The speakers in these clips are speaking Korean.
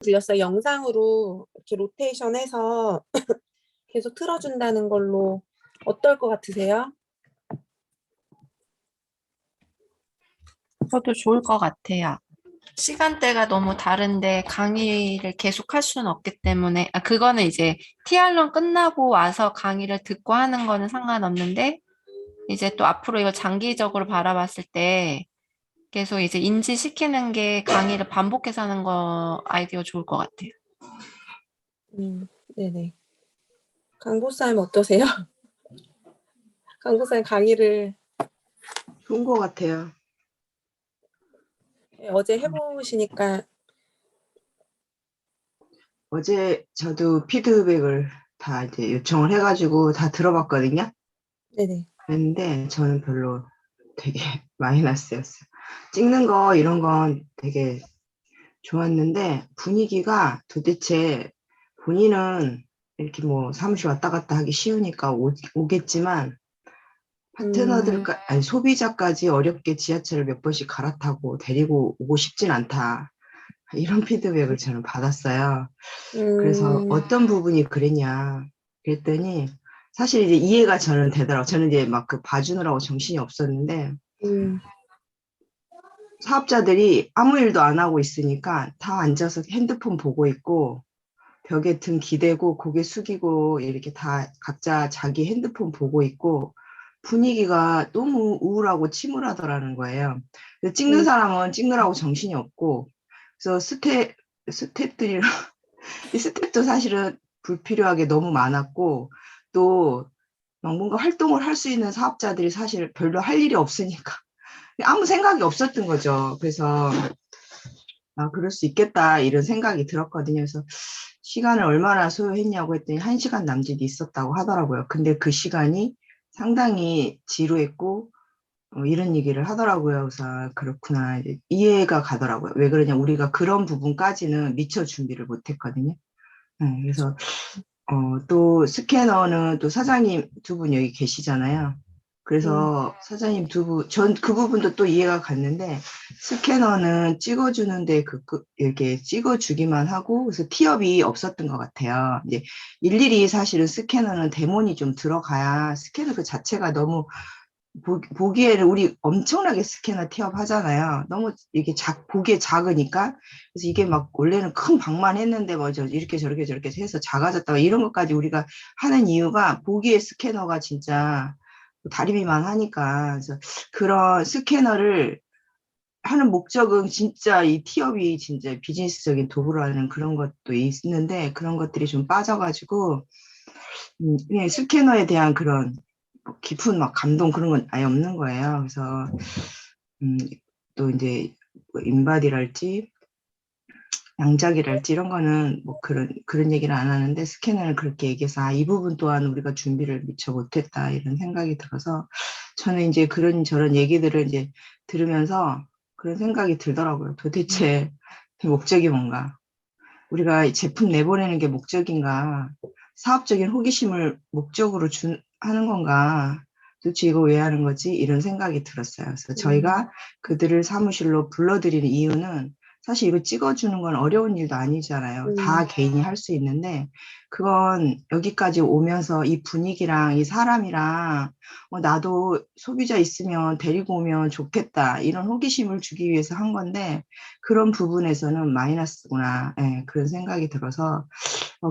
들렸어요. 영상으로 이렇게 로테이션해서 계속 틀어준다는 걸로 어떨 것 같으세요? 저도 좋을 것 같아요. 시간대가 너무 다른데 강의를 계속 할 수는 없기 때문에, 그거는 이제 티알론 끝나고 와서 강의를 듣고 하는 거는 상관없는데, 이제 또 앞으로 이걸 장기적으로 바라봤을 때 계속 이제 인지시키는 게 강의를 반복해서 하는 거 아이디어 좋을 것 같아요. 네네. 강보쌤 어떠세요? 강보쌤 강의를 좋은 것 같아요. 어제 해보시니까. 어제 저도 피드백을 다 이제 요청을 해가지고 다 들어봤거든요. 네네. 그런데 저는 별로 되게 마이너스였어요. 찍는 거 이런 건 되게 좋았는데 분위기가 도대체 본인은 이렇게 뭐 사무실 왔다 갔다 하기 쉬우니까 오겠지만 파트너들까 아니 소비자까지 어렵게 지하철을 몇 번씩 갈아타고 데리고 오고 싶진 않다. 이런 피드백을 저는 받았어요. 그래서 어떤 부분이 그랬냐 그랬더니 사실 이제 이해가 저는 되더라고요. 저는 이제 막 그 봐주느라고 정신이 없었는데 사업자들이 아무 일도 안 하고 있으니까 다 앉아서 핸드폰 보고 있고 벽에 등 기대고 고개 숙이고 이렇게 다 각자 자기 핸드폰 보고 있고 분위기가 너무 우울하고 침울하더라는 거예요. 그래서 찍는 사람은 찍느라고 정신이 없고 그래서 스태프들이랑 이 스텝도 사실은 불필요하게 너무 많았고 또 막 뭔가 활동을 할 수 있는 사업자들이 사실 별로 할 일이 없으니까 아무 생각이 없었던 거죠. 그래서 그럴 수 있겠다 이런 생각이 들었거든요. 그래서 시간을 얼마나 소요했냐고 했더니 1시간 남짓이 있었다고 하더라고요. 근데 그 시간이 상당히 지루했고 이런 얘기를 하더라고요. 그래서 그렇구나 이제 이해가 가더라고요. 왜 그러냐 우리가 그런 부분까지는 미처 준비를 못했거든요. 그래서 또 스캐너는 또 사장님 두 분 여기 계시잖아요. 그래서 사장님 두 분, 전 그 부분도 또 이해가 갔는데 스캐너는 찍어주는데 이렇게 찍어주기만 하고 그래서 티업이 없었던 것 같아요. 이제 일일이 사실은 스캐너는 데몬이 좀 들어가야 스캐너 그 자체가 너무 보기에는 우리 엄청나게 스캐너 티업 하잖아요. 너무 이게 보기에 작으니까. 그래서 이게 막 원래는 큰 방만 했는데 뭐 이렇게 저렇게 저렇게 해서 작아졌다가 이런 것까지 우리가 하는 이유가 보기에 스캐너가 진짜 다리미만 하니까. 그래서 그런 스캐너를 하는 목적은 진짜 이 티업이 진짜 비즈니스적인 도구라는 그런 것도 있는데 그런 것들이 좀 빠져가지고 그냥 스캐너에 대한 그런 깊은 막 감동 그런 건 아예 없는 거예요. 그래서 또 이제 뭐 인바디랄지 양작이랄지 이런 거는 뭐 그런 얘기를 안 하는데 스캐너는 그렇게 얘기해서 이 부분 또한 우리가 준비를 미처 못했다 이런 생각이 들어서 저는 이제 그런 저런 얘기들을 이제 들으면서 그런 생각이 들더라고요. 도대체 목적이 뭔가? 우리가 이 제품 내보내는 게 목적인가? 사업적인 호기심을 목적으로 하는 건가? 도대체 이거 왜 하는 거지? 이런 생각이 들었어요. 그래서 저희가 그들을 사무실로 불러들이는 이유는 사실 이거 찍어주는 건 어려운 일도 아니잖아요. 다 개인이 할 수 있는데 그건 여기까지 오면서 이 분위기랑 이 사람이랑 나도 소비자 있으면 데리고 오면 좋겠다 이런 호기심을 주기 위해서 한 건데 그런 부분에서는 마이너스구나 그런 생각이 들어서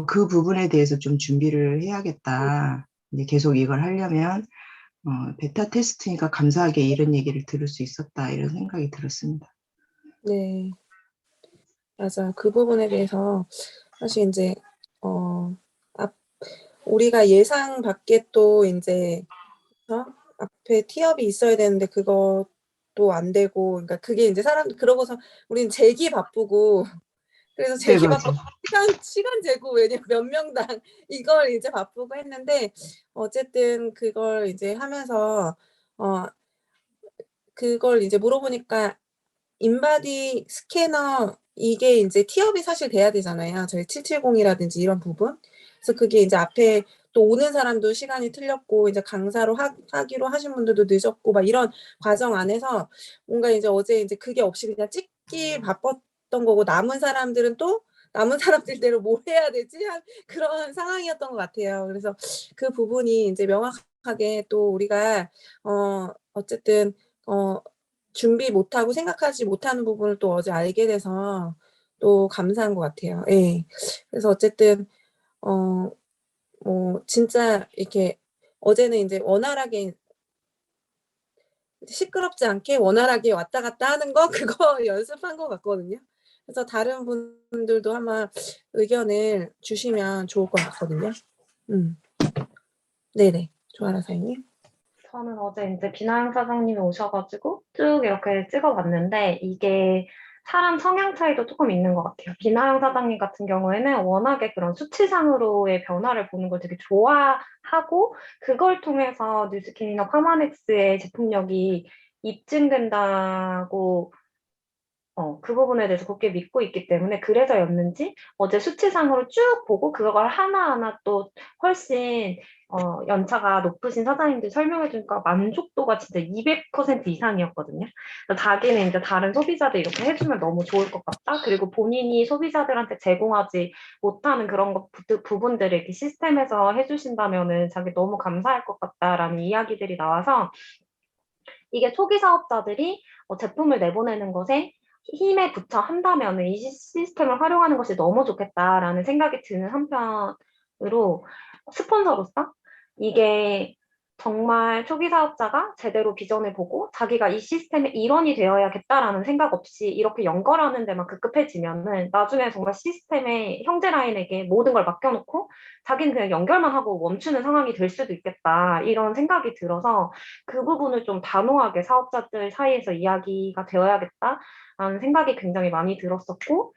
그 부분에 대해서 좀 준비를 해야겠다. 이제 계속 이걸 하려면 베타 테스트니까 감사하게 이런 얘기를 들을 수 있었다 이런 생각이 들었습니다. 네, 맞아. 그 부분에 대해서 사실 이제 우리가 예상 밖에 또 이제 앞에 티업이 있어야 되는데 그것도 안 되고, 그러니까 그게 이제 그러고서 우리는 재기 바쁘고 그래서 재기 바쁘고 시간 재고 왜냐면 몇 명당 이걸 이제 바쁘고 했는데 어쨌든 그걸 이제 하면서 그걸 이제 물어보니까 인바디 스캐너 이게 이제 티업이 사실 돼야 되잖아요. 저희 770이라든지 이런 부분. 그래서 그게 이제 앞에 또 오는 사람도 시간이 틀렸고 이제 강사로 하기로 하신 분들도 늦었고 막 이런 과정 안에서 뭔가 이제 어제 이제 그게 없이 그냥 찍기 바빴던 거고 남은 사람들은 또 남은 사람들대로 뭘 해야 되지? 그런 상황이었던 것 같아요. 그래서 그 부분이 이제 명확하게 또 우리가 어쨌든 준비 못하고 생각하지 못하는 부분을 또 어제 알게 돼서 또 감사한 것 같아요. 예. 그래서 어쨌든 뭐 진짜 이렇게 어제는 인제 원활하게 시끄럽지 않게 원활하게 왔다 갔다 하는 거 그거 연습한 것 같거든요. 그래서 다른 분들도 아마 의견을 주시면 좋을 것 같거든요. 네네. 조아라 사장님. 저는 어제 이제 비나영 사장님이 오셔가지고 쭉 이렇게 찍어봤는데 이게 사람 성향 차이도 조금 있는 것 같아요. 비나영 사장님 같은 경우에는 워낙에 그런 수치상으로의 변화를 보는 걸 되게 좋아하고 그걸 통해서 뉴스킨이나 파마넥스의 제품력이 입증된다고 그 부분에 대해서 굳게 믿고 있기 때문에 그래서였는지 어제 수치상으로 쭉 보고 그걸 하나하나 또 훨씬 연차가 높으신 사장님들 설명해 주니까 만족도가 진짜 200% 이상이었거든요. 그래서 자기는 이제 다른 소비자들 이렇게 해주면 너무 좋을 것 같다. 그리고 본인이 소비자들한테 제공하지 못하는 그런 부분들을 이렇게 시스템에서 해주신다면은 자기 너무 감사할 것 같다라는 이야기들이 나와서 이게 초기 사업자들이 제품을 내보내는 것에 힘에 부처 한다면 이 시스템을 활용하는 것이 너무 좋겠다라는 생각이 드는 한편으로 스폰서로서 이게 정말 초기 사업자가 제대로 비전을 보고 자기가 이 시스템의 일원이 되어야겠다라는 생각 없이 이렇게 연결하는 데만 급급해지면은 나중에 정말 시스템의 형제 라인에게 모든 걸 맡겨놓고 자기는 그냥 연결만 하고 멈추는 상황이 될 수도 있겠다 이런 생각이 들어서 그 부분을 좀 단호하게 사업자들 사이에서 이야기가 되어야겠다라는 생각이 굉장히 많이 들었었고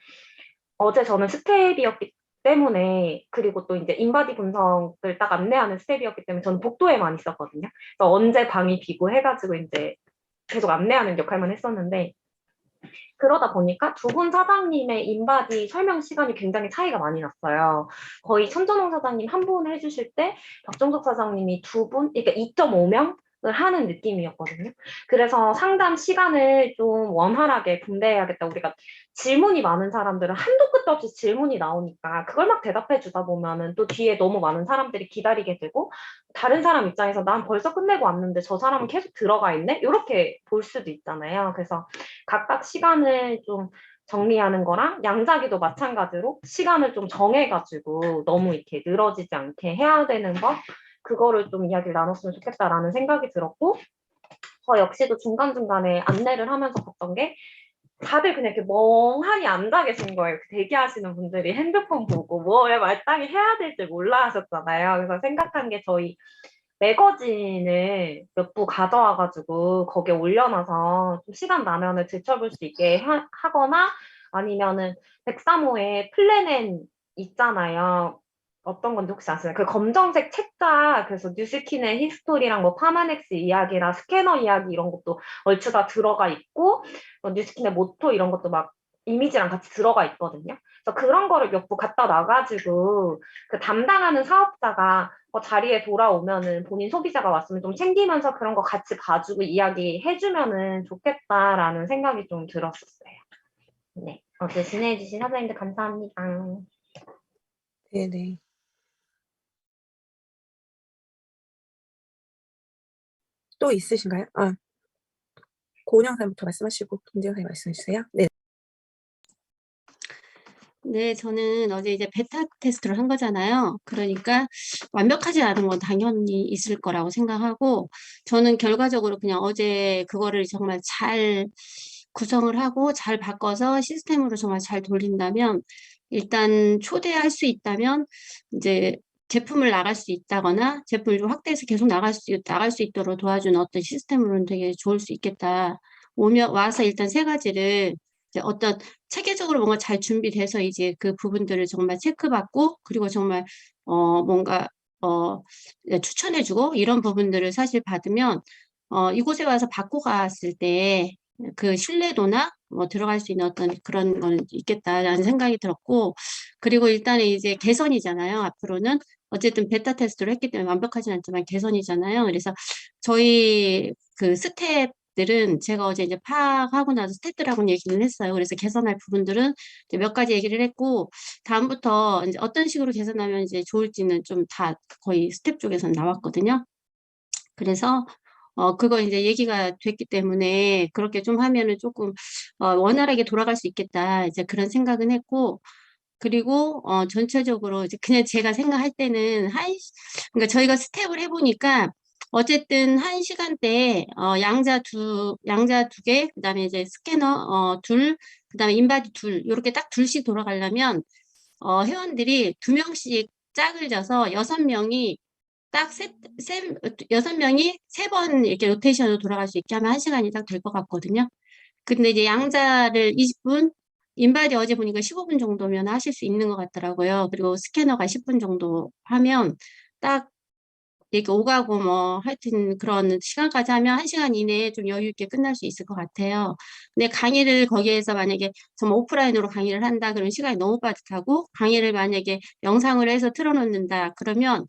어제 저는 스텝이었기 때문에 그리고 또 이제 인바디 분석을 딱 안내하는 스텝이었기 때문에 저는 복도에 많이 있었거든요. 그래서 언제 방이 비고 해가지고 이제 계속 안내하는 역할만 했었는데 그러다 보니까 두 분 사장님의 인바디 설명 시간이 굉장히 차이가 많이 났어요. 거의 천전홍 사장님 한 분 해주실 때 박종석 사장님이 두 분, 그러니까 2.5명 을 하는 느낌이었거든요. 그래서 상담 시간을 좀 원활하게 분배해야겠다. 우리가 질문이 많은 사람들은 한도 끝도 없이 질문이 나오니까 그걸 막 대답해 주다 보면은 또 뒤에 너무 많은 사람들이 기다리게 되고 다른 사람 입장에서 난 벌써 끝내고 왔는데 저 사람은 계속 들어가 있네? 이렇게 볼 수도 있잖아요. 그래서 각각 시간을 좀 정리하는 거랑 양자기도 마찬가지로 시간을 좀 정해가지고 너무 이렇게 늘어지지 않게 해야 되는 거 그거를 좀 이야기를 나눴으면 좋겠다라는 생각이 들었고 저 역시도 중간중간에 안내를 하면서 봤던 게 다들 그냥 이렇게 멍하니 앉아 계신 거예요. 대기하시는 분들이 핸드폰 보고 뭐에 말당이 해야 될지 몰라 하셨잖아요. 그래서 생각한 게 저희 매거진을 몇 부 가져와가지고 거기에 올려놔서 좀 시간 나면은 들춰볼 수 있게 하거나 아니면은 103호에 플래넨 있잖아요. 어떤 건지 혹시 아시나요? 그 검정색 책자, 그래서 뉴스킨의 히스토리랑 뭐 파마넥스 이야기랑 스캐너 이야기 이런 것도 얼추 다 들어가 있고, 뉴스킨의 모토 이런 것도 막 이미지랑 같이 들어가 있거든요. 그래서 그런 거를 몇 부 갖다 놔가지고 그 담당하는 사업자가 자리에 돌아오면은 본인 소비자가 왔으면 좀 챙기면서 그런 거 같이 봐주고 이야기해주면은 좋겠다라는 생각이 좀 들었었어요. 네. 어제 지내해주신 사장님들 감사합니다. 네네. 또 있으신가요? 고은영 사장님부터 말씀하시고 김재영 사장님 말씀해 주세요. 네. 네, 저는 어제 이제 베타 테스트를 한 거잖아요. 그러니까 완벽하지 않은 건 당연히 있을 거라고 생각하고, 저는 결과적으로 그냥 어제 그거를 정말 잘 구성을 하고 잘 바꿔서 시스템으로 정말 잘 돌린다면, 일단 초대할 수 있다면, 이제 제품을 나갈 수 있다거나, 제품을 좀 확대해서 계속 나갈 수 있도록 도와주는 어떤 시스템으로는 되게 좋을 수 있겠다. 와서 일단 세 가지를 이제 어떤 체계적으로 뭔가 잘 준비돼서 이제 그 부분들을 정말 체크받고 그리고 정말 뭔가 추천해주고 이런 부분들을 사실 받으면 이곳에 와서 받고 갔을 때 그 신뢰도나 뭐 들어갈 수 있는 어떤 그런 거는 있겠다라는 생각이 들었고 그리고 일단은 이제 개선이잖아요. 앞으로는 어쨌든 베타 테스트를 했기 때문에 완벽하진 않지만 개선이잖아요. 그래서 저희 그 스텝 스텝들은 제가 어제 이제 파악하고 나서 스텝들하고 얘기를 했어요. 그래서 개선할 부분들은 이제 몇 가지 얘기를 했고, 다음부터 이제 어떤 식으로 개선하면 이제 좋을지는 좀 다 거의 스텝 쪽에서 나왔거든요. 그래서 그거 이제 얘기가 됐기 때문에 그렇게 좀 하면은 조금 원활하게 돌아갈 수 있겠다. 이제 그런 생각은 했고, 그리고 전체적으로 이제 그냥 제가 생각할 때는 그러니까 저희가 스텝을 해보니까 어쨌든 한 시간대에 양자 두 개, 그다음에 이제 스캐너 둘, 그다음에 인바디 둘, 이렇게 딱 둘씩 돌아가려면 회원들이 두 명씩 짝을 져서 여섯 명이 세 번 이렇게 로테이션으로 돌아갈 수 있게 하면 한 시간이 딱 될 것 같거든요. 근데 이제 양자를 20분, 인바디 어제 보니까 15분 정도면 하실 수 있는 것 같더라고요. 그리고 스캐너가 10분 정도 하면 딱 이렇게 오가고 뭐 하여튼 그런 시간까지 하면 한 시간 이내에 좀 여유 있게 끝날 수 있을 것 같아요. 근데 강의를 거기에서 만약에 정말 오프라인으로 강의를 한다 그러면 시간이 너무 빠듯하고 강의를 만약에 영상을 해서 틀어놓는다 그러면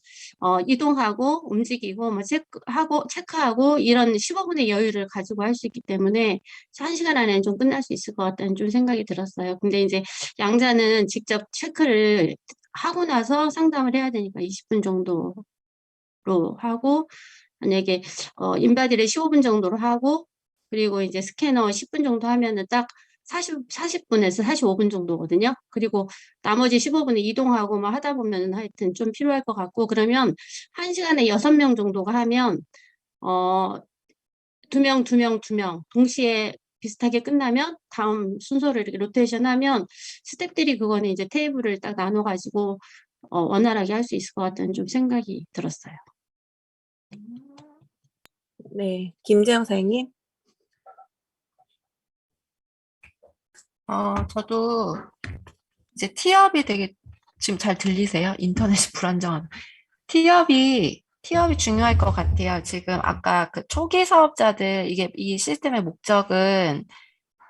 이동하고 움직이고 뭐 체크하고 이런 15분의 여유를 가지고 할 수 있기 때문에 한 시간 안에 좀 끝날 수 있을 것 같다는 좀 생각이 들었어요. 근데 이제 양자는 직접 체크를 하고 나서 상담을 해야 되니까 20분 정도 로 하고 만약에 인바디를 15분 정도로 하고 그리고 이제 스캐너 10분 정도 하면은 딱 40분에서 45분 정도거든요. 그리고 나머지 15분에 이동하고 뭐 하다 보면은 하여튼 좀 필요할 것 같고 그러면 한 시간에 6명 정도가 하면 어, 두 명 동시에 비슷하게 끝나면 다음 순서를 이렇게 로테이션 하면 스태프들이 그거는 이제 테이블을 딱 나눠 가지고 원활하게 할 수 있을 것 같다는 좀 생각이 들었어요. 네. 김재영 사장님. 저도 이제 티업이 되게 지금 잘 들리세요? 인터넷이 불안정한. 티업이 중요할 것 같아요. 지금 아까 그 초기 사업자들, 이게 이 시스템의 목적은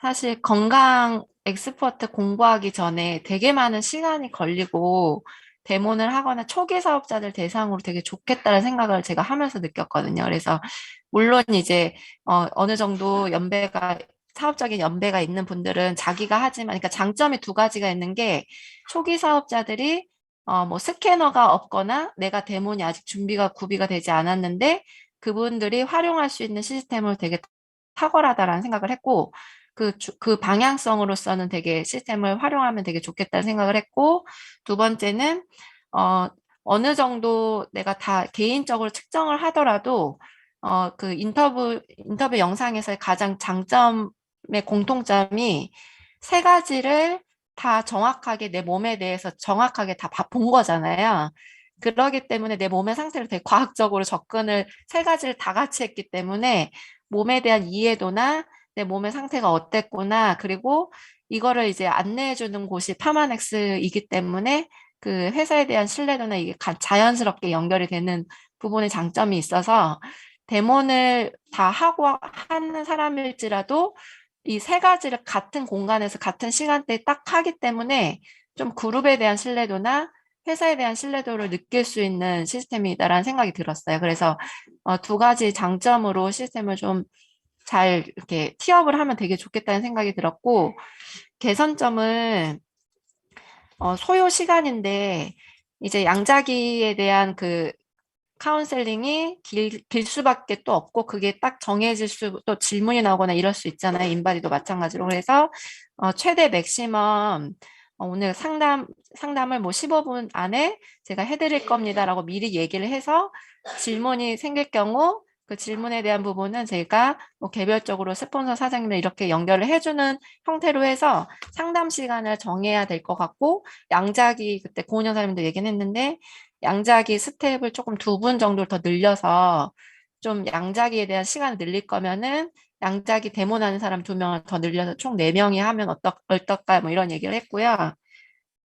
사실 건강 엑스퍼트 공부하기 전에 되게 많은 시간이 걸리고 데모를 하거나 초기 사업자들 대상으로 되게 좋겠다는 생각을 제가 하면서 느꼈거든요. 그래서 물론 이제 어느 정도 사업적인 연배가 있는 분들은 자기가 하지만, 그러니까 장점이 두 가지가 있는 게 초기 사업자들이 뭐 스캐너가 없거나 내가 데모니 아직 준비가 구비가 되지 않았는데 그분들이 활용할 수 있는 시스템을 되게 탁월하다라는 생각을 했고 그 방향성으로서는 되게 시스템을 활용하면 되게 좋겠다는 생각을 했고 두 번째는 어느 정도 내가 다 개인적으로 측정을 하더라도 그 인터뷰 영상에서의 가장 장점의 공통점이 세 가지를 다 정확하게 내 몸에 대해서 정확하게 다 본 거잖아요. 그러기 때문에 내 몸의 상태를 되게 과학적으로 접근을 세 가지를 다 같이 했기 때문에 몸에 대한 이해도나 내 몸의 상태가 어땠구나. 그리고 이거를 이제 안내해 주는 곳이 파마넥스이기 때문에 그 회사에 대한 신뢰도나 이게 자연스럽게 연결이 되는 부분의 장점이 있어서 데모를 다 하고 하는 사람일지라도 이 세 가지를 같은 공간에서 같은 시간대에 딱 하기 때문에 좀 그룹에 대한 신뢰도나 회사에 대한 신뢰도를 느낄 수 있는 시스템이다라는 생각이 들었어요. 그래서 두 가지 장점으로 시스템을 좀 잘 이렇게 티업을 하면 되게 좋겠다는 생각이 들었고 개선점은 소요 시간인데 이제 양자기에 대한 그 카운셀링이 길 수밖에 또 없고 그게 딱 정해질 또 질문이 나오거나 이럴 수 있잖아요. 인바디도 마찬가지로. 그래서 최대 맥시멈 오늘 상담을 뭐 15분 안에 제가 해드릴 겁니다라고 미리 얘기를 해서 질문이 생길 경우 그 질문에 대한 부분은 제가 뭐 개별적으로 스폰서 사장님을 이렇게 연결을 해주는 형태로 해서 상담 시간을 정해야 될 것 같고 양자기 그때 고은영 사장님도 얘기는 했는데 양자기 스텝을 조금 2분 정도를 더 늘려서 좀 양자기에 대한 시간을 늘릴 거면은 양자기 데모하는 사람 2명을 더 늘려서 총 4명이 하면 어떨까 뭐 이런 얘기를 했고요.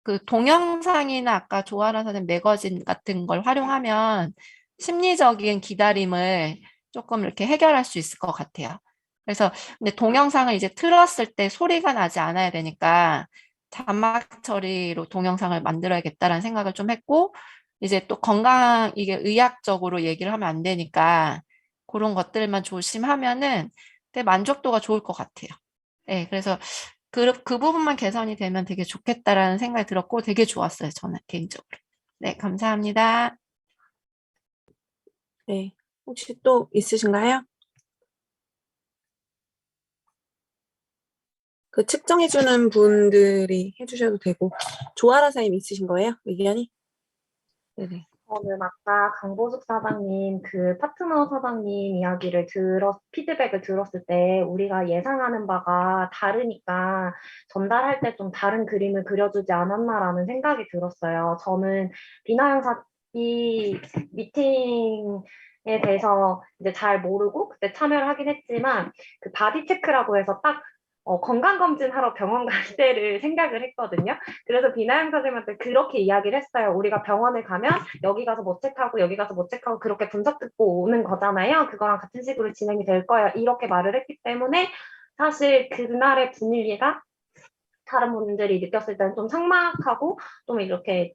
그 동영상이나 아까 조아라 선생님 매거진 같은 걸 활용하면 심리적인 기다림을 조금 이렇게 해결할 수 있을 것 같아요. 그래서 근데 동영상을 이제 틀었을 때 소리가 나지 않아야 되니까 자막 처리로 동영상을 만들어야겠다라는 생각을 좀 했고 이제 또 이게 의학적으로 얘기를 하면 안 되니까 그런 것들만 조심하면은 때 만족도가 좋을 것 같아요. 네, 그래서 그 부분만 개선이 되면 되게 좋겠다라는 생각이 들었고 되게 좋았어요. 저는 개인적으로. 네, 감사합니다. 네. 혹시 또 있으신가요? 그 측정해주는 분들이 해주셔도 되고. 조아라 사님 있으신 거예요? 의견이? 네네. 저는 아까 강보숙 사장님, 그 파트너 사장님 이야기를 피드백을 들었을 때 우리가 예상하는 바가 다르니까 전달할 때 좀 다른 그림을 그려주지 않았나라는 생각이 들었어요. 저는 이 미팅에 대해서 이제 잘 모르고 그때 참여를 하긴 했지만 그 바디 체크라고 해서 딱 건강검진하러 병원 갈 때를 생각을 했거든요. 그래서 비나영 선생님한테 그렇게 이야기를 했어요. 우리가 병원에 가면 여기 가서 뭐 체크하고 여기 가서 뭐 체크하고 그렇게 분석 듣고 오는 거잖아요. 그거랑 같은 식으로 진행이 될 거예요. 이렇게 말을 했기 때문에 사실 그날의 분위기가 다른 분들이 느꼈을 때는 좀 삭막하고 좀 이렇게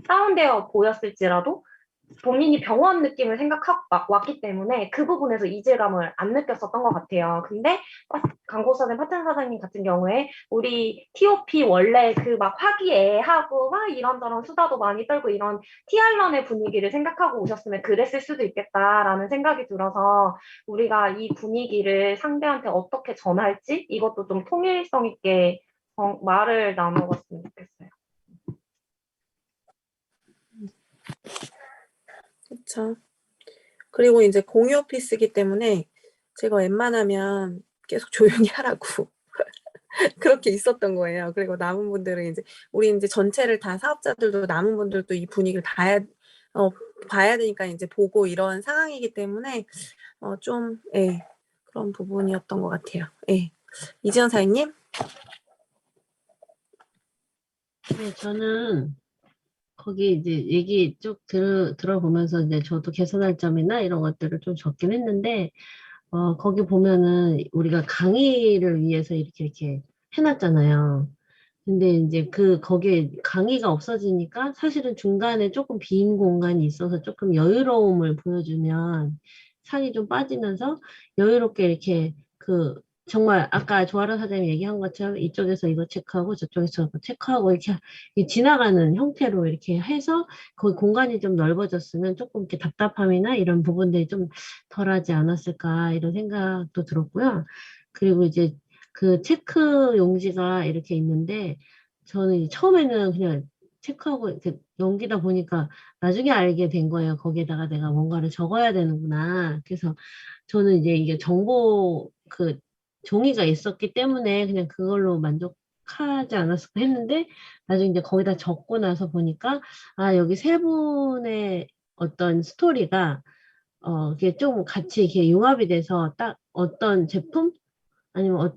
다운되어 보였을지라도 본인이 병원 느낌을 생각하고 막 왔기 때문에 그 부분에서 이질감을 안 느꼈었던 것 같아요. 근데 광고사장, 파트너 사장님 같은 경우에 우리 TOP 원래 그 막 화기애애하고 막 이런저런 수다도 많이 떨고 이런 티알런의 분위기를 생각하고 오셨으면 그랬을 수도 있겠다라는 생각이 들어서 우리가 이 분위기를 상대한테 어떻게 전할지 이것도 좀 통일성 있게 말을 나눠봤으면 좋겠어요. 그쵸. 그리고 이제 공유 오피스이기 때문에 제가 웬만하면 계속 조용히 하라고 그렇게 있었던 거예요. 그리고 남은 분들은 이제 우리 이제 전체를 다 사업자들도 남은 분들도 이 분위기를 봐야 되니까 이제 보고 이런 상황이기 때문에 좀 그런 부분이었던 것 같아요. 이지연 사장님? 네, 저는 거기 이제 얘기 쭉 들어보면서 이제 저도 개선할 점이나 이런 것들을 좀 적긴 했는데, 거기 보면은 우리가 강의를 위해서 이렇게 해놨잖아요. 근데 이제 거기에 강의가 없어지니까 사실은 중간에 조금 빈 공간이 있어서 조금 여유로움을 보여주면 상이 좀 빠지면서 여유롭게 이렇게 정말 아까 조아라 사장님 얘기한 것처럼 이쪽에서 이거 체크하고 저쪽에서 이거 체크하고 이렇게 지나가는 형태로 이렇게 해서 거기 공간이 좀 넓어졌으면 조금 이렇게 답답함이나 이런 부분들이 좀 덜하지 않았을까 이런 생각도 들었고요. 그리고 이제 그 체크 용지가 이렇게 있는데 저는 처음에는 그냥 체크하고 이렇게 넘기다 보니까 나중에 알게 된 거예요. 거기에다가 내가 뭔가를 적어야 되는구나. 그래서 저는 이제 이게 정보 종이가 있었기 때문에 그냥 그걸로 만족하지 않았을까 했는데 나중에 이제 거기다 적고 나서 보니까 여기 세 분의 어떤 스토리가 이게 좀 같이 이렇게 융합이 돼서 딱 어떤 제품 아니면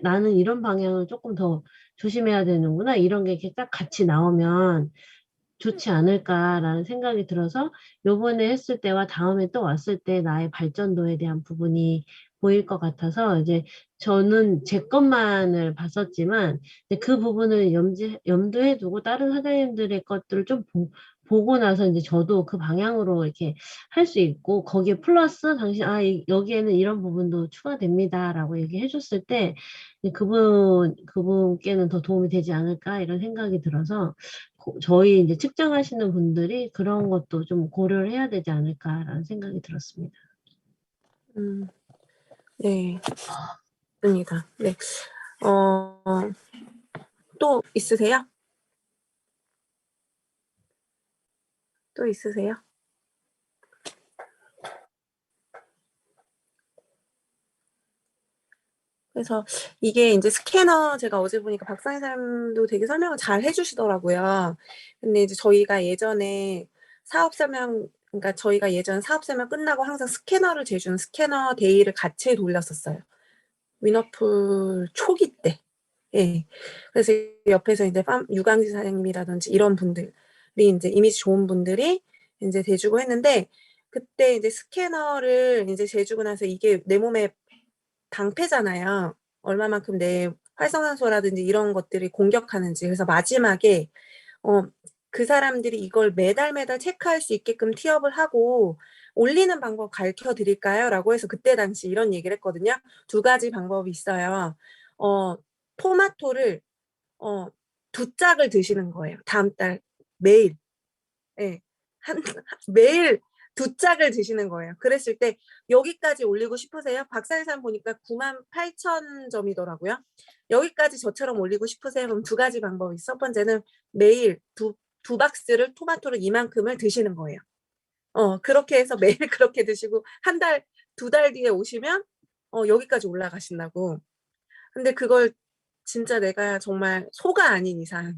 나는 이런 방향을 조금 더 조심해야 되는구나. 이런 게 이렇게 딱 같이 나오면 좋지 않을까라는 생각이 들어서 요번에 했을 때와 다음에 또 왔을 때 나의 발전도에 대한 부분이 보일 것 같아서 이제 저는 제 것만을 봤었지만 이제 그 부분을 염두에 두고 다른 사장님들의 것들을 좀 보고 나서 이제 저도 그 방향으로 이렇게 할 수 있고 거기에 플러스 당신 여기에는 이런 부분도 추가됩니다라고 얘기해 줬을 때 그분께는 더 도움이 되지 않을까 이런 생각이 들어서 저희 이제 측정하시는 분들이 그런 것도 좀 고려를 해야 되지 않을까라는 생각이 들었습니다. 네. 맞습니다. 네. 또 있으세요? 또 있으세요? 그래서 이게 이제 스캐너 제가 어제 보니까 박상희 사람도 되게 설명을 잘 해주시더라고요. 근데 이제 저희가 예전에 그러니까 저희가 예전 사업 설명 끝나고 항상 스캐너를 재주는 스캐너 데이를 같이 돌렸었어요. 위너풀 초기 때. 예. 그래서 옆에서 이제 유광지 사장님이라든지 이런 분들이 이제 이미지 좋은 분들이 이제 대주고 했는데 그때 이제 스캐너를 이제 재주고 나서 이게 내 몸에 방패잖아요. 얼마만큼 내 활성산소라든지 이런 것들이 공격하는지. 그래서 마지막에 그 사람들이 이걸 매달 체크할 수 있게끔 티업을 하고 올리는 방법 가르쳐 드릴까요? 라고 해서 그때 당시 이런 얘기를 했거든요. 2가지 방법이 있어요. 토마토를 2짝을 드시는 거예요. 다음 달 매일. 예. 매일 2짝을 드시는 거예요. 그랬을 때 여기까지 올리고 싶으세요? 박사회산 보니까 98,000점이더라고요. 여기까지 저처럼 올리고 싶으세요? 그럼 2가지 방법이 있어. 첫 번째는 매일 두 박스를 토마토를 이만큼을 드시는 거예요. 그렇게 해서 매일 그렇게 드시고 2달 뒤에 오시면 여기까지 올라가신다고. 근데 그걸 진짜 내가 정말 소가 아닌 이상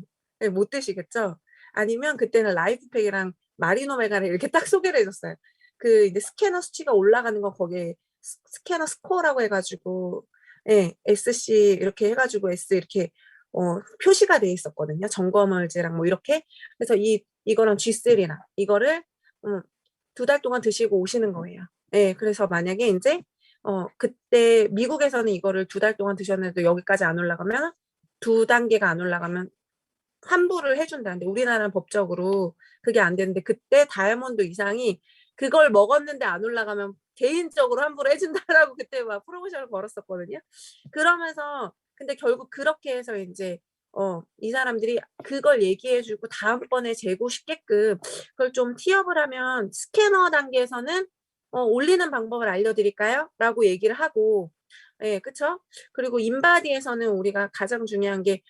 못 드시겠죠? 아니면 그때는 라이프팩이랑 마리노메가를 이렇게 딱 소개를 해줬어요. 그 이제 스캐너 수치가 올라가는 거 거기에 스캐너 스코어라고 해가지고 예, SC 이렇게 해가지고 S 이렇게 표시가 돼 있었거든요. 점검을제랑 뭐 이렇게. 그래서 이거랑 G3랑 이거를 2달 동안 드시고 오시는 거예요. 예, 그래서 만약에 이제 그때 미국에서는 이거를 2달 동안 드셨는데 여기까지 안 올라가면 2단계가 안 올라가면 환불을 해준다는데 우리나라는 법적으로 그게 안 되는데 그때 다이아몬드 이상이 그걸 먹었는데 안 올라가면 개인적으로 환불을 해준다라고 그때 막 프로모션을 걸었었거든요. 그러면서 근데 결국 그렇게 해서 이제 이 사람들이 그걸 얘기해주고 다음번에 재고 싶게끔 그걸 좀 티업을 하면 스캐너 단계에서는 올리는 방법을 알려드릴까요? 라고 얘기를 하고 예, 그쵸? 그리고 인바디에서는 우리가 가장 중요한 게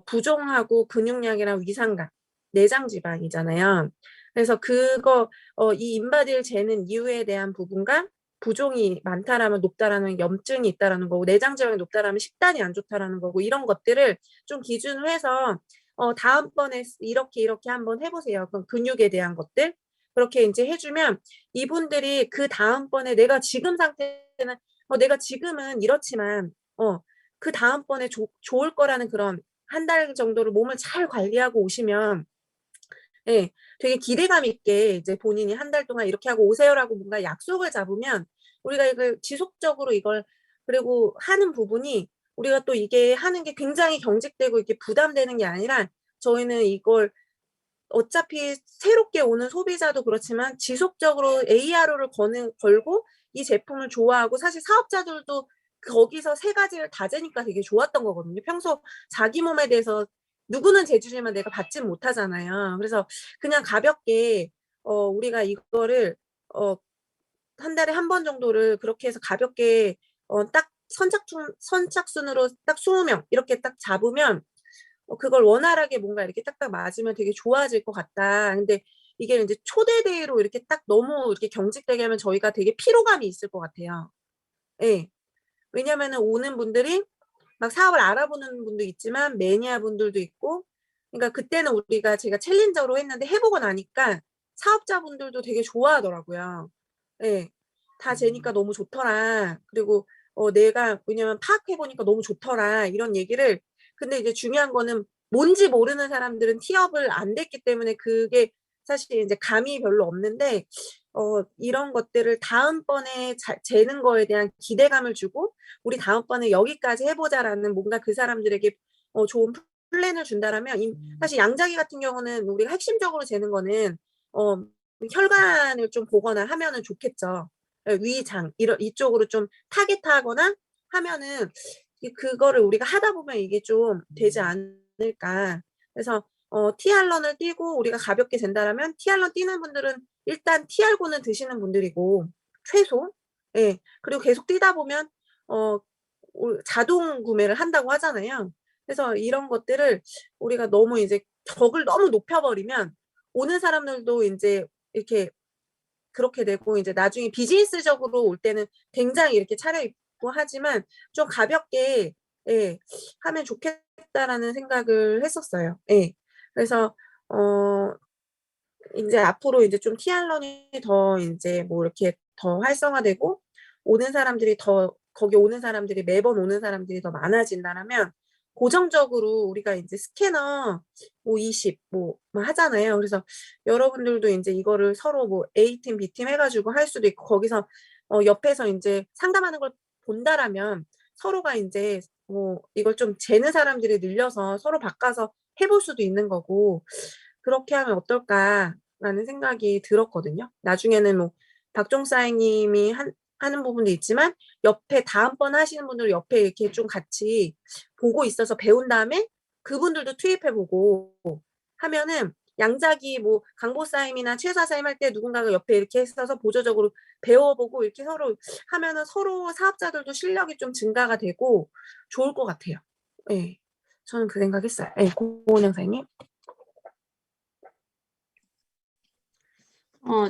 부종하고 근육량이랑 위상각, 내장 지방이잖아요. 그래서 그거 이 인바디를 재는 이유에 대한 부분과 부종이 많다라면 높다라는 염증이 있다라는 거고 내장 지방이 높다라면 식단이 안 좋다라는 거고 이런 것들을 좀 기준으로 해서 다음번에 이렇게 한번 해보세요. 그럼 근육에 대한 것들 그렇게 이제 해주면 이분들이 그 다음번에 내가 지금 상태는 내가 지금은 이렇지만 그 다음번에 좋을 거라는 그런 한 달 정도를 몸을 잘 관리하고 오시면 예, 되게 기대감 있게 이제 본인이 한 달 동안 이렇게 하고 오세요라고 뭔가 약속을 잡으면 우리가 이걸 지속적으로 이걸 그리고 하는 부분이 우리가 또 이게 하는 게 굉장히 경직되고 이게 부담되는 게 아니라 저희는 이걸 어차피 새롭게 오는 소비자도 그렇지만 지속적으로 ARO를 걸고 이 제품을 좋아하고 사실 사업자들도 거기서 3가지를 다 재니까 되게 좋았던 거거든요. 평소 자기 몸에 대해서 누구는 재주지만 내가 받지는 못하잖아요. 그래서 그냥 가볍게 우리가 이거를 한 달에 한 번 정도를 그렇게 해서 가볍게 딱 선착순으로 딱 20명 이렇게 딱 잡으면 그걸 원활하게 뭔가 이렇게 딱딱 맞으면 되게 좋아질 것 같다. 근데 이게 이제 초대 대회로 이렇게 딱 너무 이렇게 경직되게 하면 저희가 되게 피로감이 있을 것 같아요. 예. 왜냐면은 오는 분들이 막 사업을 알아보는 분도 있지만 매니아 분들도 있고 그러니까 그때는 제가 챌린저로 했는데 해보고 나니까 사업자분들도 되게 좋아하더라고요. 예. 다 재니까 너무 좋더라. 그리고 내가 왜냐면 파악해 보니까 너무 좋더라. 이런 얘기를 근데 이제 중요한 거는 뭔지 모르는 사람들은 티업을 안 됐기 때문에 그게 사실 이제 감이 별로 없는데 이런 것들을 다음번에 재는 거에 대한 기대감을 주고 우리 다음번에 여기까지 해보자라는 뭔가 그 사람들에게 좋은 플랜을 준다라면 사실 양자기 같은 경우는 우리가 핵심적으로 재는 거는 혈관을 좀 보거나 하면은 좋겠죠. 위장 이쪽으로 좀 타겟하거나 하면은 그거를 우리가 하다 보면 이게 좀 되지 않을까. 그래서 T알런을 뛰고 우리가 가볍게 잰다라면 T알런 뛰는 분들은 일단 T알고는 드시는 분들이고 최소 예. 그리고 계속 뛰다 보면 자동 구매를 한다고 하잖아요. 그래서 이런 것들을 우리가 너무 이제 격을 너무 높여버리면 오는 사람들도 인제 이렇게 그렇게 되고 이제 나중에 비즈니스적으로 올 때는 굉장히 이렇게 차려입고 하지만 좀 가볍게 예 하면 좋겠다라는 생각을 했었어요. 예. 그래서 인제 앞으로 이제 좀 T알런이 더 인제 뭐 이렇게 더 활성화되고 오는 사람들이 거기 오는 사람들이 매번 오는 사람들이 더 많아진다라면 고정적으로 우리가 인제 스캐너 뭐 20 뭐 하잖아요. 그래서 여러분들도 인제 이거를 서로 뭐 A팀, B팀 해 가지고 할 수도 있고 거기서 옆에서 인제 상담하는 걸 본다라면 서로가 인제 뭐 이걸 좀 재는 사람들이 늘려서 서로 바꿔서 해볼 수도 있는 거고 그렇게 하면 어떨까라는 생각이 들었거든요. 나중에는 뭐 박종사님이 하는 부분도 있지만 옆에 다음번 하시는 분들 옆에 이렇게 좀 같이 보고 있어서 배운 다음에 그분들도 투입해보고 하면은 양자기 뭐 강보사님이나 최사사님 할 때 누군가가 옆에 이렇게 있어서 보조적으로 배워보고 이렇게 서로 하면은 서로 사업자들도 실력이 좀 증가가 되고 좋을 것 같아요. 네. 저는 그 생각했어요. 네, 고은 형사님.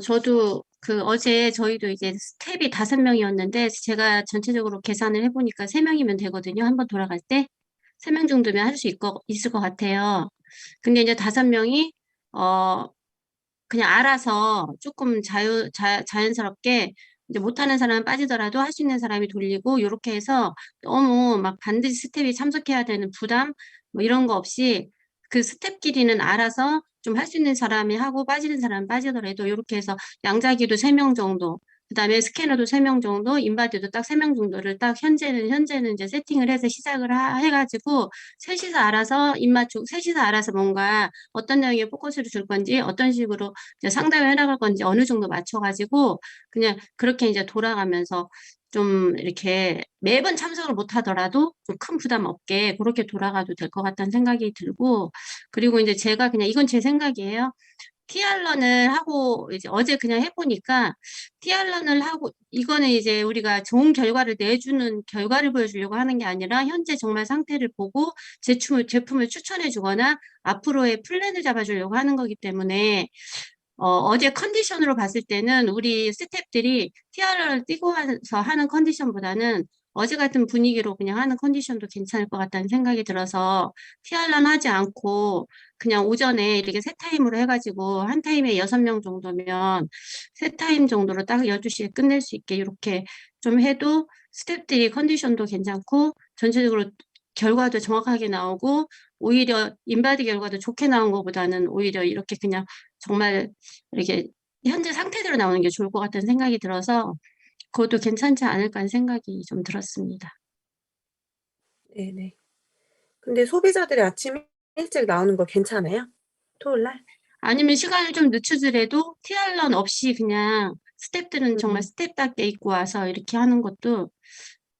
저도 어제 저희도 이제 스텝이 5명이었는데 제가 전체적으로 계산을 해보니까 3명이면 되거든요. 한번 돌아갈 때. 3명 정도면 할 수 있을 것 같아요. 근데 이제 5명이, 그냥 알아서 조금 자연스럽게 이제 못하는 사람은 빠지더라도 할 수 있는 사람이 돌리고 요렇게 해서 너무 막 반드시 스텝이 참석해야 되는 부담 뭐 이런 거 없이 그 스텝끼리는 알아서 좀 할 수 있는 사람이 하고 빠지는 사람은 빠지더라도 요렇게 해서 양자기도 3명 정도 그다음에 스캐너도 3명 정도 인바디도 딱 3명 정도를 딱 현재는 이제 세팅을 해서 시작을 해가지고 셋이서 알아서 셋이서 알아서 뭔가 어떤 내용에 포커스를 줄 건지 어떤 식으로 이제 상담을 해나갈 건지 어느 정도 맞춰가지고 그냥 그렇게 이제 돌아가면서 좀 이렇게 매번 참석을 못 하더라도 좀 큰 부담 없게 그렇게 돌아가도 될 것 같다는 생각이 들고 그리고 이제 제가 그냥 이건 제 생각이에요. 티알런을 하고 이제 어제 그냥 해보니까 티알런을 하고 이거는 이제 우리가 좋은 결과를 내주는 결과를 보여주려고 하는 게 아니라 현재 정말 상태를 보고 제품을 추천해 주거나 앞으로의 플랜을 잡아주려고 하는 거기 때문에 어제 컨디션으로 봤을 때는 우리 스태프들이 티알런을 띄고 와서 하는 컨디션보다는 어제 같은 분위기로 그냥 하는 컨디션도 괜찮을 것 같다는 생각이 들어서 티알런 하지 않고 그냥 오전에 이렇게 세 타임으로 해가지고 한 타임에 6명 정도면 세 타임 정도로 딱 12시에 끝낼 수 있게 이렇게 좀 해도 스태프들이 컨디션도 괜찮고 전체적으로 결과도 정확하게 나오고 오히려 인바디 결과도 좋게 나온 것보다는 오히려 이렇게 그냥 정말 이렇게 현재 상태대로 나오는 게 좋을 것 같다는 생각이 들어서 그것도 괜찮지 않을까 하는 생각이 좀 들었습니다. 네네. 근데 소비자들이 아침 일찍 나오는 거 괜찮아요? 토요일 날? 아니면 시간을 좀 늦추더라도 티알런 없이 그냥 스태프들은 정말 음. 스텝답게 입고 와서 이렇게 하는 것도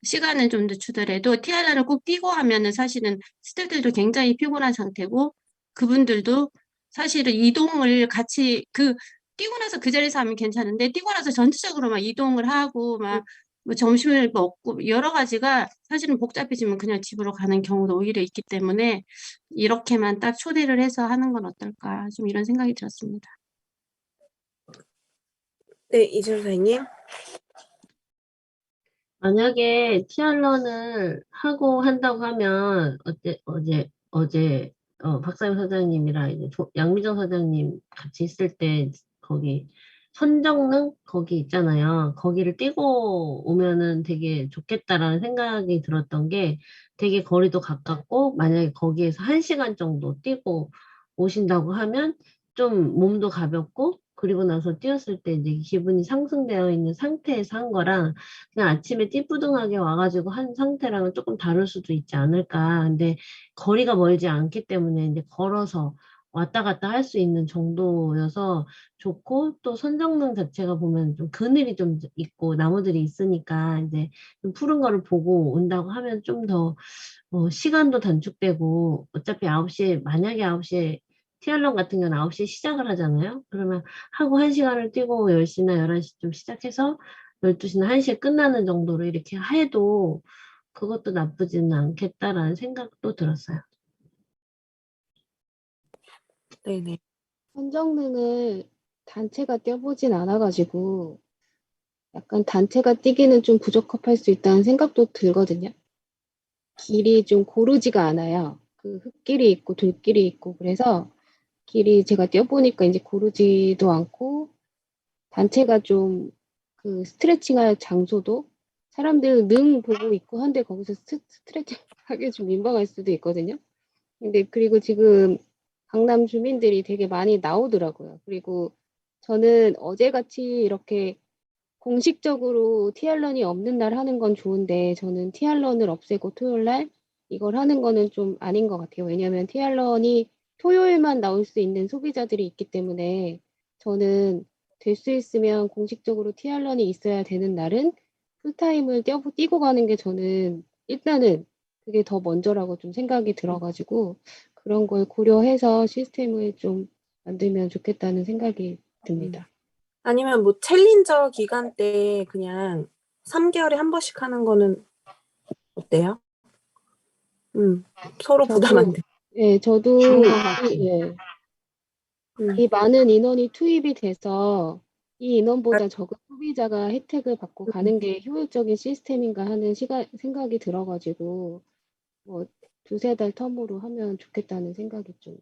시간을 좀 늦추더라도 티알런을 꼭 띄고 하면은 사실은 스태프들도 굉장히 피곤한 상태고 그분들도 사실은 이동을 같이 뛰고 나서 그 자리에서 하면 괜찮은데 뛰고 나서 전체적으로 막 이동을 하고 막 뭐 점심을 먹고 여러 가지가 사실은 복잡해지면 그냥 집으로 가는 경우도 오히려 있기 때문에 이렇게만 딱 초대를 해서 하는 건 어떨까 좀 이런 생각이 들었습니다. 네, 이준 선생님. 만약에 티알런을 하고 한다고 하면 어제 박사임 사장님이랑 이제 양미정 사장님 같이 있을 때 거기 선정릉 거기 있잖아요. 거기를 뛰고 오면은 되게 좋겠다라는 생각이 들었던 게 되게 거리도 가깝고 만약에 거기에서 1시간 정도 뛰고 오신다고 하면 좀 몸도 가볍고 그리고 나서 뛰었을 때 이제 기분이 상승되어 있는 상태에서 한 거랑 그냥 아침에 띠뿌둥하게 와가지고 한 상태랑은 조금 다를 수도 있지 않을까. 근데 거리가 멀지 않기 때문에 이제 걸어서 왔다 갔다 할 수 있는 정도여서 좋고 또 선정릉 자체가 보면 좀 그늘이 좀 있고 나무들이 있으니까 이제 좀 푸른 거를 보고 온다고 하면 좀 더 시간도 단축되고 어차피 9시에 만약에 9시에 티알론 같은 경우는 9시에 시작을 하잖아요. 그러면 하고 1시간을 뛰고 10시나 11시쯤 시작해서 12시나 1시에 끝나는 정도로 이렇게 해도 그것도 나쁘지는 않겠다라는 생각도 들었어요. 네네. 선정능을 단체가 뛰어보진 않아가지고 약간 단체가 뛰기는 좀 부적합할 수 있다는 생각도 들거든요. 길이 좀 고르지가 않아요. 그 흙길이 있고 돌길이 있고 그래서 길이 제가 뛰어보니까 이제 고르지도 않고 단체가 좀 그 스트레칭할 장소도 사람들 능 보고 있고 한데 거기서 스트레칭 하기 좀 민망할 수도 있거든요. 근데 그리고 지금 강남 주민들이 되게 많이 나오더라고요. 그리고 저는 어제같이 이렇게 공식적으로 티알런이 없는 날 하는 건 좋은데 저는 티알런을 없애고 토요일 날 이걸 하는 거는 좀 아닌 것 같아요. 왜냐하면 티알런이 토요일만 나올 수 있는 소비자들이 있기 때문에 저는 될 수 있으면 공식적으로 티알런이 있어야 되는 날은 풀타임을 뛰고 가는 게 저는 일단은 그게 더 먼저라고 좀 생각이 들어가지고 그런 걸 고려해서 시스템을 좀 만들면 좋겠다는 생각이 듭니다. 아니면 뭐 챌린저 기간 때 그냥 3개월에 한 번씩 하는 거는 어때요? 서로 부담 안 저도 돼. 예, 저도 좋은 것 같아요. 예, 음. 이 많은 인원이 투입이 돼서 이 인원보다 적은 소비자가 혜택을 받고 가는 게 효율적인 시스템인가 하는 생각이 들어가지고 뭐 두세 달 텀으로 하면 좋겠다는 생각이 좀.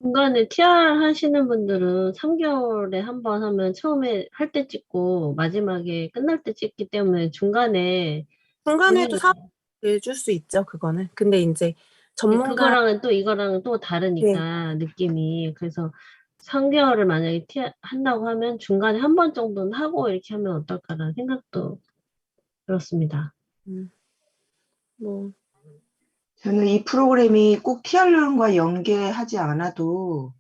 중간에 TR 하시는 분들은 3개월에 한 번 하면 처음에 할 때 찍고 마지막에 끝날 때 찍기 때문에 중간에 중간에도 본인이 사업 해줄 수 있죠, 그거는. 근데 이제 전문가 그거랑은 또 이거랑은 또 네. 다르니까 느낌이. 그래서 3개월을 만약에 한다고 하면 중간에 한 번 정도는 하고 이렇게 하면 어떨까라는 생각도 들었습니다. 뭐 저는 이 프로그램이 꼭 티알론과 연계하지 않아도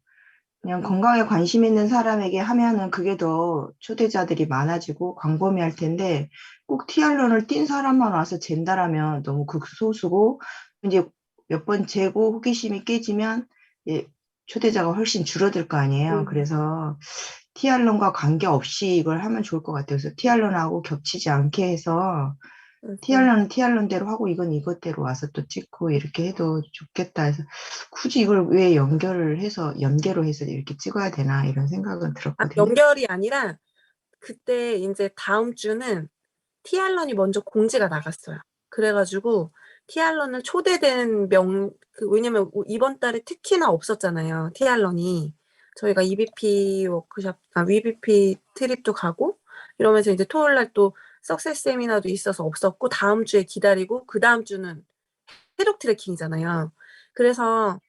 그냥 건강에 관심 있는 사람에게 하면은 그게 더 초대자들이 많아지고 광범위할 텐데 꼭 티알론을 띈 사람만 와서 잰다라면 너무 극소수고 이제 몇 번 재고 호기심이 깨지면 초대자가 훨씬 줄어들 거 아니에요. 그래서 티알론과 관계없이 이걸 하면 좋을 것 같아요. 그래서 티알론하고 겹치지 않게 해서 티알론은 티알론대로 하고 이건 이것대로 와서 또 찍고 이렇게 해도 좋겠다 해서 굳이 이걸 왜 연계로 해서 이렇게 찍어야 되나 이런 생각은 들었거든요. 연결이 아니라 그때 이제 다음 주는 티알런이 먼저 공지가 나갔어요. 그래가지고 티알런을 초대된 왜냐면 이번 달에 특히나 없었잖아요. 티알런이. 저희가 EBP 워크숍, VBP 트립도 가고 이러면서 이제 토요일 날 또 석세스 세미나도 있어서 없었고 다음 주에 기다리고 그 다음 주는 해독 트래킹이잖아요. 그래서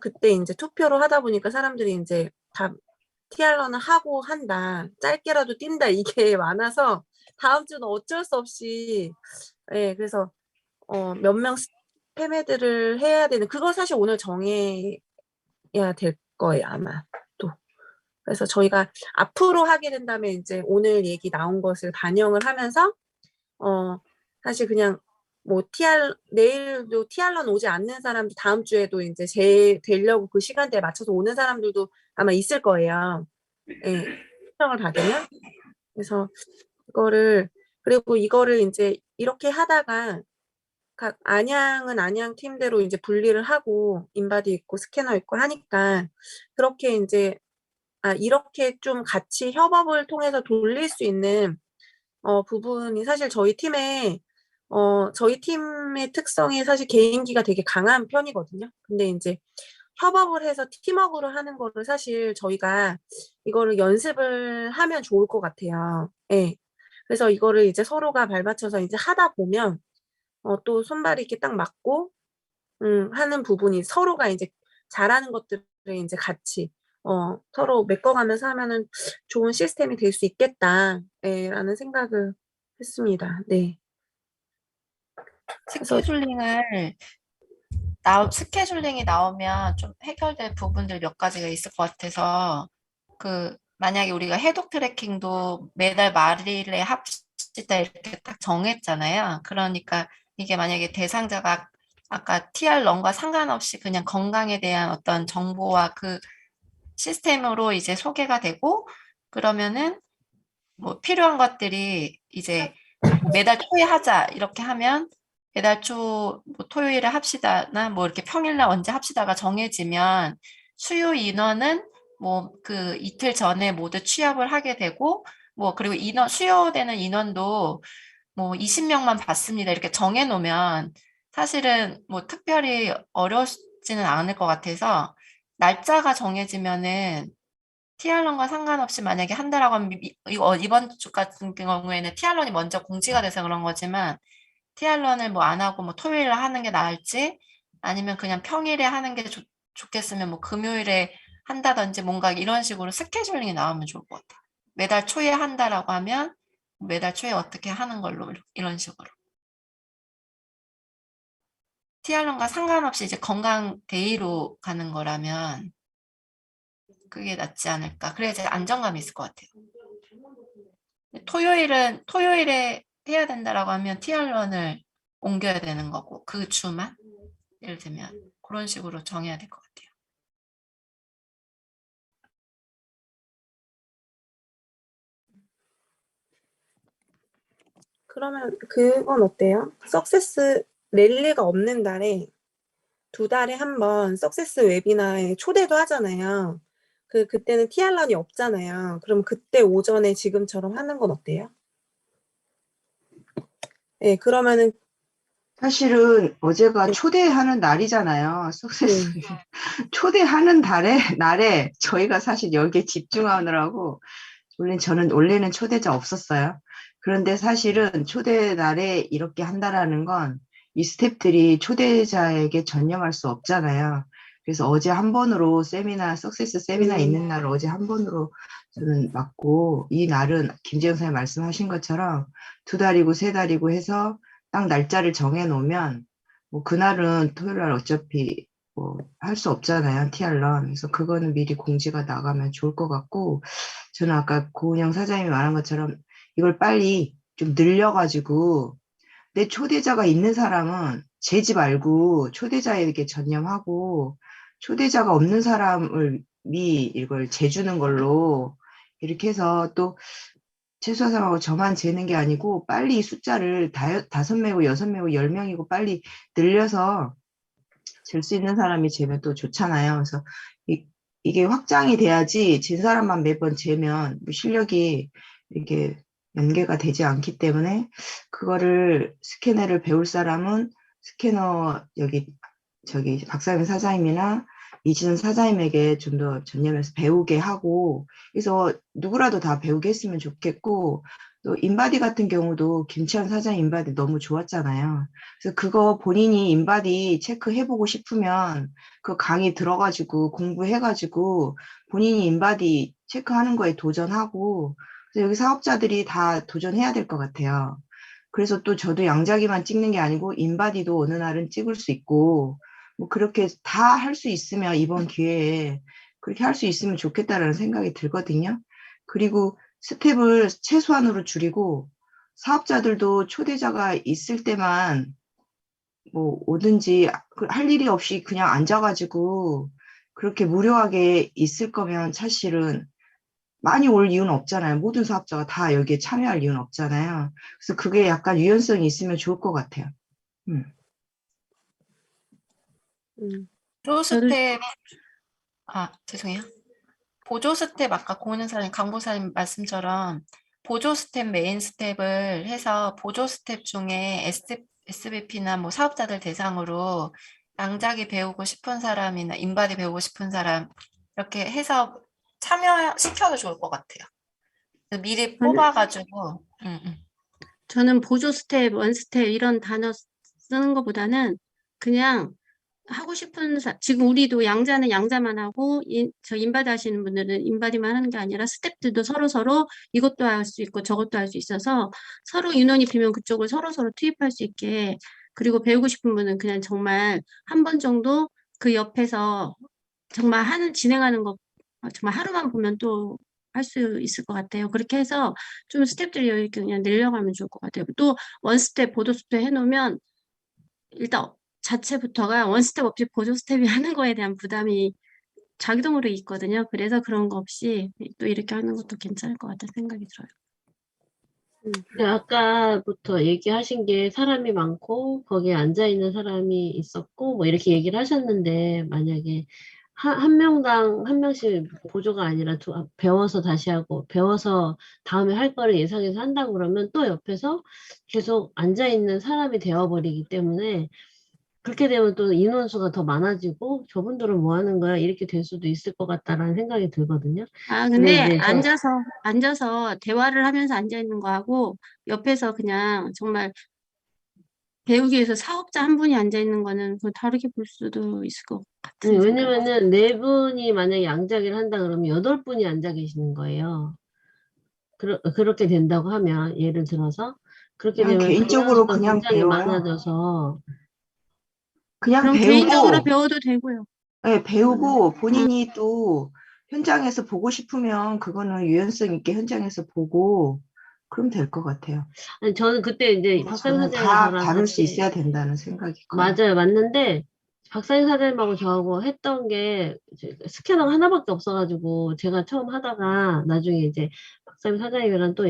그때 이제 투표로 하다 보니까 사람들이 이제 다 티알런을 하고 한다. 짧게라도 뛴다. 이게 많아서 다음 주는 어쩔 수 없이 그래서 몇 명 스팸헤드를 해야 되는 그거 사실 오늘 정해야 될 거예요, 아마 또. 그래서 저희가 앞으로 하게 된다면 이제 오늘 얘기 나온 것을 반영을 하면서 사실 그냥 뭐 내일도 티알런 오지 않는 사람도 다음 주에도 이제 되려고 그 시간대에 맞춰서 오는 사람들도 아마 있을 거예요. 신청을 받으면. 그래서 그리고 이거를 이제 이렇게 하다가 각 안양은 안양 팀대로 이제 분리를 하고 인바디 있고 스캐너 있고 하니까 그렇게 이제 이렇게 좀 같이 협업을 통해서 돌릴 수 있는 부분이 사실 저희 팀의 특성이 사실 개인기가 되게 강한 편이거든요. 근데 이제 협업을 해서 팀워크로 하는 거를 사실 저희가 이거를 연습을 하면 좋을 것 같아요. 예. 그래서 이거를 이제 서로가 발맞춰서 이제 하다 보면 또 손발이 이렇게 딱 맞고 하는 부분이 서로가 이제 잘하는 것들을 이제 같이 서로 메꿔가면서 하면은 좋은 시스템이 될 수 있겠다. 예, 라는 생각을 했습니다. 네. 그래서 스케줄링이 나오면 좀 해결될 부분들 몇 가지가 있을 것 같아서 만약에 우리가 해독 트래킹도 매달 말일에 합시다 이렇게 딱 정했잖아요. 그러니까 이게 만약에 대상자가 아까 TR 런과 상관없이 그냥 건강에 대한 어떤 정보와 그 시스템으로 이제 소개가 되고 그러면은 뭐 필요한 것들이 이제 매달 초에 하자 이렇게 하면 매달 초 뭐 토요일에 합시다나 뭐 이렇게 평일날 언제 합시다가 정해지면 수요 인원은 뭐 그 이틀 전에 모두 취합을 하게 되고 뭐 그리고 수요되는 인원도 뭐 20명만 받습니다 이렇게 정해 놓으면 사실은 뭐 특별히 어렵지는 않을 것 같아서 날짜가 정해지면은 TR런과 상관없이 만약에 한다라고 하면 이번 주 같은 경우에는 TR런이 먼저 공지가 돼서 그런 거지만 TR런을 뭐 안 하고 뭐 토요일에 하는 게 나을지 아니면 그냥 평일에 하는 게 좋겠으면 뭐 금요일에 한다든지 뭔가 이런 식으로 스케줄링이 나오면 좋을 것 같아요. 매달 초에 한다라고 하면 매달 초에 어떻게 하는 걸로 이런 식으로. 티알론과 상관없이 이제 건강 데이로 가는 거라면 그게 낫지 않을까. 그래야지 안정감이 있을 것 같아요. 토요일에 해야 된다라고 하면 티알론을 옮겨야 되는 거고 그 주만 예를 들면 그런 식으로 정해야 될 것 같아요. 그러면 그건 어때요? 석세스 랠리가 없는 달에 2달에 한 번 석세스 웨비나에 초대도 하잖아요. 그때는 티알런이 없잖아요. 그럼 그때 오전에 지금처럼 하는 건 어때요? 네, 그러면은 사실은 어제가 네, 초대하는 날이잖아요. 석세스. 네. 초대하는 날에 저희가 사실 여기에 집중하느라고 원래는 초대자 없었어요. 그런데 사실은 초대 날에 이렇게 한다라는 건 이 스태프들이 초대자에게 전념할 수 없잖아요. 그래서 어제 한 번으로 석세스 세미나 있는 날 어제 한 번으로 저는 맞고, 이 날은 김재영 선생님 말씀하신 것처럼 2달이고 3달이고 해서 딱 날짜를 정해 놓으면 뭐 그날은 토요일 날 어차피 뭐 할 수 없잖아요. 티알런. 그래서 그거는 미리 공지가 나가면 좋을 것 같고, 저는 아까 고은영 사장님이 말한 것처럼 이걸 빨리 좀 늘려가지고 내 초대자가 있는 사람은 재지 말고 초대자에게 전념하고, 초대자가 없는 사람을 이걸 재주는 걸로 이렇게 해서, 또 최수아사하고 저만 재는 게 아니고 빨리 이 숫자를 5명이고 6명이고 10명이고 빨리 늘려서 잴 수 있는 사람이 재면 또 좋잖아요. 그래서 이게 확장이 돼야지 진 사람만 매번 재면 뭐 실력이 이렇게 연계가 되지 않기 때문에, 그거를 스캐너를 배울 사람은 스캐너 저기 박사님 사장님이나 이진은 사장님에게 좀 더 전념해서 배우게 하고, 그래서 누구라도 다 배우게 했으면 좋겠고, 또 인바디 같은 경우도 김치환 사장 인바디 너무 좋았잖아요. 그래서 그거 본인이 인바디 체크해보고 싶으면 그 강의 들어가지고 공부해가지고 본인이 인바디 체크하는 거에 도전하고, 그래서 여기 사업자들이 다 도전해야 될 것 같아요. 그래서 또 저도 양자기만 찍는 게 아니고 인바디도 어느 날은 찍을 수 있고, 뭐 그렇게 다 할 수 있으면 이번 기회에 그렇게 할 수 있으면 좋겠다라는 생각이 들거든요. 그리고 스텝을 최소한으로 줄이고, 사업자들도 초대자가 있을 때만 뭐 오든지 할 일이 없이 그냥 앉아가지고 그렇게 무료하게 있을 거면 사실은 많이 올 이유는 없잖아요. 모든 사업자가 다 여기에 참여할 이유는 없잖아요. 그래서 그게 약간 유연성이 있으면 좋을 것 같아요. 음. 보조 저도 스텝, 죄송해요. 보조 스텝 아까 고은사님, 강보사님 말씀처럼 보조 스텝, 메인 스텝을 해서 보조 스텝 중에 SBP나 뭐 사업자들 대상으로 양자기 배우고 싶은 사람이나 인바디 배우고 싶은 사람 이렇게 해서 참여시켜도 좋을 것 같아요. 그래서 미리 뽑아가지고 저는 보조 스텝, 원 스텝 이런 단어 쓰는 것보다는 그냥 하고 싶은 지금 우리도 양자는 양자만 하고 저 인바디 하시는 분들은 인바디만 하는 게 아니라 스텝들도 서로 이것도 할 수 있고 저것도 할 수 있어서 서로 인원이 비면 그쪽을 서로 투입할 수 있게, 그리고 배우고 싶은 분은 그냥 정말 한 번 정도 그 옆에서 정말 진행하는 거 정말 하루만 보면 또 할 수 있을 것 같아요. 그렇게 해서 좀 스텝들이 이렇게 그냥 늘려가면 좋을 것 같아요. 또 원스텝, 보조 스텝 해놓으면 일단 자체부터가 원스텝 없이 보조 스텝이 하는 거에 대한 부담이 자기동으로 있거든요. 그래서 그런 거 없이 또 이렇게 하는 것도 괜찮을 것 같다는 생각이 들어요. 근데 아까부터 얘기하신 게 사람이 많고 거기에 앉아있는 사람이 있었고 뭐 이렇게 얘기를 하셨는데, 만약에 한 명당 한 명씩 보조가 아니라 배워서 다시 하고 배워서 다음에 할 거를 예상해서 한다고 그러면 또 옆에서 계속 앉아있는 사람이 되어버리기 때문에, 그렇게 되면 또 인원수가 더 많아지고 저분들은 뭐 하는 거야 이렇게 될 수도 있을 것 같다라는 생각이 들거든요. 근데 근데 이제 앉아서 대화를 하면서 앉아있는 거하고 옆에서 그냥 정말 배우기 위해서 사업자 한 분이 앉아있는 거는 그 다르게 볼 수도 있을 것 같은 생각이 들어요. 왜냐면은 4분이 만약에 양자기를 한다 그러면 8분이 앉아 계시는 거예요. 그렇게 된다고 하면, 예를 들어서 그렇게 그냥 되면 개인적으로 인원수가 그냥 굉장히 배워요. 많아져서 그냥 그럼 개인적으로 배우고, 배워도 되고요. 예, 배우고 본인이 또 현장에서 보고 싶으면 그거는 유연성 있게 현장에서 보고 그럼 될 것 같아요. 아니, 저는 그때 이제 박사님 저는 사장님이랑 다 저랑 다룰 수 같이 있어야 된다는 생각이 커요. 맞아요, 맞는데 박사님 사장님하고 저하고 했던 게 이제 스캐너가 하나밖에 없어가지고 제가 처음 하다가 나중에 이제 박사님 사장님이랑 또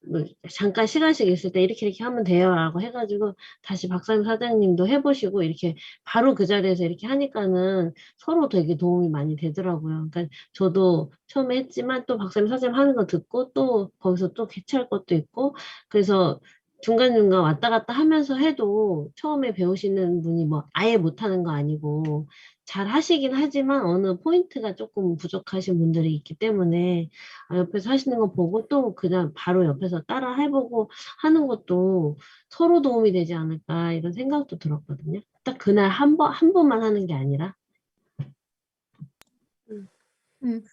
뭐 잠깐 시간씩 있을 때 이렇게 하면 돼요라고 해가지고 다시 박사님 사장님도 해보시고 이렇게 바로 그 자리에서 이렇게 하니까는 서로 되게 도움이 많이 되더라고요. 그러니까 저도 처음에 했지만 또 박사님 사장님 하는 거 듣고 또 거기서 또 캐치할 것도 있고 그래서 중간중간 왔다 갔다 하면서 해도 처음에 배우시는 분이 뭐 아예 못하는 거 아니고 잘 하시긴 하지만 어느 포인트가 조금 부족하신 분들이 있기 때문에 옆에서 하시는 거 보고 또 그냥 바로 옆에서 따라 해보고 하는 것도 서로 도움이 되지 않을까 이런 생각도 들었거든요. 딱 그날 한 번만 하는 게 아니라.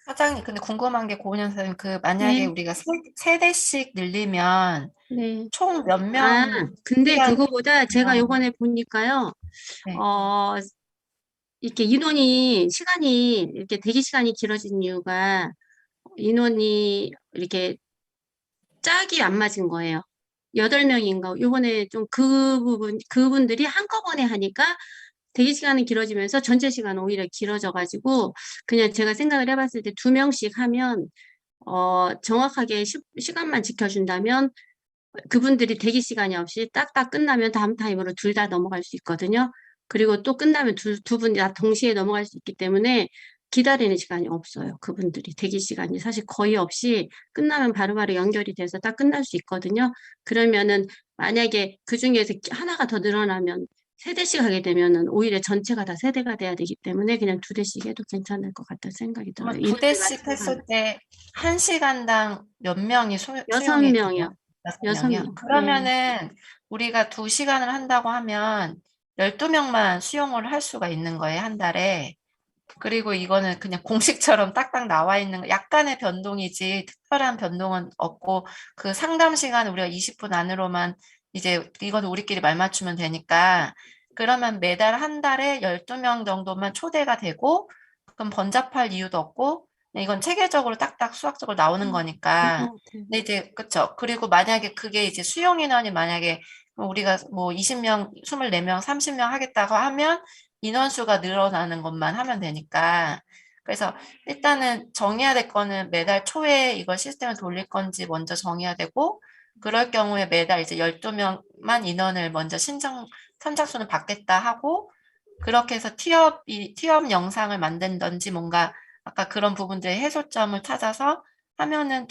사장님, 근데 궁금한 게 고은영 선생님, 만약에 네, 우리가 세 대씩 늘리면 네. 총 몇 아, 명 근데 필요한 그거보다 제가 요번에 보니까요, 네. 어, 이렇게 인원이, 시간이, 이렇게 대기 시간이 길어진 이유가 인원이 이렇게 짝이 안 맞은 거예요. 8명인가. 요번에 좀 그분들이 한꺼번에 하니까 대기 시간이 길어지면서 전체 시간은 오히려 길어져가지고, 그냥 제가 생각을 해봤을 때 2명씩 하면, 정확하게 시간만 지켜준다면, 그분들이 대기 시간이 없이 딱딱 끝나면 다음 타임으로 둘 다 넘어갈 수 있거든요. 그리고 또 끝나면 두 분 다 동시에 넘어갈 수 있기 때문에 기다리는 시간이 없어요. 그분들이 대기 시간이 사실 거의 없이 끝나면 바로바로 연결이 돼서 딱 끝날 수 있거든요. 그러면은 만약에 그 중에서 하나가 더 늘어나면 세 대씩 하게 되면은 오히려 전체가 다 세 대가 돼야 되기 때문에 그냥 2대씩 해도 괜찮을 것 같다는 생각이 들어요. 그러면 인원이 2대씩 맞춰가면. 했을 때 1시간당 몇 명이 여섯 수용이 명이요. 돼요? 6명이요? 6명. 네. 그러면은 우리가 2시간을 한다고 하면 12명만 수용을 할 수가 있는 거예요, 한 달에. 그리고 이거는 그냥 공식처럼 딱딱 나와 있는 약간의 변동이지 특별한 변동은 없고 그 상담 시간은 우리가 20분 안으로만 이제 이거는 우리끼리 말 맞추면 되니까 그러면 매달 한 달에 12명 정도만 초대가 되고 그럼 번잡할 이유도 없고 이건 체계적으로 딱딱 수학적으로 나오는 그럴 거니까 것 같아요. 근데 이제 그쵸. 그리고 만약에 그게 이제 수용 인원이 만약에 우리가 뭐 20명, 24명, 30명 하겠다고 하면 인원수가 늘어나는 것만 하면 되니까. 그래서 일단은 정해야 될 거는 매달 초에 이걸 시스템을 돌릴 건지 먼저 정해야 되고, 그럴 경우에 매달 이제 12명만 인원을 먼저 선착순을 받겠다 하고, 그렇게 해서 티업 영상을 만든던지 뭔가 아까 그런 부분들의 해소점을 찾아서 하면은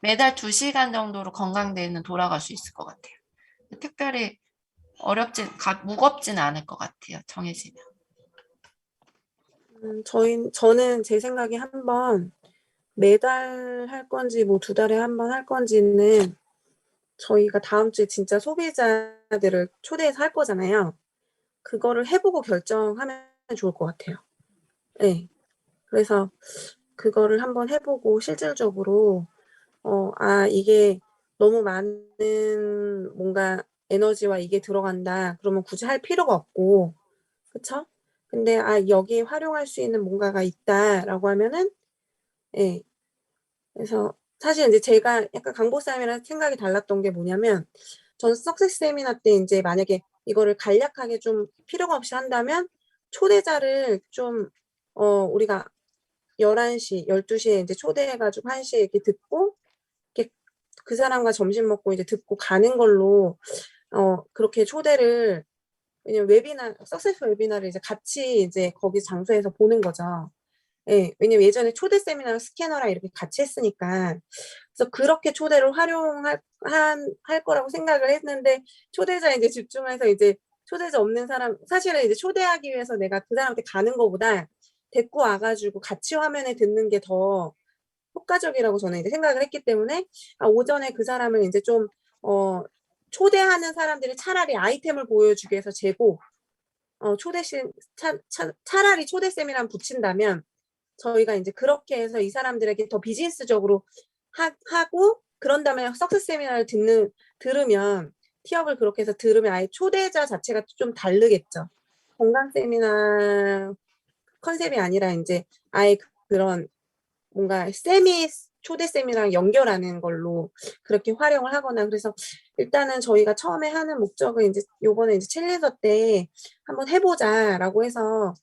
매달 2시간 정도로 건강대회는 돌아갈 수 있을 것 같아요. 특별히 무겁진 않을 것 같아요. 정해지면. 저는 제 생각에 한번 매달 할 건지 뭐 2달에 한 번 할 건지는 저희가 다음 주에 진짜 소비자들을 초대해서 할 거잖아요. 그거를 해보고 결정하면 좋을 것 같아요. 네. 그래서 그거를 한번 해보고 실질적으로 이게 너무 많은 뭔가 에너지와 이게 들어간다. 그러면 굳이 할 필요가 없고, 그쵸? 근데 여기에 활용할 수 있는 뭔가가 있다라고 하면은, 예. 그래서 사실 이제 제가 약간 강보쌤이랑 생각이 달랐던 게 뭐냐면, 저는 석세스 세미나 때 이제 만약에 이거를 간략하게 좀 필요가 없이 한다면, 초대자를 좀, 우리가 11시, 12시에 이제 초대해가지고 1시에 이렇게 듣고, 이렇게 그 사람과 점심 먹고 이제 듣고 가는 걸로, 그렇게 초대를, 왜냐면 석세스 웨비나를 이제 같이 이제 거기 장소에서 보는 거죠. 예, 왜냐면 예전에 초대 세미나랑 스캐너랑 이렇게 같이 했으니까. 그래서 그렇게 초대를 할 거라고 생각을 했는데, 초대자에 이제 집중해서 이제 초대자 없는 사람, 사실은 이제 초대하기 위해서 내가 그 사람한테 가는 거보다 데리고 와가지고 같이 화면에 듣는 게 더 효과적이라고 저는 이제 생각을 했기 때문에, 오전에 그 사람을 이제 좀, 초대하는 사람들이 차라리 아이템을 보여주기 위해서 재고, 차라리 초대쌤이랑 붙인다면, 저희가 이제 그렇게 해서 이 사람들에게 더 비즈니스적으로 하고, 그런 다음에 석세스 세미나를 들으면, 티업을 그렇게 해서 들으면 아예 초대자 자체가 좀 다르겠죠. 건강 세미나 컨셉이 아니라 이제 아예 그런 뭔가 초대 세미나랑 연결하는 걸로 그렇게 활용을 하거나 그래서 일단은 저희가 처음에 하는 목적은 이제 요번에 이제 챌린저 때 한번 해보자라고 해서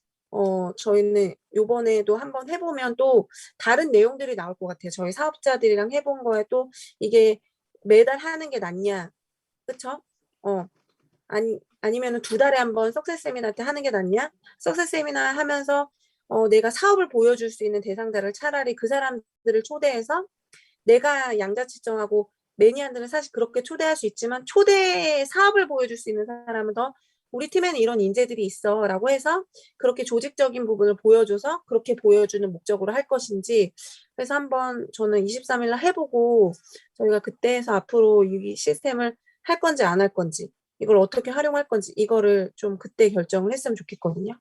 저희는 요번에도 한번 해보면 또 다른 내용들이 나올 것 같아요. 저희 사업자들이랑 해본 거에 또 이게 매달 하는 게 낫냐, 그쵸? 아니면은 2달에 한 번 석세스 세미나 때 하는 게 낫냐? 석세스 세미나 하면서 내가 사업을 보여줄 수 있는 대상자를 차라리 그 사람들을 초대해서 내가 양자치정하고 매니아들은 사실 그렇게 초대할 수 있지만 초대 사업을 보여줄 수 있는 사람은 더 우리 팀에는 이런 인재들이 있어 라고 해서 그렇게 조직적인 부분을 보여줘서 그렇게 보여주는 목적으로 할 것인지 그래서 한번 저는 23일 날 해보고 저희가 그때 해서 앞으로 이 시스템을 할 건지 안 할 건지 이걸 어떻게 활용할 건지 이거를 좀 그때 결정을 했으면 좋겠거든요.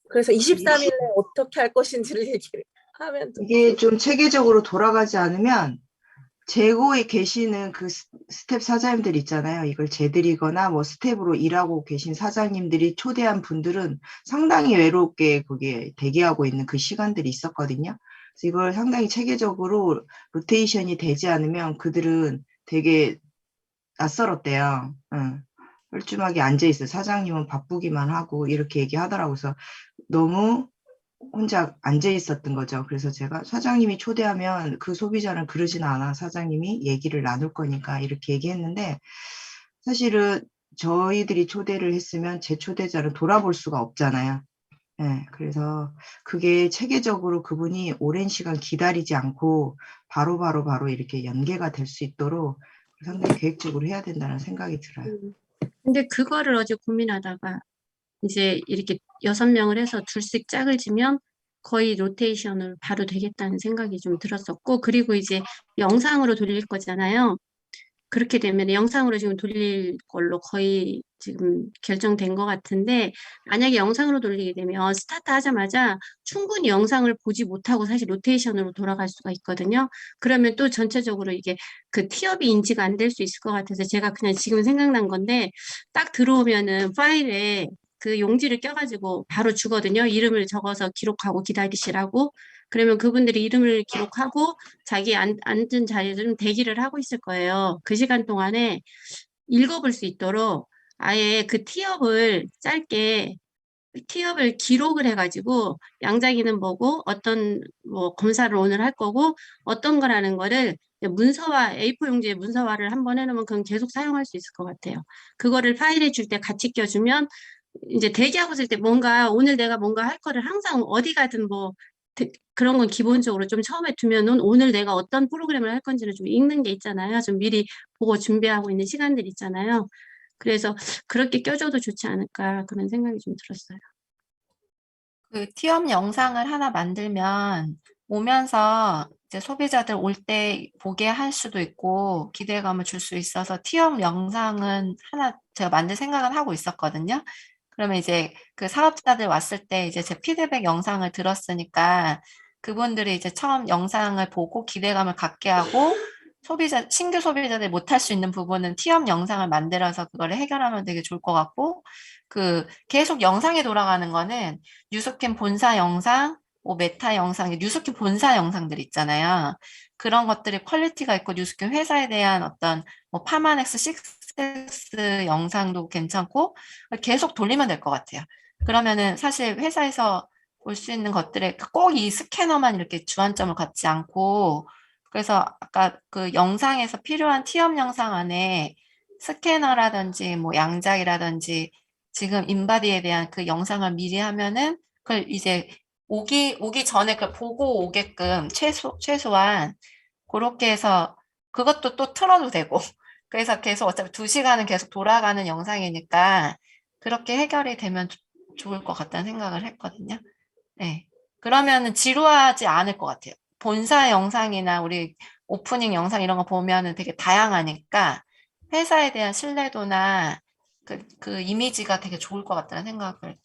그래서 23일에 어떻게 할 것인지를 얘기를 하면 좀 이게 좀 체계적으로 돌아가지 않으면 재고에 계시는 그 스텝 사장님들 있잖아요. 이걸 재드리거나 뭐 스텝으로 일하고 계신 사장님들이 초대한 분들은 상당히 외롭게 거기에 대기하고 있는 그 시간들이 있었거든요. 그래서 이걸 상당히 체계적으로 로테이션이 되지 않으면 그들은 되게 낯설었대요. 뻘쭘하게 앉아있어요. 사장님은 바쁘기만 하고 이렇게 얘기하더라고요. 그래서 너무 혼자 앉아 있었던 거죠. 그래서 제가 사장님이 초대하면 그 소비자는 그러진 않아. 사장님이 얘기를 나눌 거니까 이렇게 얘기했는데 사실은 저희들이 초대를 했으면 제 초대자를 돌아볼 수가 없잖아요. 네, 그래서 그게 체계적으로 그분이 오랜 시간 기다리지 않고 바로 이렇게 연계가 될 수 있도록 상당히 계획적으로 해야 된다는 생각이 들어요. 근데 그거를 어제 고민하다가 이제 이렇게 6명을 해서 둘씩 짝을 지면 거의 로테이션으로 바로 되겠다는 생각이 좀 들었었고, 그리고 이제 영상으로 돌릴 거잖아요. 그렇게 되면 영상으로 지금 돌릴 걸로 거의 지금 결정된 것 같은데, 만약에 영상으로 돌리게 되면 스타트 하자마자 충분히 영상을 보지 못하고 사실 로테이션으로 돌아갈 수가 있거든요. 그러면 또 전체적으로 이게 그 티업이 인지가 안 될 수 있을 것 같아서 제가 그냥 지금 생각난 건데, 딱 들어오면은 파일에 그 용지를 껴가지고 바로 주거든요. 이름을 적어서 기록하고 기다리시라고. 그러면 그분들이 이름을 기록하고 자기 앉은 자리에 좀 대기를 하고 있을 거예요. 그 시간 동안에 읽어볼 수 있도록 아예 그 티업을 짧게 티업을 기록을 해가지고 양자기는 뭐고 어떤 뭐 검사를 오늘 할 거고 어떤 거라는 거를 문서화 A4 용지에 문서화를 한번 해놓으면 그건 계속 사용할 수 있을 것 같아요. 그거를 파일에 줄 때 같이 껴주면 이제 대기하고 있을 때 뭔가 오늘 내가 뭔가 할 거를 항상 어디 가든 뭐 그런 건 기본적으로 좀 처음에 두면은 오늘 내가 어떤 프로그램을 할 건지를 좀 읽는 게 있잖아요. 좀 미리 보고 준비하고 있는 시간들 있잖아요. 그래서 그렇게 껴줘도 좋지 않을까 그런 생각이 좀 들었어요. 그 티업 영상을 하나 만들면 오면서 이제 소비자들 올 때 보게 할 수도 있고 기대감을 줄 수 있어서 티업 영상은 하나 제가 만들 생각은 하고 있었거든요. 그러면 이제 그 사업자들 왔을 때 이제 제 피드백 영상을 들었으니까 그분들이 이제 처음 영상을 보고 기대감을 갖게 하고 신규 소비자들이 못할 수 있는 부분은 티업 영상을 만들어서 그거를 해결하면 되게 좋을 것 같고 그 계속 영상에 돌아가는 거는 뉴스캠 본사 영상, 뭐 메타 영상, 뉴스캠 본사 영상들 있잖아요. 그런 것들이 퀄리티가 있고 뉴스캠 회사에 대한 어떤 뭐 파마넥스, 식스엑스 영상도 괜찮고 계속 돌리면 될 것 같아요. 그러면은 사실 회사에서 볼 수 있는 것들에 꼭 이 스캐너만 이렇게 주안점을 갖지 않고 그래서 아까 그 영상에서 필요한 티업 영상 안에 스캐너라든지 뭐 양작이라든지 지금 인바디에 대한 그 영상을 미리 하면은 그걸 이제 오기 전에 그걸 보고 오게끔 최소한 그렇게 해서 그것도 또 틀어도 되고 그래서 계속 어차피 2시간은 계속 돌아가는 영상이니까 그렇게 해결이 되면 좋을 것 같다는 생각을 했거든요. 네. 그러면은 지루하지 않을 것 같아요. 본사 영상이나 우리 오프닝 영상 이런 거 보면은 되게 다양하니까 회사에 대한 신뢰도나 그 이미지가 되게 좋을 것 같다는 생각을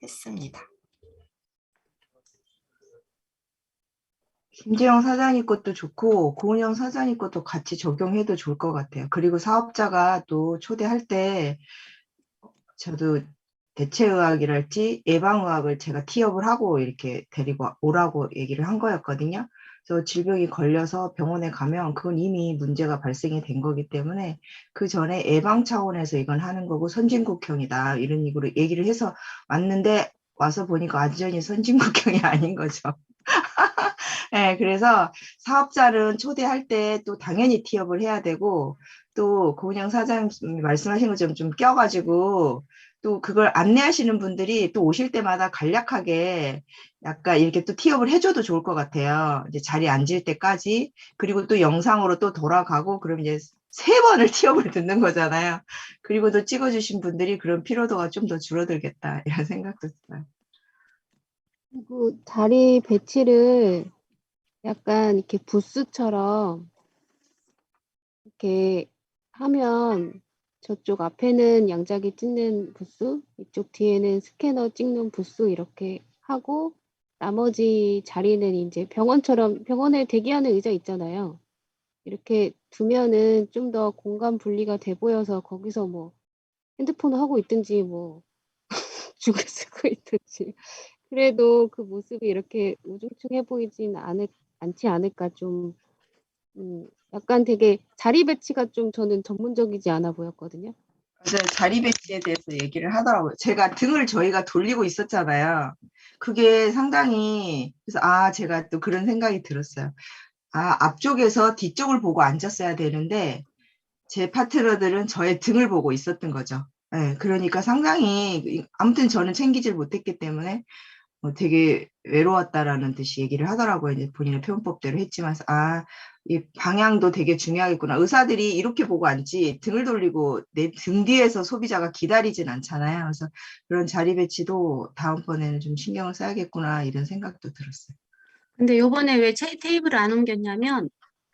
했습니다. 김재영 사장님 것도 좋고 고은영 사장님 것도 같이 적용해도 좋을 것 같아요. 그리고 사업자가 또 초대할 때 저도 대체의학이랄지 예방의학을 제가 티업을 하고 이렇게 데리고 오라고 얘기를 한 거였거든요. 그래서 질병이 걸려서 병원에 가면 그건 이미 문제가 발생이 된 거기 때문에 그 전에 예방 차원에서 이건 하는 거고 선진국형이다 이런 식으로 얘기를 해서 왔는데 와서 보니까 완전히 선진국형이 아닌 거죠. 네, 그래서 사업자는 초대할 때 또 당연히 티업을 해야 되고 또 고은영 사장님이 말씀하신 것처럼 좀 껴가지고 또 그걸 안내하시는 분들이 또 오실 때마다 간략하게 약간 이렇게 또 티업을 해줘도 좋을 것 같아요. 이제 자리에 앉을 때까지. 그리고 또 영상으로 또 돌아가고 그럼 이제 3번을 티업을 듣는 거잖아요. 그리고 또 찍어주신 분들이 그런 피로도가 좀 더 줄어들겠다 이런 생각도 들어요. 그리고 자리 배치를 약간 이렇게 부스처럼 이렇게 하면 저쪽 앞에는 양자기 찍는 부스, 이쪽 뒤에는 스캐너 찍는 부스 이렇게 하고 나머지 자리는 이제 병원처럼 병원에 대기하는 의자 있잖아요. 이렇게 두면은 좀 더 공간 분리가 돼 보여서 거기서 뭐 핸드폰을 하고 있든지 뭐 죽을 쓰고 있든지 그래도 그 모습이 이렇게 우중충해 보이진 않지 않을까 좀 약간 되게 자리 배치가 좀 저는 전문적이지 않아 보였거든요. 맞아요. 자리 배치에 대해서 얘기를 하더라고요. 제가 등을 저희가 돌리고 있었잖아요. 그게 상당히 그래서 제가 또 그런 생각이 들었어요. 앞쪽에서 뒤쪽을 보고 앉았어야 되는데 제 파트너들은 저의 등을 보고 있었던 거죠. 네, 그러니까 상당히 아무튼 저는 챙기질 못했기 때문에 되게 외로웠다라는 듯이 얘기를 하더라고요. 이제 본인의 표현법대로 했지만, 이 방향도 되게 중요하겠구나. 의사들이 이렇게 보고 앉지, 등을 돌리고 내 등 뒤에서 소비자가 기다리진 않잖아요. 그래서 그런 자리 배치도 다음번에는 좀 신경을 써야겠구나, 이런 생각도 들었어요. 근데 요번에 왜 테이블을 안 옮겼냐면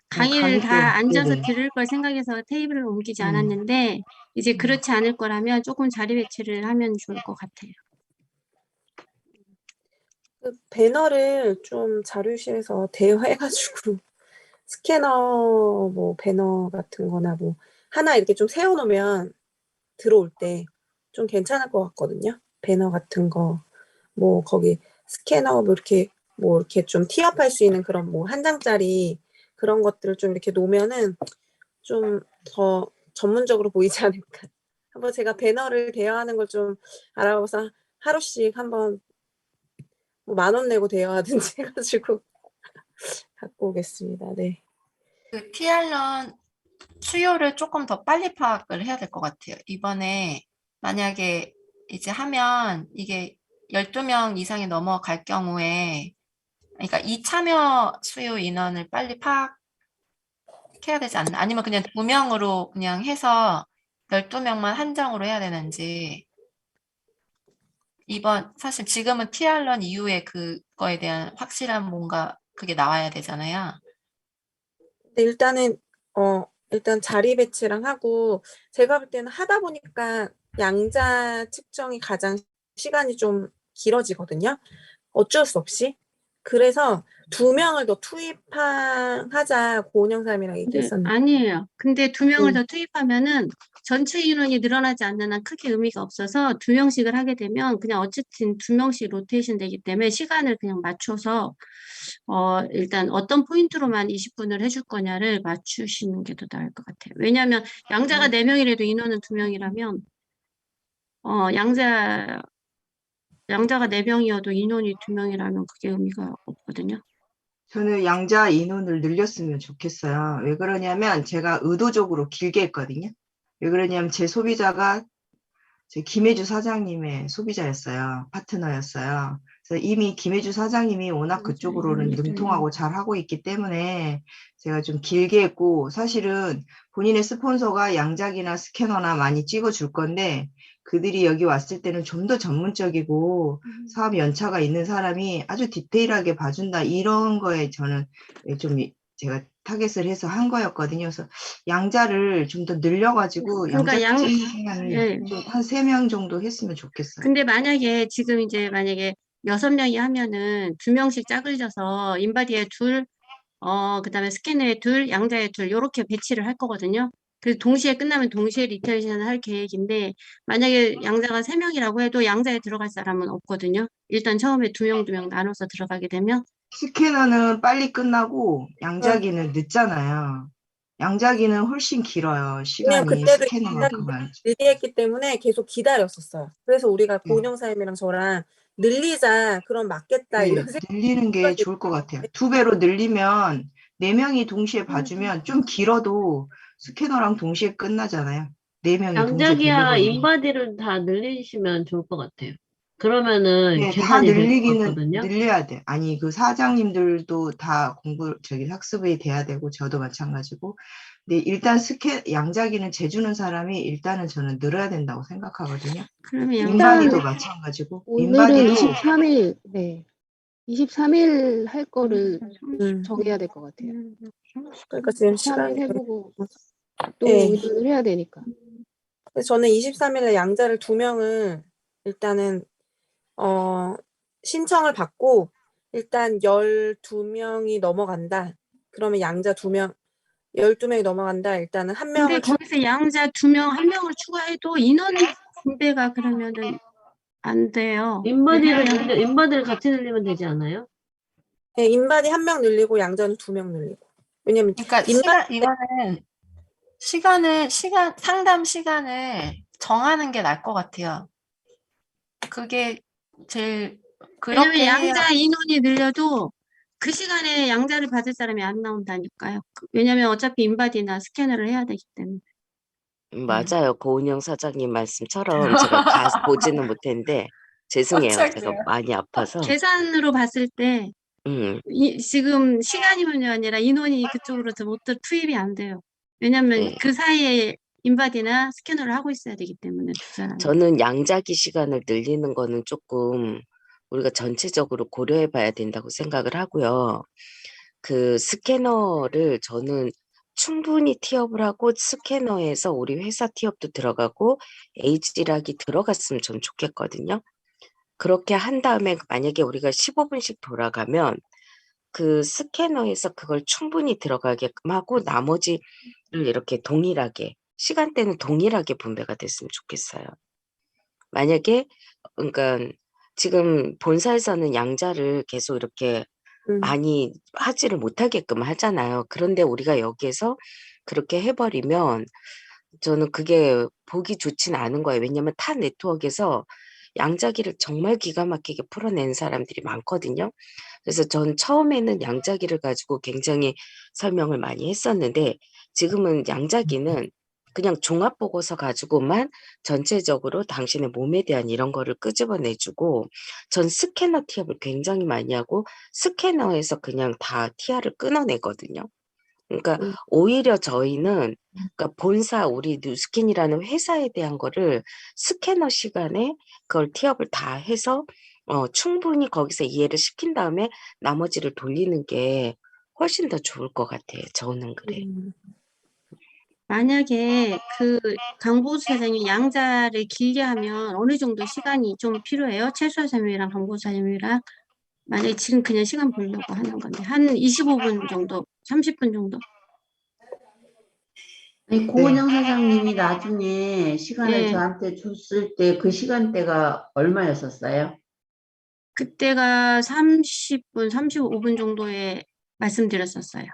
강의를 강의 다 때, 앉아서 네네. 들을 걸 생각해서 테이블을 옮기지 않았는데 이제 그렇지 않을 거라면 조금 자리 배치를 하면 좋을 것 같아요. 그 배너를 좀 자료실에서 대여해가지고 스캐너 뭐 배너 같은 거나 뭐 하나 이렇게 좀 세워놓으면 들어올 때 좀 괜찮을 것 같거든요. 배너 같은 거, 뭐 거기 스캐너 뭐 이렇게 좀 티업할 수 있는 그런 뭐 한 장짜리 그런 것들을 좀 이렇게 놓으면은 좀 더 전문적으로 보이지 않을까. 한번 제가 배너를 대여하는 걸 좀 알아봐서 하루씩 한번 뭐 10,000원 내고 대여하든지 해가지고 갖고 오겠습니다. 네. 그 티알런 수요를 조금 더 빨리 파악을 해야 될 것 같아요. 이번에 만약에 이제 하면 이게 12명 이상이 넘어갈 경우에 그러니까 이 참여 수요 인원을 빨리 파악해야 되지 않나? 아니면 그냥 2명으로 그냥 해서 12명만 한정으로 해야 되는지 사실 지금은 티알런 이후에 그거에 대한 확실한 뭔가 그게 나와야 되잖아요. 근데 일단 자리 배치랑 하고 제가 볼 때는 하다 보니까 양자 측정이 가장 시간이 좀 길어지거든요. 어쩔 수 없이. 그래서 2명을 더 투입하자 고은영 사람이랑 근데 얘기했었는데. 아니에요. 근데 2명을 네. 더 투입하면은 전체 인원이 늘어나지 않는 한 크게 의미가 없어서 2명씩을 하게 되면 그냥 어쨌든 2명씩 로테이션 되기 때문에 시간을 그냥 맞춰서 일단 어떤 포인트로만 20분을 해줄 거냐를 맞추시는 게 더 나을 것 같아요. 왜냐하면 양자가 4명이라도 인원은 2명이라면 양자가 4명이어도 인원이 2명이라면 그게 의미가 없거든요. 저는 양자 인원을 늘렸으면 좋겠어요. 왜 그러냐면 제가 의도적으로 길게 했거든요. 왜 그러냐면 제 소비자가 제 김혜주 사장님의 소비자였어요. 파트너였어요. 그래서 이미 김혜주 사장님이 워낙 그쪽으로는 능통하고 잘 하고 있기 때문에 제가 좀 길게 했고 사실은 본인의 스폰서가 양작이나 스캐너나 많이 찍어줄 건데 그들이 여기 왔을 때는 좀 더 전문적이고 사업 연차가 있는 사람이 아주 디테일하게 봐준다 이런 거에 저는 좀 제가 타겟을 해서 한 거였거든요. 그래서 양자를 좀 더 늘려가지고 그러니까 양자 찍는 시간을 예. 좀 한 3명 정도 했으면 좋겠어요. 근데 만약에 지금 이제 만약에 6명이 하면은 2명씩 짝을 져서 인바디에 둘, 그다음에 스캐너에 둘, 양자에 둘, 요렇게 배치를 할 거거든요. 그래서 동시에 끝나면 동시에 리텐션을 할 계획인데, 만약에 양자가 3명이라고 해도 양자에 들어갈 사람은 없거든요. 일단 처음에 2명 나눠서 들어가게 되면. 스캐너는 빨리 끝나고 응. 양자기는 늦잖아요. 양자기는 훨씬 길어요. 왜냐면 시간이 그때도 스캐너만큼 안. 느리했기 때문에 계속 기다렸었어요. 그래서 우리가 네. 고은영사님이랑 저랑 늘리자, 그럼 맞겠다 네, 이런 생각이 늘리는 게 좋을 것 같아요. 2배로 늘리면 4명이 동시에 봐주면 좀 길어도 스캐너랑 동시에 끝나잖아요. 4명이 동시에 양자기와 돌려버리면. 인바디를 다 늘리시면 좋을 것 같아요. 그러면은 네, 다 계산이 될 것 늘리기는 같거든요. 늘려야 돼. 아니, 그 사장님들도 다 학습이 돼야 되고, 저도 마찬가지고. 근데 일단 양자기는 재주는 사람이 일단은 저는 늘어야 된다고 생각하거든요. 그러면 인바디도 일단 마찬가지고, 오늘은 인바디도 23일, 네. 23일 할 거를 음. 정해야 될 것 같아요. 그러니까 지금 23일 시간이 해보고 또 네. 의논을 해야 되니까. 그래서 저는 23일에 양자를 2명을 일단은 신청을 받고 일단 12명이 넘어간다. 그러면 양자 2명, 12명이 넘어간다. 일단은 한 근데 명을 거기서 양자 2명, 1명을 추가해도 인원 분배가 그러면은 안 돼요. 인바디를 같이 늘리면 되지 않아요? 네, 인바디 1명 늘리고 양자는 2명 늘리고. 왜냐면 그러니까 이거는 상담 시간을 정하는 게 나을 것 같아요. 그게 제일, 왜냐면 그렇게 해야, 양자 인원이 늘려도 그 시간에 양자를 받을 사람이 안 나온다니까요. 왜냐면 어차피 인바디나 스캐너를 해야 되기 때문에. 맞아요. 고은영 사장님 말씀처럼 제가 보지는 못했는데 죄송해요. 제가 깜짝이야. 많이 아파서. 계산으로 봤을 때 음, 지금 시간이면이 아니라 인원이 그쪽으로서 못 투입이 안 돼요. 왜냐면 네. 그 사이에 인바디나 스캐너를 하고 있어야 되기 때문에 두 사람이. 저는 양자기 시간을 늘리는 거는 조금 우리가 전체적으로 고려해 봐야 된다고 생각을 하고요. 그 스캐너를 저는 충분히 티업을 하고 스캐너에서 우리 회사 티업도 들어가고 에이지락이 들어갔으면 전 좋겠거든요. 그렇게 한 다음에 만약에 우리가 15분씩 돌아가면 그 스캐너에서 그걸 충분히 들어가게끔 하고 나머지를 이렇게 동일하게 시간대는 동일하게 분배가 됐으면 좋겠어요. 만약에 그러니까 지금 본사에서는 양자를 계속 이렇게 많이 하지를 못하게끔 하잖아요. 그런데 우리가 여기에서 그렇게 해버리면 저는 그게 보기 좋진 않은 거예요. 왜냐하면 타 네트워크에서 양자기를 정말 기가 막히게 풀어낸 사람들이 많거든요. 그래서 전 처음에는 양자기를 가지고 굉장히 설명을 많이 했었는데 지금은 양자기는 그냥 종합보고서 가지고만 전체적으로 당신의 몸에 대한 이런 거를 끄집어내주고 전 스캐너 티업을 굉장히 많이 하고 스캐너에서 그냥 다 TR을 끊어내거든요. 그러니까 오히려 저희는 그러니까 본사 우리 뉴스킨이라는 회사에 대한 거를 스캐너 시간에 그걸 티업을 다 해서 충분히 거기서 이해를 시킨 다음에 나머지를 돌리는 게 훨씬 더 좋을 것 같아요. 저는 그래요. 만약에 그 강보수 사장님이 양자를 길게 하면 어느 정도 시간이 좀 필요해요? 최수아 사장님이랑 강보수 사장님이랑 만약에 지금 그냥 시간 보려고 하는 건데 한 25분 정도, 30분 정도. 아니, 고은영 사장님이 나중에 시간을 네. 저한테 줬을 때 그 시간대가 얼마였었어요? 그때가 30분, 35분 정도에 말씀드렸었어요.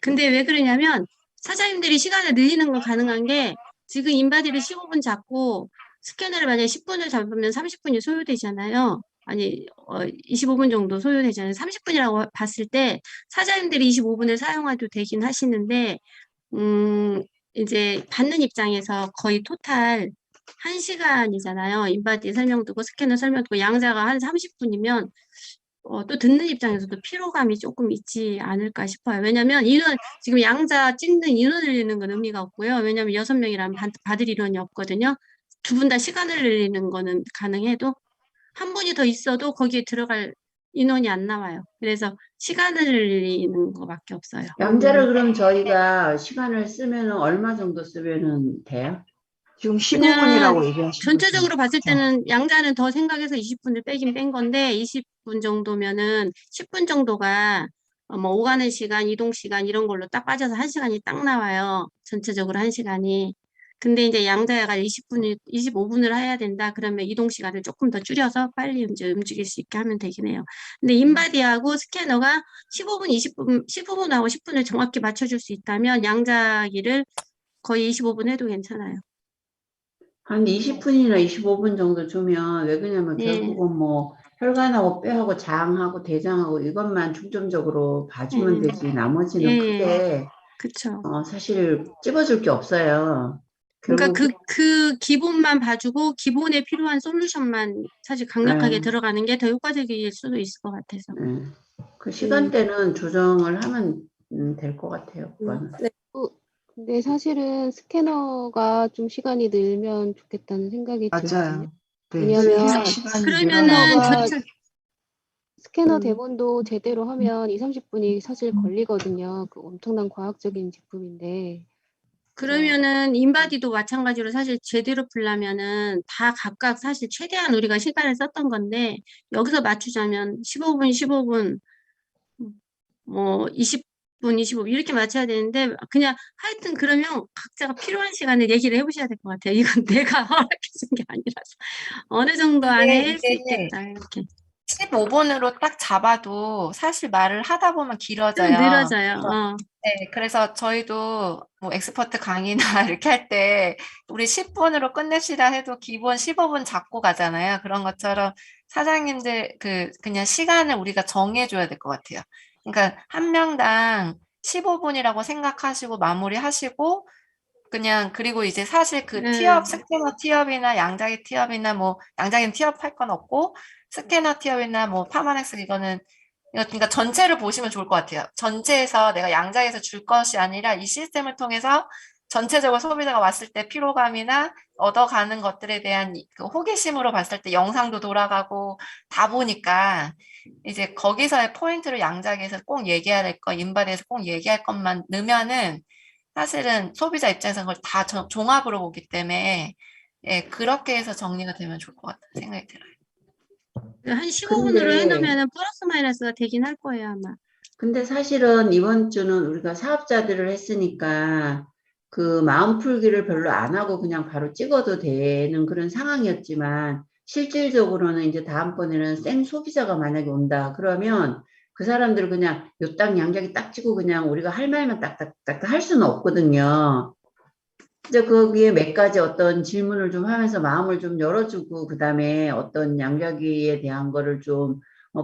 근데 왜 그러냐면 사장님들이 시간을 늘리는 건 가능한 게 지금 인바디를 15분 잡고 스캐너를 만약에 10분을 잡으면 30분이 소요되잖아요. 아니 25분 정도 소요되잖아요. 30분이라고 봤을 때 사장님들이 25분을 사용해도 되긴 하시는데 이제 받는 입장에서 거의 토탈 1시간이잖아요. 인바디 설명 듣고 스캐너 설명 듣고 양자가 한 30분이면 또 듣는 입장에서도 피로감이 조금 있지 않을까 싶어요. 왜냐면 지금 양자 찍는 인원을 늘리는 건 의미가 없고요. 왜냐면 6명이라면 받을 인원이 없거든요. 두 분 다 시간을 늘리는 거는 가능해도 한 분이 더 있어도 거기에 들어갈 인원이 안 나와요. 그래서 시간을 늘리는 거밖에 없어요. 양자를 그럼 저희가 시간을 쓰면은 얼마 정도 쓰면은 돼요? 지금 그냥 15분이라고 얘기하신 전체적으로 봤을 거죠? 때는 양자는 더 생각해서 20분을 빼긴 뺀 건데 20분 정도면은 10분 정도가 뭐 오가는 시간, 이동 시간 이런 걸로 딱 빠져서 1시간이 딱 나와요. 전체적으로 1시간이. 근데 이제 양자야가 25분을 해야 된다. 그러면 이동 시간을 조금 더 줄여서 빨리 이제 움직일 수 있게 하면 되긴 해요. 근데 인바디하고 스캐너가 15분, 20분, 15분하고 10분을 정확히 맞춰줄 수 있다면 양자기를 거의 25분 해도 괜찮아요. 한 20분이나 25분 정도 주면 왜 그러냐면 예, 결국은 뭐 혈관하고 뼈하고 장하고 대장하고 이것만 중점적으로 봐주면 예, 되지 나머지는 예, 크게 그쵸. 사실 찝어줄 게 없어요. 그러니까 결국 그 기본만 봐주고 기본에 필요한 솔루션만 사실 강력하게 예, 들어가는 게 더 효과적일 수도 있을 것 같아서. 예. 그 시간대는 조정을 하면 될 것 같아요. 그거는. 네. 근데 사실은 스캐너가 좀 시간이 늘면 좋겠다는 생각이 들거든요. 맞아요. 네, 왜냐면 스캐너 시간이 그러면은 늘어나야 스캐너 음. 대본도 제대로 하면 2, 30분이 사실 걸리거든요. 그 엄청난 과학적인 제품인데. 그러면은 인바디도 마찬가지로 사실 제대로 풀려면은 다 각각 사실 최대한 우리가 시간을 썼던 건데 여기서 맞추자면 15분, 15분, 뭐 20분, 25분 이렇게 맞춰야 되는데 그냥 하여튼 그러면 각자가 필요한 시간을 얘기를 해보셔야 될 것 같아요. 이건 내가 허락해준 게 아니라서 어느 정도 안에 할 수 이게 있겠다 이렇게 15분으로 딱 잡아도 사실 말을 하다 보면 좀 길어져요. 늘어져요. 네, 그래서 저희도 뭐 엑스퍼트 강의나 이렇게 할 때 우리 10분으로 끝냅시다 해도 기본 15분 잡고 가잖아요. 그런 것처럼 사장님들 그냥 시간을 우리가 정해줘야 될 것 같아요. 그러니까 한 명당 15분이라고 생각하시고 마무리하시고 그냥 그리고 이제 사실 그 네. 스캐너 티업이나 양자기 티업이나 뭐 양자기는 티업할 건 없고 스캐너 티업이나 뭐 파마넥스 그러니까 전체를 보시면 좋을 것 같아요. 전체에서 내가 양자기에서 줄 것이 아니라 이 시스템을 통해서 전체적으로 소비자가 왔을 때 피로감이나 얻어가는 것들에 대한 그 호기심으로 봤을 때 영상도 돌아가고 다 보니까 이제 거기서의 포인트로 양자기에서 꼭 얘기해야 될 거, 인바디에서 꼭 얘기할 것만 넣으면은 사실은 소비자 입장에서 그걸 다 종합으로 보기 때문에 예, 그렇게 해서 정리가 되면 좋을 것 같다는 생각이 들어요. 한 15분으로 근데 해놓으면 플러스 마이너스가 되긴 할 거예요, 아마. 근데 사실은 이번 주는 우리가 사업자들을 했으니까 그 마음 풀기를 별로 안 하고 그냥 바로 찍어도 되는 그런 상황이었지만 실질적으로는 이제 다음번에는 생 소비자가 만약에 온다 그러면 그 사람들 그냥 요 딱 양자기 딱 찍고 그냥 우리가 할 말만 딱딱딱 할 수는 없거든요. 이제 거기에 몇 가지 어떤 질문을 좀 하면서 마음을 좀 열어주고 그다음에 어떤 양자기에 대한 거를 좀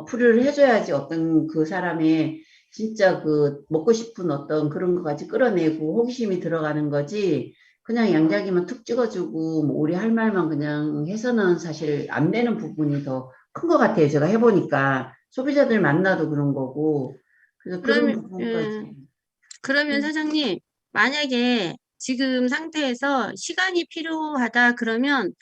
풀이를 해줘야지 어떤 그 사람의 진짜 그 먹고 싶은 어떤 그런 거까지 끌어내고 호기심이 들어가는 거지 그냥 양자기만 툭 찍어주고 뭐 우리 할 말만 그냥 해서는 사실 안 되는 부분이 더 큰 것 같아요. 제가 해보니까 소비자들 만나도 그런 거고 그래서 그런 부분까지 그러면 사장님, 만약에 지금 상태에서 시간이 필요하다 그러면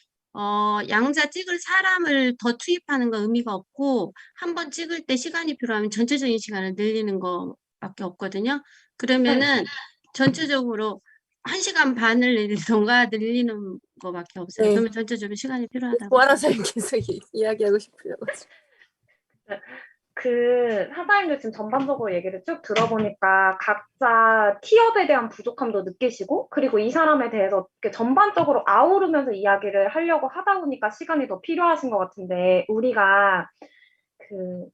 양자 찍을 사람을 더 투입하는 건 의미가 없고 한 번 찍을 때 시간이 필요하면 전체적인 시간을 늘리는 거밖에 없거든요. 그러면은 전체적으로 1시간 반을 늘리던가 늘리는 거밖에 없어요. 네. 그러면 전체적으로 시간이 필요하다고. 부활하서 계속 이야기하고 싶으려고. 그 사장님들 지금 전반적으로 얘기를 쭉 들어보니까 각자 티업에 대한 부족함도 느끼시고 그리고 이 사람에 대해서 이렇게 전반적으로 아우르면서 이야기를 하려고 하다 보니까 시간이 더 필요하신 것 같은데 우리가 그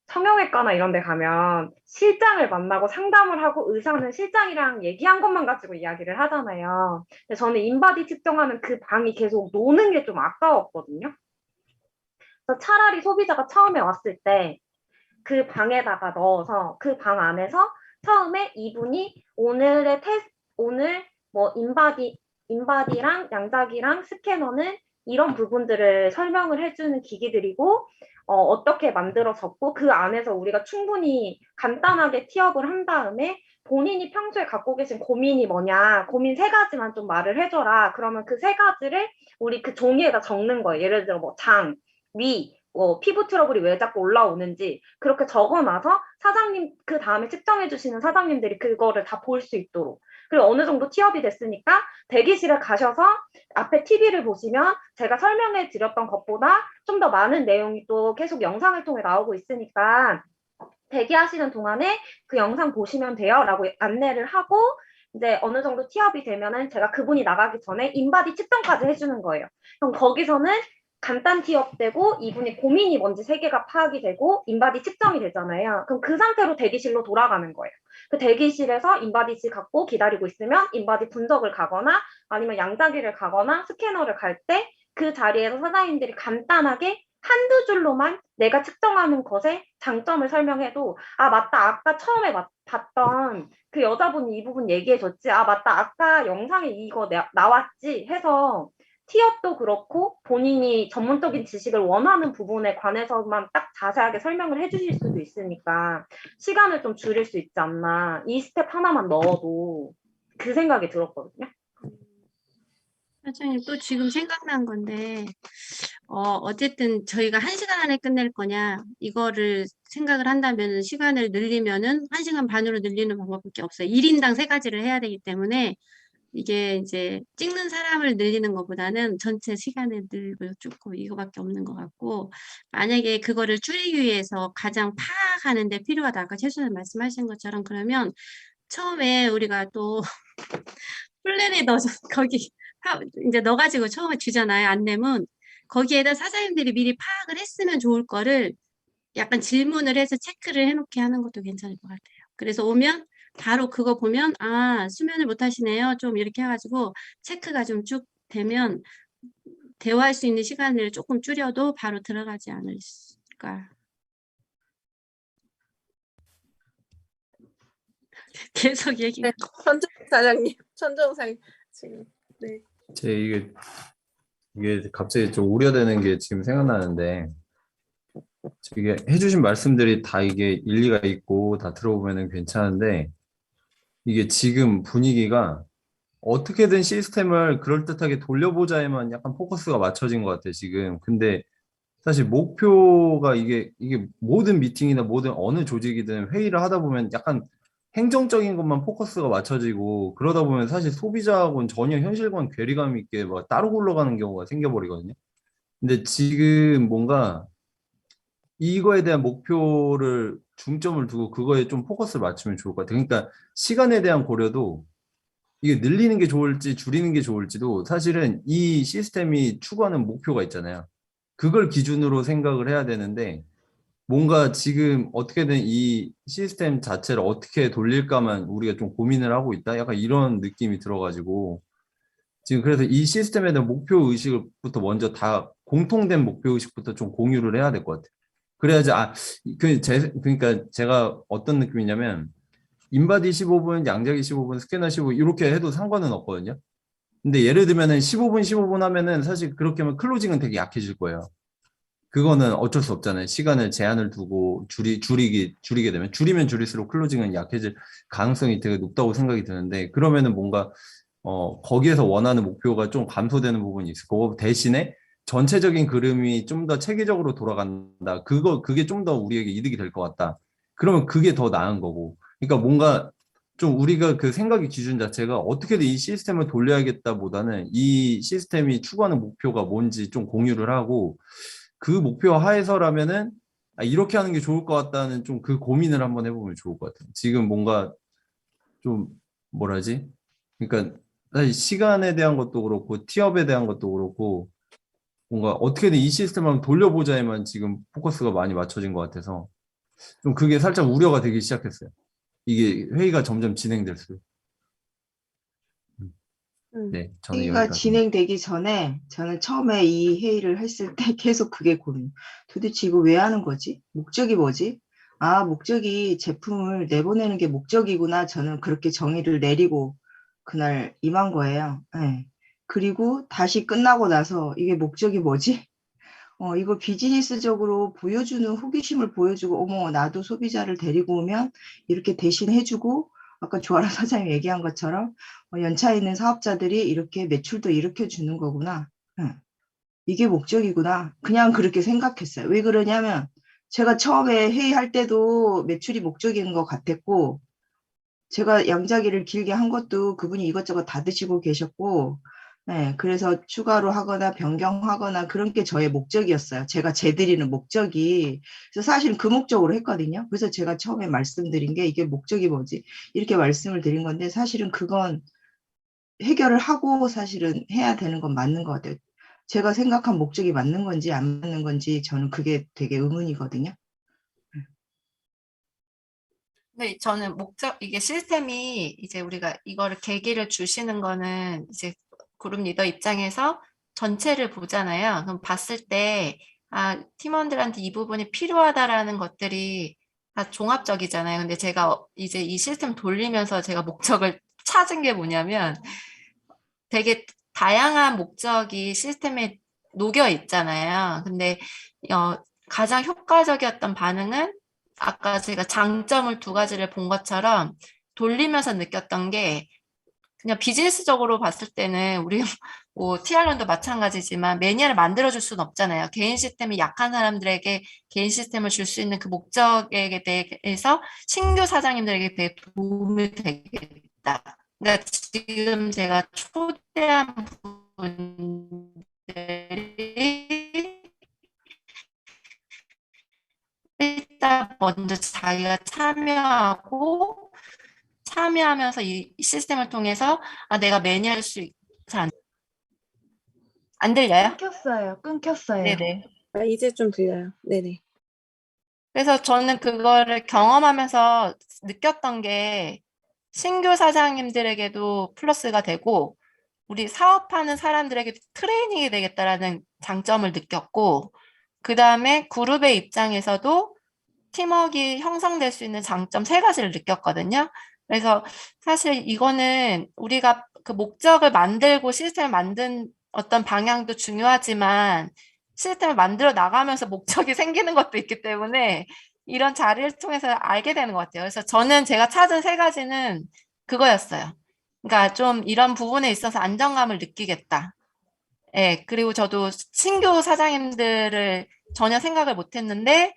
성형외과나 이런 데 가면 실장을 만나고 상담을 하고 의사는 실장이랑 얘기한 것만 가지고 이야기를 하잖아요. 근데 저는 인바디 측정하는 그 방이 계속 노는 게 좀 아까웠거든요. 그래서 차라리 소비자가 처음에 왔을 때 그 방에다가 넣어서 그 방 안에서 처음에 이분이 오늘 뭐 인바디랑 양자기랑 스캐너는 이런 부분들을 설명을 해주는 기기들이고 어떻게 만들어졌고 그 안에서 우리가 충분히 간단하게 티업을 한 다음에 본인이 평소에 갖고 계신 고민이 뭐냐 고민 3가지만 좀 말을 해줘라. 그러면 그 3가지를 우리 그 종이에다 적는 거예요. 예를 들어 뭐 장, 위, 피부 트러블이 왜 자꾸 올라오는지 그렇게 적어놔서 사장님 그 다음에 측정해 주시는 사장님들이 그거를 다 볼 수 있도록 그리고 어느 정도 티업이 됐으니까 대기실에 가셔서 앞에 TV를 보시면 제가 설명해 드렸던 것보다 좀 더 많은 내용이 또 계속 영상을 통해 나오고 있으니까 대기하시는 동안에 그 영상 보시면 돼요라고 안내를 하고 이제 어느 정도 티업이 되면은 제가 그분이 나가기 전에 인바디 측정까지 해주는 거예요. 그럼 거기서는 간단 티업되고 이분이 고민이 뭔지 세 개가 파악이 되고 인바디 측정이 되잖아요. 그럼 그 상태로 대기실로 돌아가는 거예요. 그 대기실에서 인바디지 갖고 기다리고 있으면 인바디 분석을 가거나 아니면 양자기를 가거나 스캐너를 갈 때 그 자리에서 사장님들이 간단하게 한두 줄로만 내가 측정하는 것의 장점을 설명해도 아 맞다 아까 처음에 봤던 그 여자분이 이 부분 얘기해줬지 아 맞다 아까 영상에 이거 나왔지 해서 티업도 그렇고 본인이 전문적인 지식을 원하는 부분에 관해서만 딱 자세하게 설명을 해주실 수도 있으니까 시간을 좀 줄일 수 있지 않나. 이 스텝 하나만 넣어도 그 생각이 들었거든요. 사장님 또 지금 생각난 건데 어쨌든 저희가 1시간 안에 끝낼 거냐 이거를 생각을 한다면 시간을 늘리면은 1시간 반으로 늘리는 방법밖에 없어요. 1인당 3가지를 해야 되기 때문에 이게 이제 찍는 사람을 늘리는 것보다는 전체 시간을 늘고 줄고 이거밖에 없는 것 같고 만약에 그거를 줄이기 위해서 가장 파악하는 데 필요하다. 아까 최수님 말씀하신 것처럼 그러면 처음에 우리가 또 플랜에 넣어서 거기 이제 넣어가지고 처음에 주잖아요. 안내문. 거기에다 사장님들이 미리 파악을 했으면 좋을 거를 약간 질문을 해서 체크를 해놓게 하는 것도 괜찮을 것 같아요. 그래서 오면 바로 그거 보면 아 수면을 못 하시네요. 좀 이렇게 해가지고 체크가 좀 쭉 되면 대화할 수 있는 시간을 조금 줄여도 바로 들어가지 않을까. 계속 얘기. 네, 천정 사장님, 지금 네. 이게 갑자기 좀 우려되는 게 지금 생각나는데 이게 해주신 말씀들이 다 이게 일리가 있고 다 들어보면은 괜찮은데 이게 지금 분위기가 어떻게든 시스템을 그럴듯하게 돌려보자에만 약간 포커스가 맞춰진 것 같아요, 지금. 근데 사실 목표가 이게 모든 미팅이나 모든 어느 조직이든 회의를 하다 보면 약간 행정적인 것만 포커스가 맞춰지고 그러다 보면 사실 소비자하고는 전혀 현실과는 괴리감 있게 막 따로 굴러가는 경우가 생겨버리거든요. 근데 지금 뭔가 이거에 대한 목표를 중점을 두고 그거에 좀 포커스를 맞추면 좋을 것 같아요. 그러니까 시간에 대한 고려도 이게 늘리는 게 좋을지 줄이는 게 좋을지도 사실은 이 시스템이 추구하는 목표가 있잖아요. 그걸 기준으로 생각을 해야 되는데 뭔가 지금 어떻게든 이 시스템 자체를 어떻게 돌릴까만 우리가 좀 고민을 하고 있다. 약간 이런 느낌이 들어가지고 지금 그래서 이 시스템에 대한 목표 의식부터 먼저 다 공통된 목표 의식부터 좀 공유를 해야 될 것 같아요. 그래야지 그러니까 제가 어떤 느낌이냐면 인바디 15분, 양자기 15분, 스캐너 15분 이렇게 해도 상관은 없거든요. 근데 예를 들면은 15분 하면은 사실 그렇게 하면 클로징은 되게 약해질 거예요. 그거는 어쩔 수 없잖아요. 시간을 제한을 두고 줄이게 되면 줄이면 줄일수록 클로징은 약해질 가능성이 되게 높다고 생각이 드는데 그러면은 뭔가 거기에서 원하는 목표가 좀 감소되는 부분이 있을 거고 대신에 전체적인 그림이 좀 더 체계적으로 돌아간다. 그게 좀 더 우리에게 이득이 될 것 같다. 그러면 그게 더 나은 거고. 그러니까 뭔가 좀 우리가 그 생각의 기준 자체가 어떻게든 이 시스템을 돌려야겠다보다는 이 시스템이 추구하는 목표가 뭔지 좀 공유를 하고 그 목표 하에서라면은 이렇게 하는 게 좋을 것 같다는 좀 그 고민을 한번 해보면 좋을 것 같아요. 지금 뭔가 좀 뭐라지? 그러니까 사실 시간에 대한 것도 그렇고 티업에 대한 것도 그렇고 뭔가 어떻게든 이 시스템을 한번 돌려보자에만 지금 포커스가 많이 맞춰진 것 같아서 좀 그게 살짝 우려가 되기 시작했어요. 이게 회의가 점점 진행될수록. 네, 저는 회의가 여기까지. 진행되기 전에 저는 처음에 이 회의를 했을 때 계속 그게 고민. 도대체 이거 왜 하는 거지? 목적이 뭐지? 아, 목적이 제품을 내보내는 게 목적이구나. 저는 그렇게 정의를 내리고 그날 임한 거예요. 네. 그리고 다시 끝나고 나서 이게 목적이 뭐지? 이거 비즈니스적으로 보여주는 호기심을 보여주고, 어머, 나도 소비자를 데리고 오면 이렇게 대신 해주고, 아까 조아라 사장님 얘기한 것처럼 연차 있는 사업자들이 이렇게 매출도 일으켜 주는 거구나. 이게 목적이구나. 그냥 그렇게 생각했어요. 왜 그러냐면 제가 처음에 회의할 때도 매출이 목적인 것 같았고 제가 양자기를 길게 한 것도 그분이 이것저것 다 드시고 계셨고 네, 그래서 추가로 하거나 변경하거나 그런 게 저의 목적이었어요. 제가 재드리는 목적이. 그래서 사실은 그 목적으로 했거든요. 그래서 제가 처음에 말씀드린 게 이게 목적이 뭐지? 이렇게 말씀을 드린 건데 사실은 그건 해결을 하고 사실은 해야 되는 건 맞는 것 같아요. 제가 생각한 목적이 맞는 건지 안 맞는 건지 저는 그게 되게 의문이거든요. 근데 저는 이게 시스템이 이제 우리가 이거를 계기를 주시는 거는 이제 그룹 리더 입장에서 전체를 보잖아요. 그럼 봤을 때, 팀원들한테 이 부분이 필요하다라는 것들이 다 종합적이잖아요. 근데 제가 이제 이 시스템 돌리면서 제가 목적을 찾은 게 뭐냐면 되게 다양한 목적이 시스템에 녹여 있잖아요. 근데 가장 효과적이었던 반응은 아까 제가 장점을 두 가지를 본 것처럼 돌리면서 느꼈던 게 그냥 비즈니스적으로 봤을 때는 우리 뭐 TR론도 마찬가지지만 매니아를 만들어줄 수는 없잖아요. 개인 시스템이 약한 사람들에게 개인 시스템을 줄 수 있는 그 목적에 대해서 신규 사장님들에게 되게 도움이 되겠다. 그러니까 지금 제가 초대한 분들이 일단 먼저 자기가 참여하면서 이 시스템을 통해서 내가 매니아일 수 안 들려요? 끊겼어요. 네네. 이제 좀 들려요. 네네. 그래서 저는 그거를 경험하면서 느꼈던 게 신규 사장님들에게도 플러스가 되고 우리 사업하는 사람들에게도 트레이닝이 되겠다라는 장점을 느꼈고 그다음에 그룹의 입장에서도 팀워크가 형성될 수 있는 장점 세 가지를 느꼈거든요. 그래서 사실 이거는 우리가 그 목적을 만들고 시스템을 만든 어떤 방향도 중요하지만 시스템을 만들어 나가면서 목적이 생기는 것도 있기 때문에 이런 자리를 통해서 알게 되는 것 같아요. 그래서 저는 제가 찾은 세 가지는 그거였어요. 그러니까 좀 이런 부분에 있어서 안정감을 느끼겠다. 예, 그리고 저도 신규 사장님들을 전혀 생각을 못 했는데,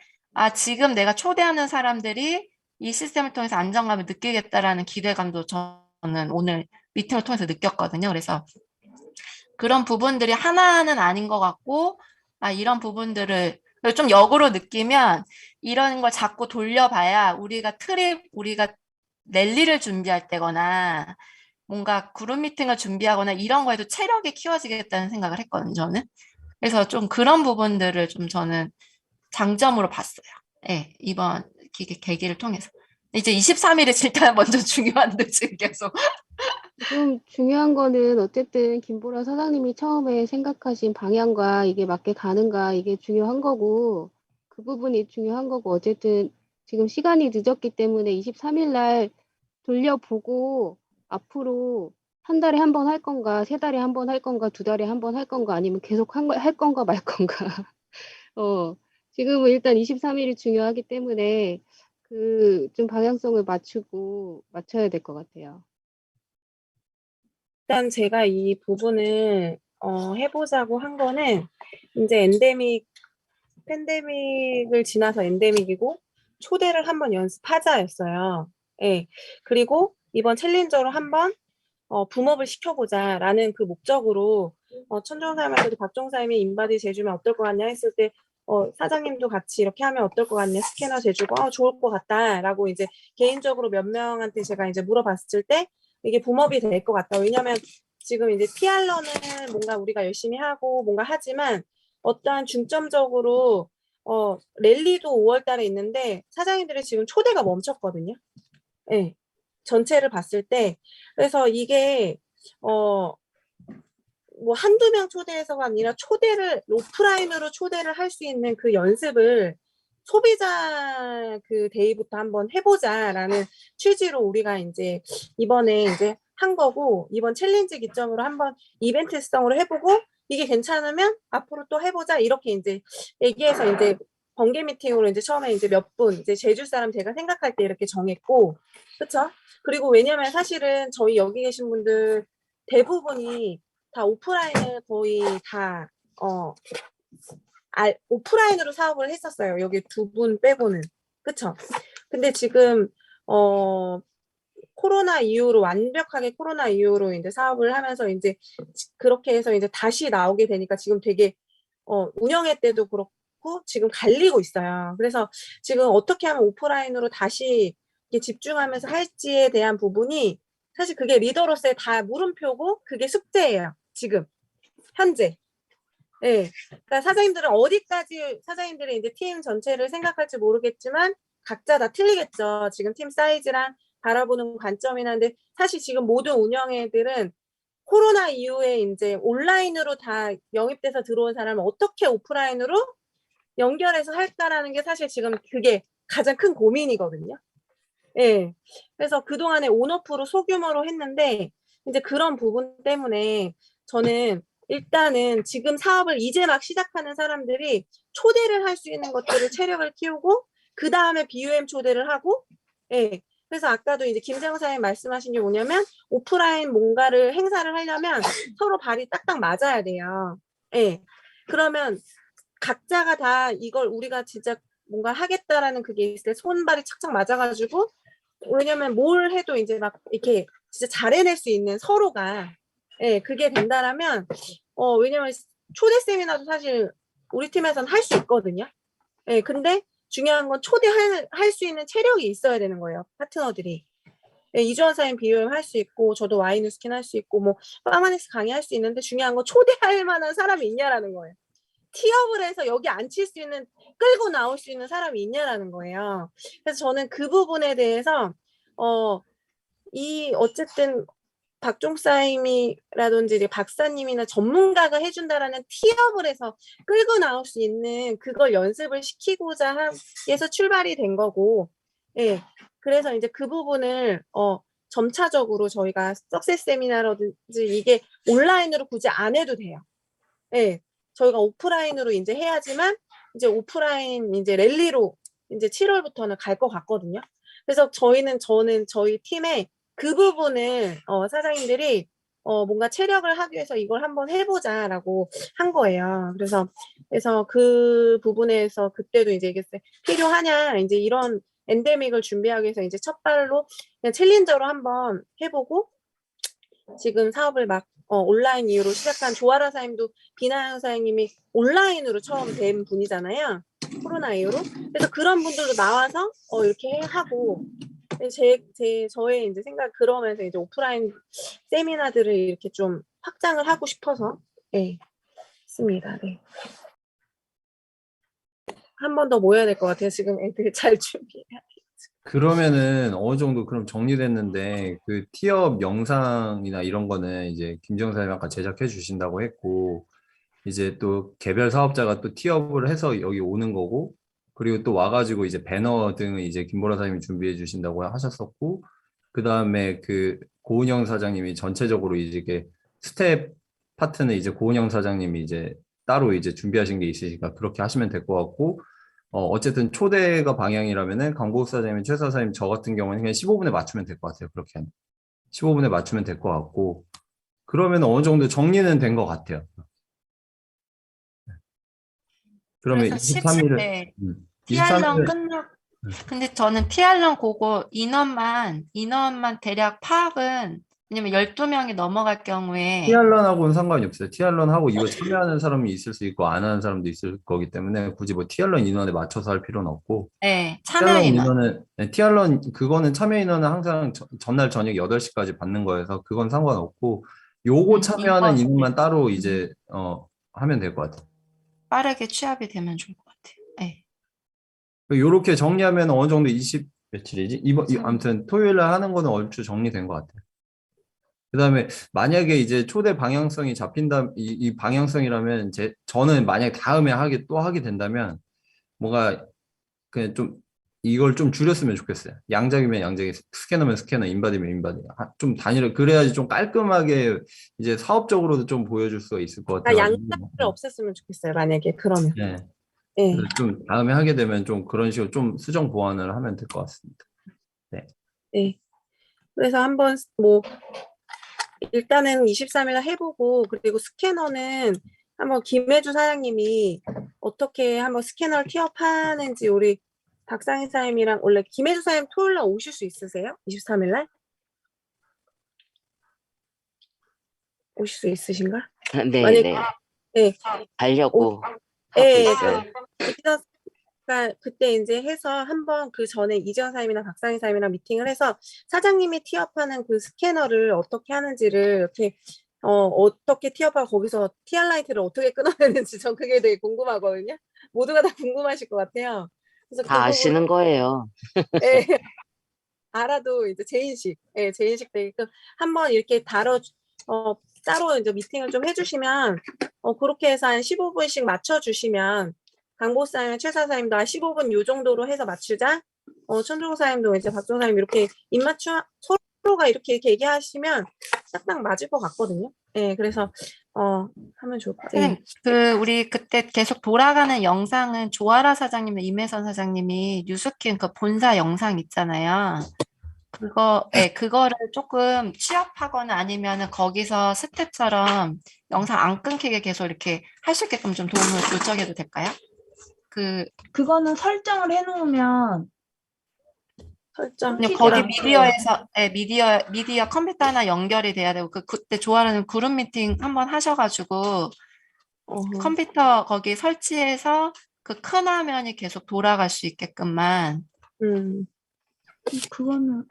지금 내가 초대하는 사람들이 이 시스템을 통해서 안정감을 느끼겠다라는 기대감도 저는 오늘 미팅을 통해서 느꼈거든요. 그래서 그런 부분들이 하나는 아닌 것 같고, 이런 부분들을 좀 역으로 느끼면 이런 걸 자꾸 돌려봐야 우리가 랠리를 준비할 때거나 뭔가 그룹 미팅을 준비하거나 이런 거에도 체력이 키워지겠다는 생각을 했거든요, 저는. 그래서 좀 그런 부분들을 좀 저는 장점으로 봤어요. 예, 이번 계기를 통해서. 이제 23일이 일단 먼저 중요한데 지금 계속. 지금 중요한 거는 어쨌든 김보라 사장님이 처음에 생각하신 방향과 이게 맞게 가는가 이게 중요한 거고 그 부분이 중요한 거고 어쨌든 지금 시간이 늦었기 때문에 23일 날 돌려보고 앞으로 한 달에 한 번 할 건가, 세 달에 한 번 할 건가, 두 달에 한 번 할 건가, 아니면 계속 할 건가 말 건가. 지금은 일단 23일이 중요하기 때문에 그 좀 방향성을 맞춰야 될 것 같아요. 일단 제가 이 부분을 해보자고 한 거는 이제 팬데믹을 지나서 엔데믹이고 초대를 한번 연습하자였어요. 예. 그리고 이번 챌린저로 한번 붐업을 시켜보자라는 그 목적으로 천정사님한테도 박종사님이 인바디 재주면 어떨 것 같냐 했을 때 사장님도 같이 이렇게 하면 어떨 것 같냐 스캐너 재주고 좋을 것 같다라고 이제 개인적으로 몇 명한테 제가 이제 물어봤을 때 이게 붐업이 될 것 같다. 왜냐면 지금 이제 PR러는 뭔가 우리가 열심히 하고 뭔가 하지만 어떠한 중점적으로 랠리도 5월 달에 있는데 사장님들이 지금 초대가 멈췄거든요. 네. 전체를 봤을 때. 그래서 이게 뭐 한두 명 초대해서가 아니라 오프라인으로 초대를 할 수 있는 그 연습을 소비자 그 데이부터 한번 해보자라는 취지로 우리가 이제 이번에 이제 한 거고 이번 챌린지 기점으로 한번 이벤트성으로 해보고 이게 괜찮으면 앞으로 또 해보자 이렇게 이제 얘기해서 이제 번개 미팅으로 이제 처음에 이제 몇 분 이제 제주 사람 제가 생각할 때 이렇게 정했고 그쵸? 그리고 왜냐면 사실은 저희 여기 계신 분들 대부분이 다 오프라인을 거의 다 오프라인으로 사업을 했었어요. 여기 두 분 빼고는. 그쵸? 근데 지금 코로나 이후로 완벽하게 코로나 이후로 이제 사업을 하면서 이제 그렇게 해서 이제 다시 나오게 되니까 지금 되게 운영회 때도 그렇고 지금 갈리고 있어요. 그래서 지금 어떻게 하면 오프라인으로 다시 이렇게 집중하면서 할지에 대한 부분이 사실 그게 리더로서의 다 물음표고 그게 숙제예요. 지금 현재. 예. 그러니까 사장님들이 이제 팀 전체를 생각할지 모르겠지만 각자 다 틀리겠죠. 지금 팀 사이즈랑 바라보는 관점이나. 근데 사실 지금 모든 운영회들은 코로나 이후에 이제 온라인으로 다 영입돼서 들어온 사람을 어떻게 오프라인으로 연결해서 할까라는 게 사실 지금 그게 가장 큰 고민이거든요. 예. 그래서 그동안에 온오프로 소규모로 했는데 이제 그런 부분 때문에 저는 일단은 지금 사업을 이제 막 시작하는 사람들이 초대를 할 수 있는 것들을 체력을 키우고 그다음에 BUM 초대를 하고, 예. 그래서 아까도 이제 김재영 사장님 말씀하신 게 뭐냐면 오프라인 뭔가를 행사를 하려면 서로 발이 딱딱 맞아야 돼요. 예. 그러면 각자가 다 이걸 우리가 진짜 뭔가 하겠다라는 그게 있을 때 손발이 착착 맞아가지고, 왜냐면 뭘 해도 이제 막 이렇게 진짜 잘 해낼 수 있는 서로가, 예, 그게 된다라면, 왜냐면 초대 세미나도 사실 우리 팀에서는 할 수 있거든요. 예, 근데 중요한 건 할 수 있는 체력이 있어야 되는 거예요, 파트너들이. 예, 이주원 사인 비유M 할 수 있고, 저도 와이누스킨 할 수 있고, 뭐, 파마닉스 강의할 수 있는데 중요한 건 초대할 만한 사람이 있냐라는 거예요. 티업을 해서 여기 앉힐 수 있는, 끌고 나올 수 있는 사람이 있냐라는 거예요. 그래서 저는 그 부분에 대해서, 어쨌든, 박종사님이라든지 박사님이나 전문가가 해준다라는 티업을 해서 끌고 나올 수 있는 그걸 연습을 시키고자 해서 출발이 된 거고, 예. 그래서 이제 그 부분을, 점차적으로 저희가 석세스 세미나라든지 이게 온라인으로 굳이 안 해도 돼요. 예. 저희가 오프라인으로 이제 해야지만 이제 오프라인 이제 랠리로 이제 7월부터는 갈 것 같거든요. 그래서 저는 저희 팀에 그 부분을 사장님들이 뭔가 체력을 하기 위해서 이걸 한번 해보자라고 한 거예요. 그래서 그 부분에서 그때도 이제 얘기했어요. 필요하냐 이제 이런 엔데믹을 준비하기 위해서 이제 첫 발로 그냥 챌린저로 한번 해보고 지금 사업을 막 온라인 이후로 시작한 조아라 사장님도 비나영 사장님이 온라인으로 처음 된 분이잖아요. 코로나 이후로. 그래서 그런 분들도 나와서 이렇게 하고 저의 이제 생각 그러면서 이제 오프라인 세미나들을 이렇게 좀 확장을 하고 싶어서 했습니다. 네. 한 번 더 모여야 될 것 같아요. 지금 애들 잘 준비해야 돼요. 그러면은 어느 정도 그럼 정리됐는데 그 티업 영상이나 이런 거는 이제 김정 사장님 아까 제작해 주신다고 했고 이제 또 개별 사업자가 또 티업을 해서 여기 오는 거고 그리고 또 와가지고 이제 배너 등을 이제 김보라 사장님이 준비해 주신다고 하셨었고 그 다음에 그 고은영 사장님이 전체적으로 이제 이게 스텝 파트는 이제 고은영 사장님이 이제 따로 이제 준비하신 게 있으니까 그렇게 하시면 될 것 같고 어쨌든 초대가 방향이라면은 강보욱 사장님, 최 사장님 저 같은 경우는 그냥 15분에 맞추면 될 것 같아요. 그렇게 하면 15분에 맞추면 될 것 같고 그러면 어느 정도 정리는 된 것 같아요. 그러면 그래서 23일을 티알런 23일을 끝나고 근데 저는 티알런 그거 인원만 대략 파악은 왜냐면 12명이 넘어갈 경우에 티알런하고는 상관이 없어요. 티알런하고 이거 참여하는 사람이 있을 수 있고 안 하는 사람도 있을 거기 때문에 굳이 뭐 티알런 인원에 맞춰서 할 필요는 없고 네, 참여 티알런 인원. 인원은 티알런 그거는 참여 인원은 항상 전날 저녁 8시까지 받는 거여서 그건 상관없고 요거 참여하는 인원만 따로 이제 하면 될 것 같아요. 빠르게 취합이 되면 좋을 것 같아요. 네. 요렇게 정리하면 어느 정도 며칠이지? 아무튼 토요일 날 하는 거는 얼추 정리된 것 같아요. 그 다음에 만약에 이제 초대 방향성이 잡힌다, 이 방향성이라면 저는 만약에 다음에 또 하게 된다면 뭔가 그냥 좀 이걸 좀 줄였으면 좋겠어요. 양작이면 양작이, 스캐너면 스캐너, 인바디면 인바디. 좀 단위를, 그래야지 좀 깔끔하게 이제 사업적으로도 좀 보여줄 수가 있을 것 같아요. 양자를 없앴으면 좋겠어요. 만약에 그러면. 네. 네. 그래서 좀 다음에 하게 되면 좀 그런 식으로 좀 수정 보완을 하면 될 것 같습니다. 네. 네. 그래서 한번 일단은 23일 해보고 그리고 스캐너는 한번 김혜주 사장님이 어떻게 한번 스캐너를 티업하는지 우리 박상희 사장님이랑 원래 김혜주 사장님 토요일 날 오실 수 있으세요? 23일 날? 오실 수 있으신가? 네, 만약에 네. 네. 가려고 하고 예, 있어요. 그러니까 그때 이제 해서 한번 그 전에 이지연 사장님이랑 박상희 사장님이랑 미팅을 해서 사장님이 티업하는 그 스캐너를 어떻게 하는지를 이렇게 어떻게 티업하고 거기서 티알라이트를 어떻게 끊어내는지 전 그게 되게 궁금하거든요. 모두가 다 궁금하실 것 같아요. 그래서 다 그 부분 아시는 거예요. 예, 알아도 이제 제 인식 되게끔 한번 이렇게 따로 이제 미팅을 좀 해주시면 그렇게 해서 한 15분씩 맞춰주시면 강보사님, 최 사장님도 한 15분 요 정도로 해서 맞추자. 천종 사장님도 이제 박종 사장님 이렇게 입맞춤 서로가 이렇게 얘기하시면 딱딱 맞을 것 같거든요. 예, 그래서 하면 좋을 것 같아요. 선생님, 우리 그때 계속 돌아가는 영상은 조아라 사장님과 임혜선 사장님이 뉴스킨 그 본사 영상 있잖아요. 그거를 조금 취합하거나 아니면은 거기서 스텝처럼 영상 안 끊기게 계속 이렇게 할 수 있게끔 좀 도움을 요청해도 될까요? 그거는 설정을 해놓으면 설정. 그냥 끊기지 거기 않고요. 미디어에서 미디어 컴퓨터 하나 연결이 돼야 되고 그때 조아라는 그룹 미팅 한번 하셔가지고 컴퓨터 거기 설치해서 그 큰 화면이 계속 돌아갈 수 있게끔만 그거는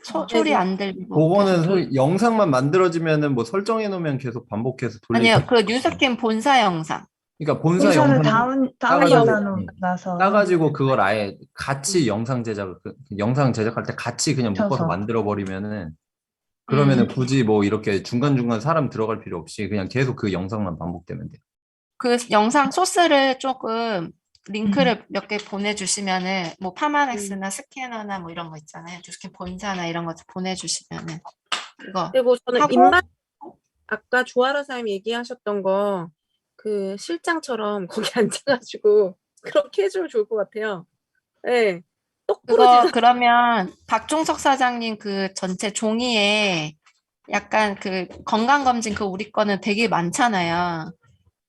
소리 안 들리고 그거는 영상만 만들어지면은 뭐 설정해 놓으면 계속 반복해서 돌리기. 아니요, 그 뉴스킨 본사 영상. 그러니까 본사 본사를 영상 다운받아놔서 따가지고 그걸 아예 같이 영상 제작할 때 같이 그냥 묶어서 켜서. 만들어 버리면은 그러면은 굳이 뭐 이렇게 중간중간 사람 들어갈 필요 없이 그냥 계속 그 영상만 반복되면 돼요. 그 영상 소스를 조금 링크를 몇 개 보내주시면은 뭐 파마넥스나 스캐너나 뭐 이런 거 있잖아요. 뉴스킨 본사나 이런 거 보내주시면은 그거 그리고 저는 하고 아까 조아라 사장님 얘기하셨던 거 그 실장처럼 거기 앉아가지고 그렇게 해주면 좋을 것 같아요. 네. 똑부러지게 그러면 박종석 사장님 그 전체 종이에 약간 그 건강검진 우리 거는 되게 많잖아요.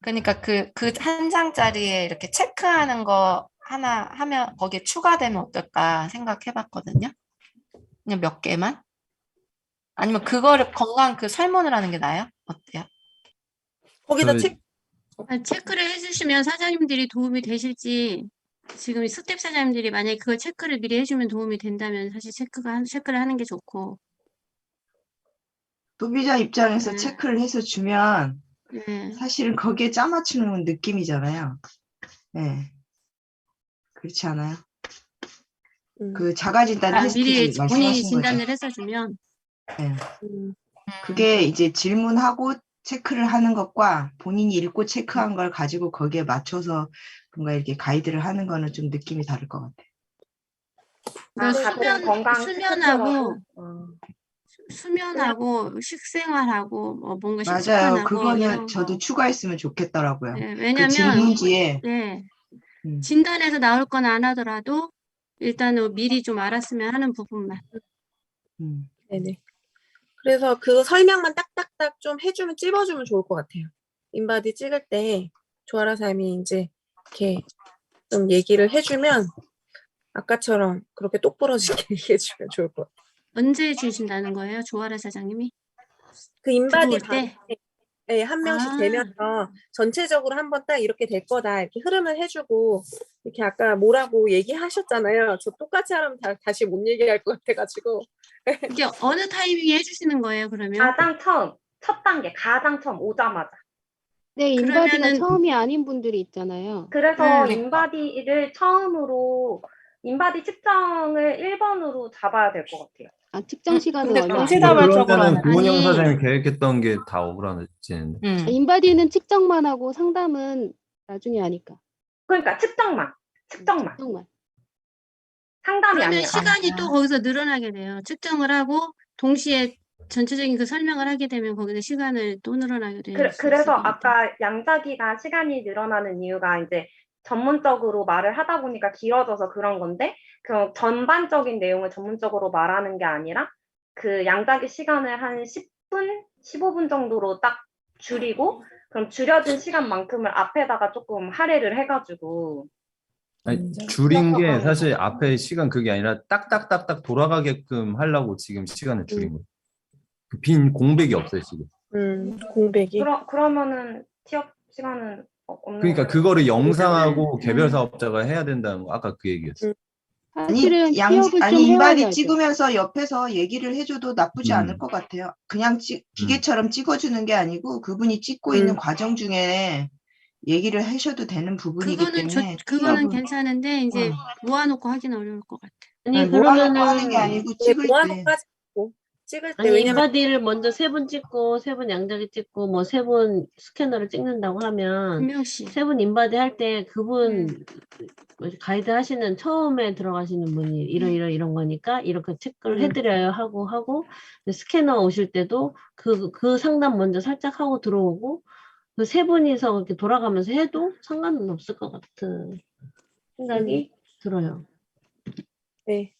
그러니까 그 한 장짜리에 이렇게 체크하는 거 하나 하면 거기에 추가되면 어떨까 생각해봤거든요. 그냥 몇 개만? 아니면 그거를 건강 설문을 하는 게 나아요? 어때요? 거기다 체크를 해주시면 사장님들이 도움이 되실지, 지금 스텝 사장님들이 만약에 그걸 체크를 미리 해주면 도움이 된다면 사실 체크를 하는 게 좋고. 소비자 입장에서 체크를 해서 주면 사실은 거기에 짜맞추는 느낌이잖아요. 네. 그렇지 않아요? 그 자가진단 테스트 미리 본인이 말씀하신 거죠? 진단을 해서 주면. 네. 그게 이제 질문하고 체크를 하는 것과 본인이 읽고 체크한 걸 가지고 거기에 맞춰서 뭔가 이렇게 가이드를 하는 거는 좀 느낌이 다를 것 같아요. 수면하고 식생활하고 뭐 뭔가 맞아요. 식습관하고 그거는 이런 저도 거. 추가했으면 좋겠더라고요. 네, 그 왜냐면 질문지에 진단에서 나올 건 안 하더라도 일단은 미리 좀 알았으면 하는 부분만. 네네. 그래서 그 설명만 딱딱딱 좀 해주면 찝어주면 좋을 것 같아요. 인바디 찍을 때 조아라 사람이 이제 이렇게 좀 얘기를 해주면 아까처럼 그렇게 똑부러지게 얘기해주면 좋을 것 같아요. 언제 주신다는 거예요, 조아라 사장님이? 그 인바디 들어올 때? 네, 한 명씩 되면서 전체적으로 한번 딱 이렇게 될 거다 이렇게 흐름을 해주고 이렇게 아까 뭐라고 얘기하셨잖아요. 저 똑같이 하면 다시 못 얘기할 것 같아가지고. 이게 어느 타이밍에 해주시는 거예요, 그러면? 첫 단계, 가장 처음 오자마자. 네, 인바디가 그러면은- 처음이 아닌 분들이 있잖아요. 그래서 인바디를 처음으로 인바디 측정을 1번으로 잡아야 될 것 같아요. 아, 측정 시간은 근데 얼마 안 동시다발적으로 그러면은 하면 고은영 아니. 사장님이 계획했던 게 다 억울해지는데. 인바디는 측정만 하고 상담은 나중에 하니까. 그러니까 측정만. 측정만. 상담이 그러면 아니라. 시간이 또 거기서 늘어나게 돼요. 측정을 하고 동시에 전체적인 그 설명을 하게 되면 거기서 시간을 또 늘어나게 돼요. 그래서 아까 양자기가 시간이 늘어나는 이유가 이제 전문적으로 말을 하다 보니까 길어져서 그런 건데 그 전반적인 내용을 전문적으로 말하는 게 아니라 그 양자기 시간을 한 10분, 15분 정도로 딱 줄이고 그럼 줄여진 시간만큼을 앞에다가 조금 할애를 해가지고 아니, 줄인 게 사실 앞에 시간 그게 아니라 딱딱딱딱 돌아가게끔 하려고 지금 시간을 줄인 거예요. 빈 공백이 없어요, 지금. 공백이. 그러면은 티업 시간은 없는 그러니까 거예요? 그거를 영상하고 개별 사업자가 해야 된다는 거 아까 그 얘기였어. 사실은 티업을 좀 인바디 해와야죠. 찍으면서 옆에서 얘기를 해줘도 나쁘지 않을 것 같아요. 그냥 기계처럼 찍어주는 게 아니고 그분이 찍고 있는 과정 중에 얘기를 하셔도 되는 부분이기 때문에 그거는 티업은 괜찮은데 이제 모아놓고 하기는 어려울 것 같아. 아니 모아놓고 하는 게 그러면은 아니고 네, 찍을 모아놓고 때 하지 말고 찍을 때 아니 왜냐면 인바디를 먼저 3분 찍고 3분 양자기 찍고 뭐 3분 스캐너를 찍는다고 하면 한 명씩. 3분 인바디 할 때 그분 가이드 하시는 처음에 들어가시는 분이 이런 거니까 이렇게 체크를 해드려요 하고 스캐너 오실 때도 그 상담 먼저 살짝 하고 들어오고 그 3분이서 이렇게 돌아가면서 해도 상관은 없을 것 같은 생각이 들어요. 네,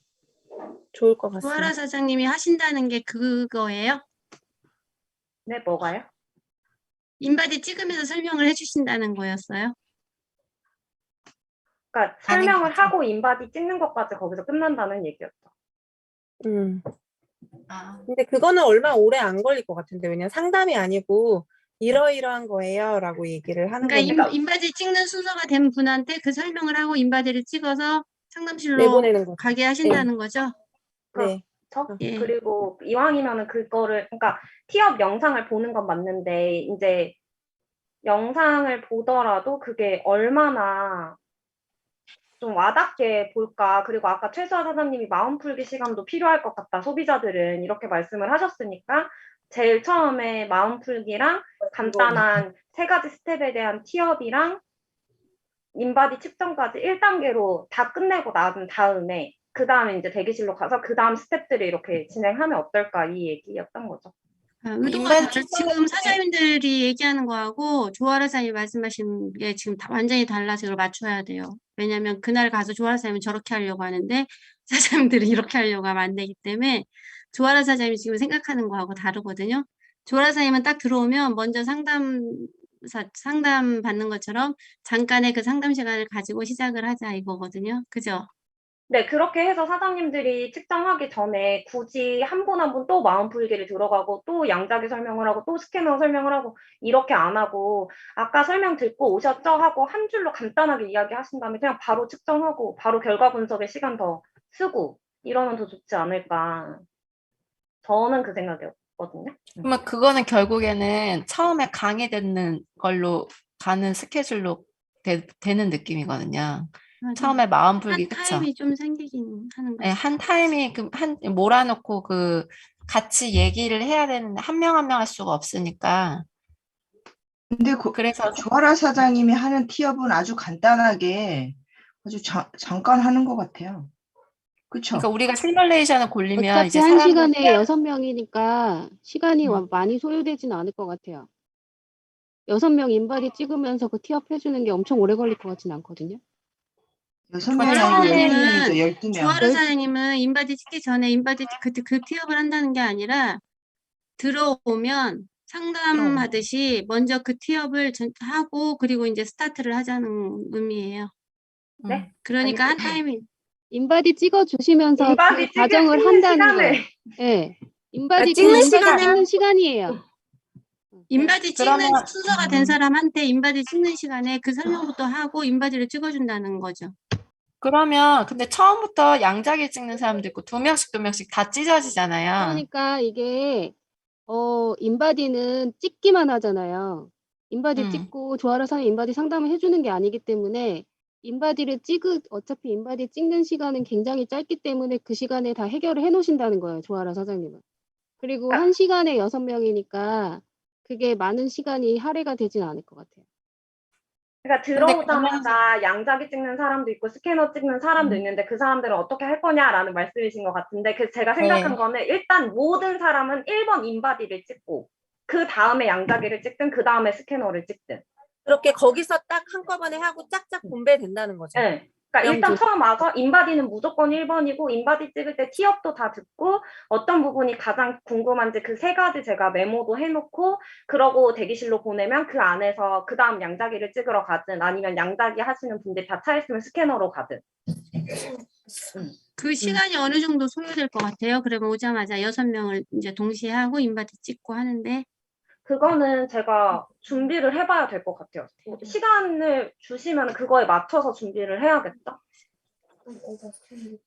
좋을 것 같습니다. 조아라 사장님이 하신다는 게 그거예요? 네, 뭐가요? 인바디 찍으면서 설명을 해주신다는 거였어요? 그러니까 설명을 하고 인바디 찍는 것까지 거기서 끝난다는 얘기였죠. 근데 그거는 얼마 오래 안 걸릴 것 같은데 왜냐면 상담이 아니고 이러이러한 거예요라고 얘기를 하는 그러니까 거니까 인바디 찍는 순서가 된 분한테 그 설명을 하고 인바디를 찍어서 상담실로 내보내는 거. 가게 하신다는 거죠? 네. 예. 그리고 이왕이면은 그거를 그러니까 티업 영상을 보는 건 맞는데 이제 영상을 보더라도 그게 얼마나 좀 와닿게 볼까. 그리고 아까 최수아 사장님이 마음 풀기 시간도 필요할 것 같다. 소비자들은 이렇게 말씀을 하셨으니까 제일 처음에 마음 풀기랑 간단한 3가지 스텝에 대한 티업이랑 인바디 측정까지 1단계로 다 끝내고 난 다음에 그 다음에 이제 대기실로 가서 그 다음 스텝들을 이렇게 진행하면 어떨까 이 얘기였던 거죠. 의도가 지금 사장님들이 얘기하는 거하고 조아라 사장님이 말씀하신 게 지금 완전히 달라서 이걸 맞춰야 돼요. 왜냐하면 그날 가서 조아라 사장님은 저렇게 하려고 하는데 사장님들이 이렇게 하려고 하면 안 되기 때문에 조아라 사장님이 지금 생각하는 거하고 다르거든요. 조아라 사장님은 딱 들어오면 먼저 상담 받는 것처럼 잠깐의 그 상담 시간을 가지고 시작을 하자 이거거든요. 그죠? 네, 그렇게 해서 사장님들이 측정하기 전에 굳이 한 분 한 분 또 마음 풀기를 들어가고 또 양자기 설명을 하고 또 스캐너 설명을 하고 이렇게 안 하고 아까 설명 듣고 오셨죠? 하고 한 줄로 간단하게 이야기하신 다음에 그냥 바로 측정하고 바로 결과 분석에 시간 더 쓰고 이러면 더 좋지 않을까. 저는 그 생각이었거든요. 그러면 그거는 결국에는 처음에 강의 듣는 걸로 가는 스케줄로 되는 느낌이거든요. 맞아요. 처음에 마음 풀기, 한 그쵸? 타임이 좀 생기긴 하는 거죠. 네, 한 타임이 몰아놓고 같이 얘기를 해야 되는데 한 명 한 명 할 수가 없으니까. 근데 그래서 조아라 사장님이 하는 티업은 아주 간단하게 아주 잠깐 하는 것 같아요. 그렇죠? 그러니까 우리가 시뮬레이션을 골리면 어차피 이제 한 사람들 시간에 6명이니까 시간이 많이 소요되지는 않을 것 같아요. 6명 인바디 찍으면서 그 티업 해주는 게 엄청 오래 걸릴 것 같지는 않거든요. 6명이 아니고 12명이죠. 12명. 조아라 사장님은 인바디 찍기 전에 인바디 그때 그 티업을 한다는 게 아니라 들어오면 상담하듯이 먼저 그 티업을 하고 그리고 이제 스타트를 하자는 의미예요. 네? 그러니까 한 타임이 인바디 찍어주시면서 인바디 그 과정을 찍는 한다는 시간을. 거예요. 네. 인바디 찍는 찍는 시간이에요. 인바디 찍는 그러면- 순서가 된 사람한테 인바디 찍는 시간에 그 설명부터 하고 인바디를 찍어준다는 거죠. 그러면 근데 처음부터 양자기 찍는 사람도 있고 2명씩 다 찢어지잖아요. 그러니까 이게 인바디는 찍기만 하잖아요. 인바디 찍고 조아라 사장님 인바디 상담을 해주는 게 아니기 때문에 어차피 인바디 찍는 시간은 굉장히 짧기 때문에 그 시간에 다 해결을 해놓으신다는 거예요. 조아라 사장님은. 그리고 한 시간에 6명이니까 그게 많은 시간이 할애가 되진 않을 것 같아요. 그러니까 들어오자마자 양자기 찍는 사람도 있고 스캐너 찍는 사람도 있는데 그 사람들은 어떻게 할 거냐라는 말씀이신 것 같은데 그래서 제가 생각한 거는 일단 모든 사람은 1번 인바디를 찍고 그 다음에 양자기를 찍든 그 다음에 스캐너를 찍든 그렇게 거기서 딱 한꺼번에 하고 짝짝 분배된다는 거죠. 네. 그러니까 일단 처음 와서 인바디는 무조건 1번이고 인바디 찍을 때 티업도 다 듣고 어떤 부분이 가장 궁금한지 그 3가지 제가 메모도 해놓고 그러고 대기실로 보내면 그 안에서 그 다음 양자기를 찍으러 가든 아니면 양자기 하시는 분들이 다 차있으면 스캐너로 가든 그 시간이 어느 정도 소요될 것 같아요. 그러면 오자마자 6명을 이제 동시에 하고 인바디 찍고 하는데 그거는 제가 준비를 해봐야 될 것 같아요. 시간을 주시면 그거에 맞춰서 준비를 해야겠죠?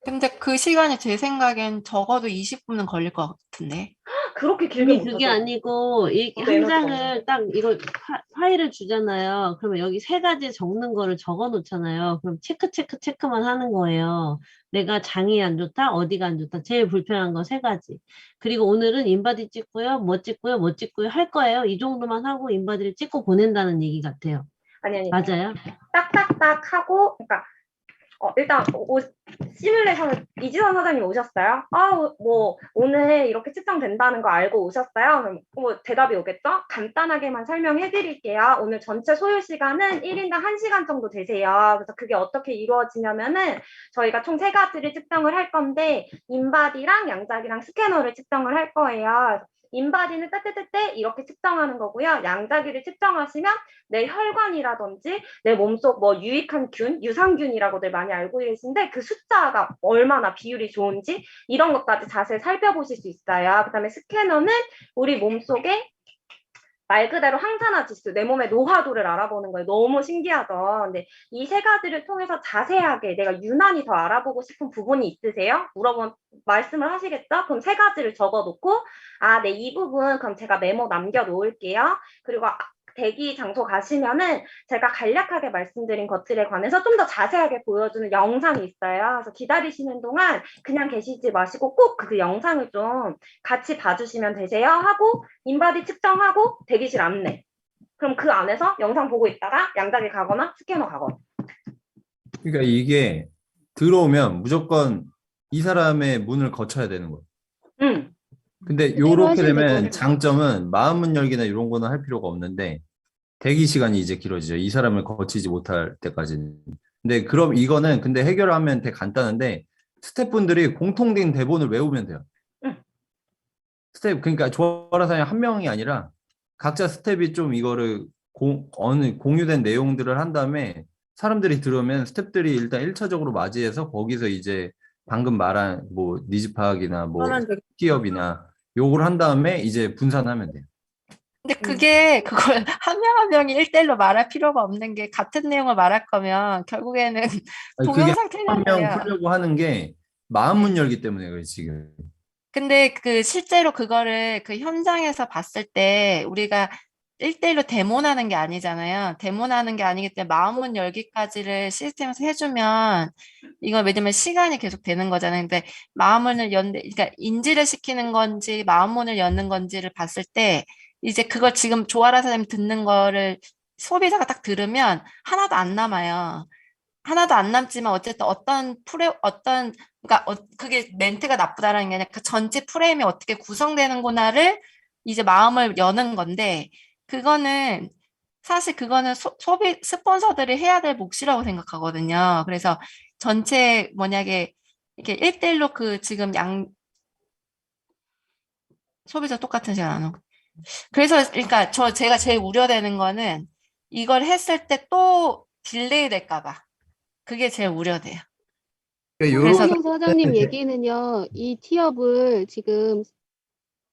근데 그 시간이 제 생각엔 적어도 20분은 걸릴 것 같은데. 그렇게 길게 아니, 그게 못하죠. 아니고, 이 저도 한 에너지가 장을 딱 이거 파일을 주잖아요. 그러면 여기 세 가지 적는 거를 적어 놓잖아요. 그럼 체크만 하는 거예요. 내가 장이 안 좋다, 어디가 안 좋다, 제일 불편한 거 세 가지. 그리고 오늘은 인바디 찍고요, 뭐 찍고요 할 거예요. 이 정도만 하고 인바디를 찍고 보낸다는 얘기 같아요. 아니. 맞아요? 딱딱딱 하고, 그러니까 일단 시뮬레이션을 이지선 사장님 오셨어요? 뭐 오늘 이렇게 측정된다는 거 알고 오셨어요? 그럼 뭐 대답이 오겠죠? 간단하게만 설명해 드릴게요. 오늘 전체 소요 시간은 1인당 1시간 정도 되세요. 그래서 그게 어떻게 이루어지냐면은 저희가 총 3가지를 측정을 할 건데 인바디랑 양자기랑 스캐너를 측정을 할 거예요. 인바디는 따떼떼떼 이렇게 측정하는 거고요. 양자기를 측정하시면 내 혈관이라든지 내 몸속 뭐 유익한 균, 유산균이라고들 많이 알고 계신데 그 숫자가 얼마나 비율이 좋은지 이런 것까지 자세히 살펴보실 수 있어요. 그다음에 스캐너는 우리 몸속에 말 그대로 항산화 지수, 내 몸의 노화도를 알아보는 거예요. 너무 신기하죠. 근데 이 3가지를 통해서 자세하게 내가 유난히 더 알아보고 싶은 부분이 있으세요? 물어보면 말씀을 하시겠죠? 그럼 3가지를 적어놓고 네, 이 부분 그럼 제가 메모 남겨놓을게요. 그리고 대기 장소 가시면은 제가 간략하게 말씀드린 것들에 관해서 좀 더 자세하게 보여주는 영상이 있어요. 그래서 기다리시는 동안 그냥 계시지 마시고 꼭 그 영상을 좀 같이 봐주시면 되세요. 하고 인바디 측정하고 대기실 안내. 그럼 그 안에서 영상 보고 있다가 양자기 가거나 스캐너 가거나. 그러니까 이게 들어오면 무조건 이 사람의 문을 거쳐야 되는 거예요. 근데 그대로 요렇게 하시면 될것 되면 같아요. 장점은 마음문 열기나 이런 거는 할 필요가 없는데 대기 시간이 이제 길어지죠. 이 사람을 거치지 못할 때까지는. 근데 그럼 이거는 근데 해결하면 되게 간단한데 스태프분들이 공통된 대본을 외우면 돼요. 스텝 그러니까 조아라 사장님 한 명이 아니라 각자 스텝이 좀 이거를 어느 공유된 내용들을 한 다음에 사람들이 들으면 스텝들이 일단 1차적으로 맞이해서 거기서 이제 방금 말한 뭐 니즈 파악이나 뭐 기업이나 요걸 한 다음에 이제 분산하면 돼요. 근데 그걸 한 명 한 명이 1대1로 말할 필요가 없는 게 같은 내용을 말할 거면 결국에는 아니, 그게 동영상 한 명 켜려고요. 풀려고 하는 게 마음문 열기 때문에 그래 지금. 근데 실제로 그거를 그 현장에서 봤을 때 우리가 1대1로 데모하는 게 아니잖아요. 데모하는 게 아니기 때문에 마음문 열기까지를 시스템에서 해주면 이건 왜냐면 시간이 계속 되는 거잖아요. 근데 그러니까 인지를 시키는 건지 마음문을 여는 건지를 봤을 때 이제 그걸 지금 조아라 사장님 듣는 거를 소비자가 딱 들으면 하나도 안 남아요. 하나도 안 남지만 어쨌든 그러니까 그게 멘트가 나쁘다라는 게 아니라 그 전체 프레임이 어떻게 구성되는구나를 이제 마음을 여는 건데 사실 그거는 소비 스폰서들이 해야 될 몫이라고 생각하거든요. 그래서 전체 이게 1대1로 지금 소비자 똑같은 시간 안 오고. 그래서 그러니까 제가 제일 우려되는 거는 이걸 했을 때 또 딜레이 될까 봐. 그게 제일 우려돼요. 그러니까 그래서 박수영 사장님 얘기는요, 이 티업을 지금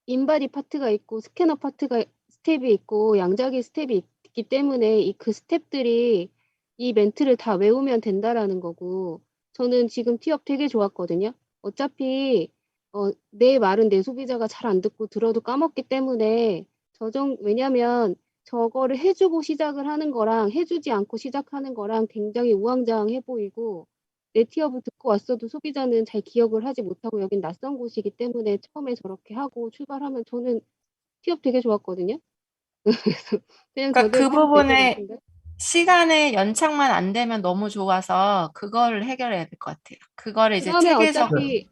인바디 파트가 있고 스캐너 파트가 스텝이 있고 양자기 스텝이 있기 때문에 그 스텝들이 이 멘트를 다 외우면 된다라는 거고, 저는 지금 티업 되게 좋았거든요. 어차피 내 말은 내 소비자가 잘 안 듣고 들어도 까먹기 때문에 왜냐면 저거를 해주고 시작을 하는 거랑 해주지 않고 시작하는 거랑 굉장히 우왕좌왕해 보이고, 내 티업을 듣고 왔어도 소비자는 잘 기억을 하지 못하고 여긴 낯선 곳이기 때문에 처음에 저렇게 하고 출발하면 저는 티업 되게 좋았거든요. 그래서 그냥 그러니까 저대로 그 하면 될 것 부분에 같은데. 시간의 연착만 안 되면 너무 좋아서 그거를 해결해야 될 것 같아요. 그거를 이제 그다음에 체계적 어차피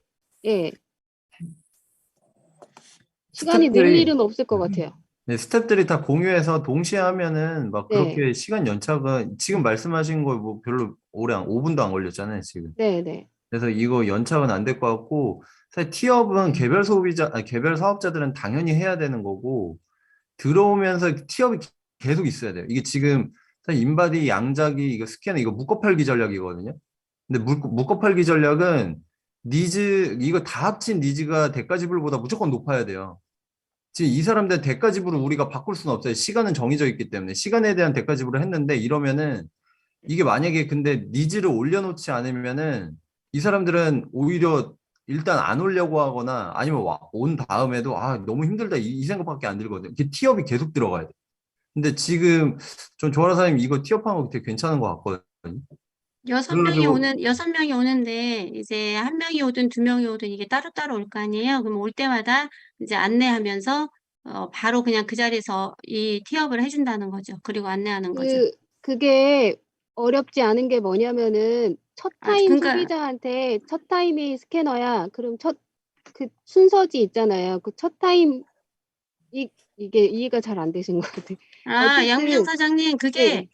시간이 늘 스태프들이 일은 없을 것 같아요. 네, 스태프들이 다 공유해서 동시에 하면은 막 네. 그렇게 시간 연착은 지금 말씀하신 거 뭐 별로 오래 5분도 안 걸렸잖아요, 지금. 네. 그래서 이거 연착은 안 될 것 같고 사실 티업은 개별 사업자들은 당연히 해야 되는 거고 들어오면서 티업이 계속 있어야 돼요. 이게 지금 사실 인바디, 양자기, 이거 스캐너 이거 묶어팔기 전략이거든요. 근데 묶어팔기 전략은 이거 다 합친 니즈가 대가 지불보다 무조건 높아야 돼요. 지금 이 사람들 대가 지불을 우리가 바꿀 수는 없어요. 시간은 정해져 있기 때문에. 시간에 대한 대가 지불을 했는데 이러면은 이게 만약에 근데 니즈를 올려놓지 않으면은 이 사람들은 오히려 일단 안 오려고 하거나 아니면 온 다음에도 아, 너무 힘들다 이 생각밖에 안 들거든요. 이게 티업이 계속 들어가야 돼. 근데 지금 전 조아라 사장님 이거 티업한 거 되게 괜찮은 것 같거든요. 여섯 그래가지고 명이 오는데, 이제 한 명이 오든 두 명이 오든 이게 따로따로 올 거 아니에요? 그럼 올 때마다 이제 안내하면서, 바로 그냥 그 자리에서 이 티업을 해준다는 거죠. 그리고 안내하는 거죠. 그게 어렵지 않은 게 뭐냐면은 첫 타임 그러니까, 소비자한테 첫 타임이 스캐너야. 그럼 그 순서지 있잖아요. 그 첫 타임 이게 이해가 잘 안 되신 것 같아요. 양미영 어쨌든 사장님, 네. 그게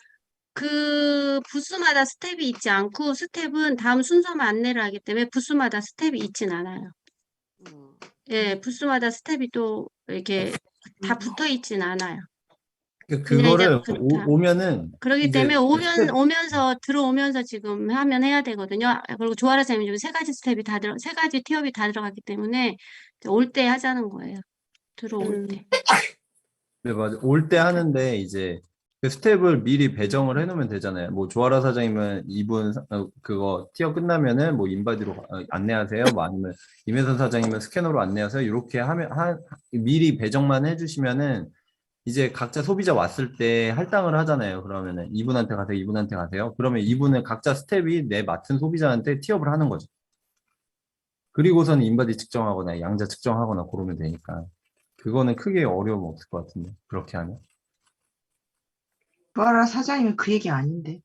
그 부스마다 스텝이 있지 않고, 스텝은 다음 순서만 안내를 하기 때문에 부스마다 스텝이 있진 않아요. 예, 부스마다 스텝이 또 이렇게 다 붙어 있진 않아요. 그냥 이제 그거를 오면은 그렇기 이제 때문에 스텝 들어오면서 지금 하면 해야 되거든요. 그리고 조아라 쌤이 지금 세 가지 세 가지 티업이 다 들어갔기 때문에 올 때 하자는 거예요. 들어올 때. 네, 맞아. 올 때 하는데 이제 그 스텝을 미리 배정을 해놓으면 되잖아요. 뭐 조아라 사장님은 이분 그거 티어 끝나면은 뭐 인바디로 안내하세요. 뭐 아니면 임혜선 사장님은 스캐너로 안내하세요. 이렇게 하면 미리 배정만 해주시면은 이제 각자 소비자 왔을 때 할당을 하잖아요. 그러면은 이분한테 가세요, 이분한테 가세요. 그러면 이분은 각자 스텝이 내 맡은 소비자한테 티업을 하는 거죠. 그리고서는 인바디 측정하거나 양자 측정하거나 그러면 되니까. 그거는 크게 어려움 없을 것 같은데 그렇게 하면. 조아라 사장님은 그 얘기 아닌데.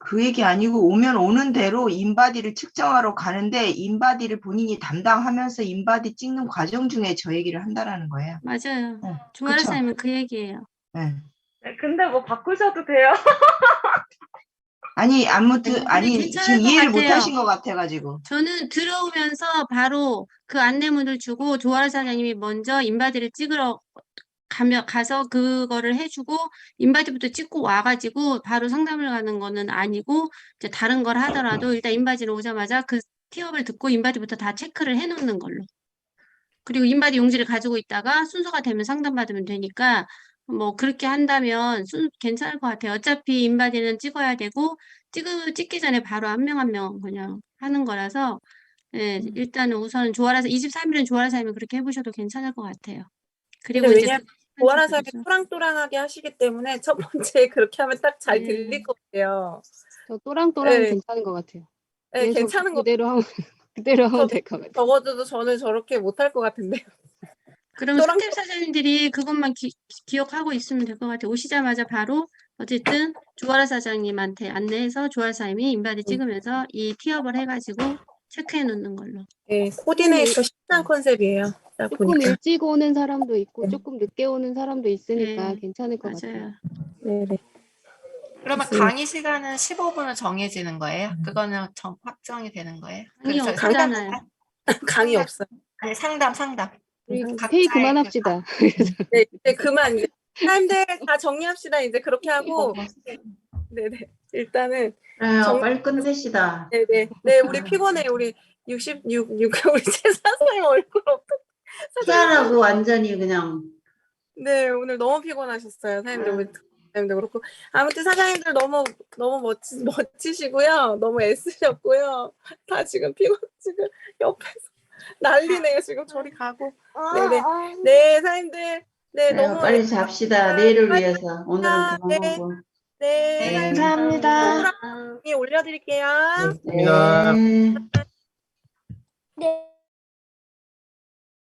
그 얘기 아니고 오면 오는 대로 인바디를 측정하러 가는데 인바디를 본인이 담당하면서 인바디 찍는 과정 중에 저 얘기를 한다라는 거예요. 맞아요. 네, 조아라 그쵸? 쌤은 그 얘기예요. 네. 네, 근데 뭐 바꾸셔도 돼요. 아니 아무튼 근데 아니 괜찮을 지금 것 이해를 못 같아요. 하신 것 같아가지고. 저는 들어오면서 바로 그 안내문을 주고 조아라 사장님이 먼저 인바디를 찍으러 가서 그거를 해주고 인바디부터 찍고 와가지고 바로 상담을 가는 거는 아니고, 이제 다른 걸 하더라도 일단 인바디로 오자마자 그 티업을 듣고 인바디부터 다 체크를 해놓는 걸로. 그리고 인바디 용지를 가지고 있다가 순서가 되면 상담받으면 되니까, 뭐 그렇게 한다면 괜찮을 것 같아요. 어차피 인바디는 찍어야 되고 찍기 전에 바로 한 명 한 명 그냥 하는 거라서, 예, 일단은 우선 23일은 조아라 사장님이 그렇게 해보셔도 괜찮을 것 같아요. 근데 그리고 이제 왜냐면 조아라 사장이 또랑또랑하게 하시기 때문에 첫 번째 그렇게 하면 딱 잘 들릴 것 같아요. 저 또랑또랑이 네. 괜찮은 것 같아요. 네, 계속 괜찮은 것 그대로 하면 될 것 같아요. 적어도 저는 저렇게 못할 것 같은데요. 그럼 스텝 사장님들이 그것만 기억하고 있으면 될 것 같아요. 오시자마자 바로 어쨌든 조아라 사장님한테 안내해서 조아라 사장님이 인바디 찍으면서 이 티업을 해가지고 체크해 놓는 걸로. 네, 코디네이터 식단 컨셉이에요. 딱 조금 보니까. 일찍 오는 사람도 있고 조금 늦게 오는 사람도 있으니까 네, 괜찮을 것 같아요. 맞아요. 네네. 그러면 맞습니다. 강의 시간은 15분으로 정해지는 거예요? 그거는 확정이 되는 거예요? 강의 그래서 없잖아요. 강의 없어요. 아니, 상담. 우리 각자의 회의 그 그만합시다. 네, 이제 그만 이제 사람들 다 정리합시다. 이제 그렇게 하고 네네. 일단은 그래요. 빨리 끝내시다. 네네. 네, 우리 피곤해. 우리 66 우리 최 사장님 얼굴 어떡 피하라고 완전히 그냥. 네, 오늘 너무 피곤하셨어요. 사장님들 우리 사장님도 그렇고 아무튼 사장님들 너무 멋지시고요. 너무 애쓰셨고요. 다 지금 지금 옆에서 난리네요. 지금 저리 가고. 네네. 네, 사장님들. 네, 그래요. 너무 빨리 잡시다. 내일을 위해서. 오늘은 네. 그만하고. 네, 네. 감사합니다. 올려드릴게요. 네. 네.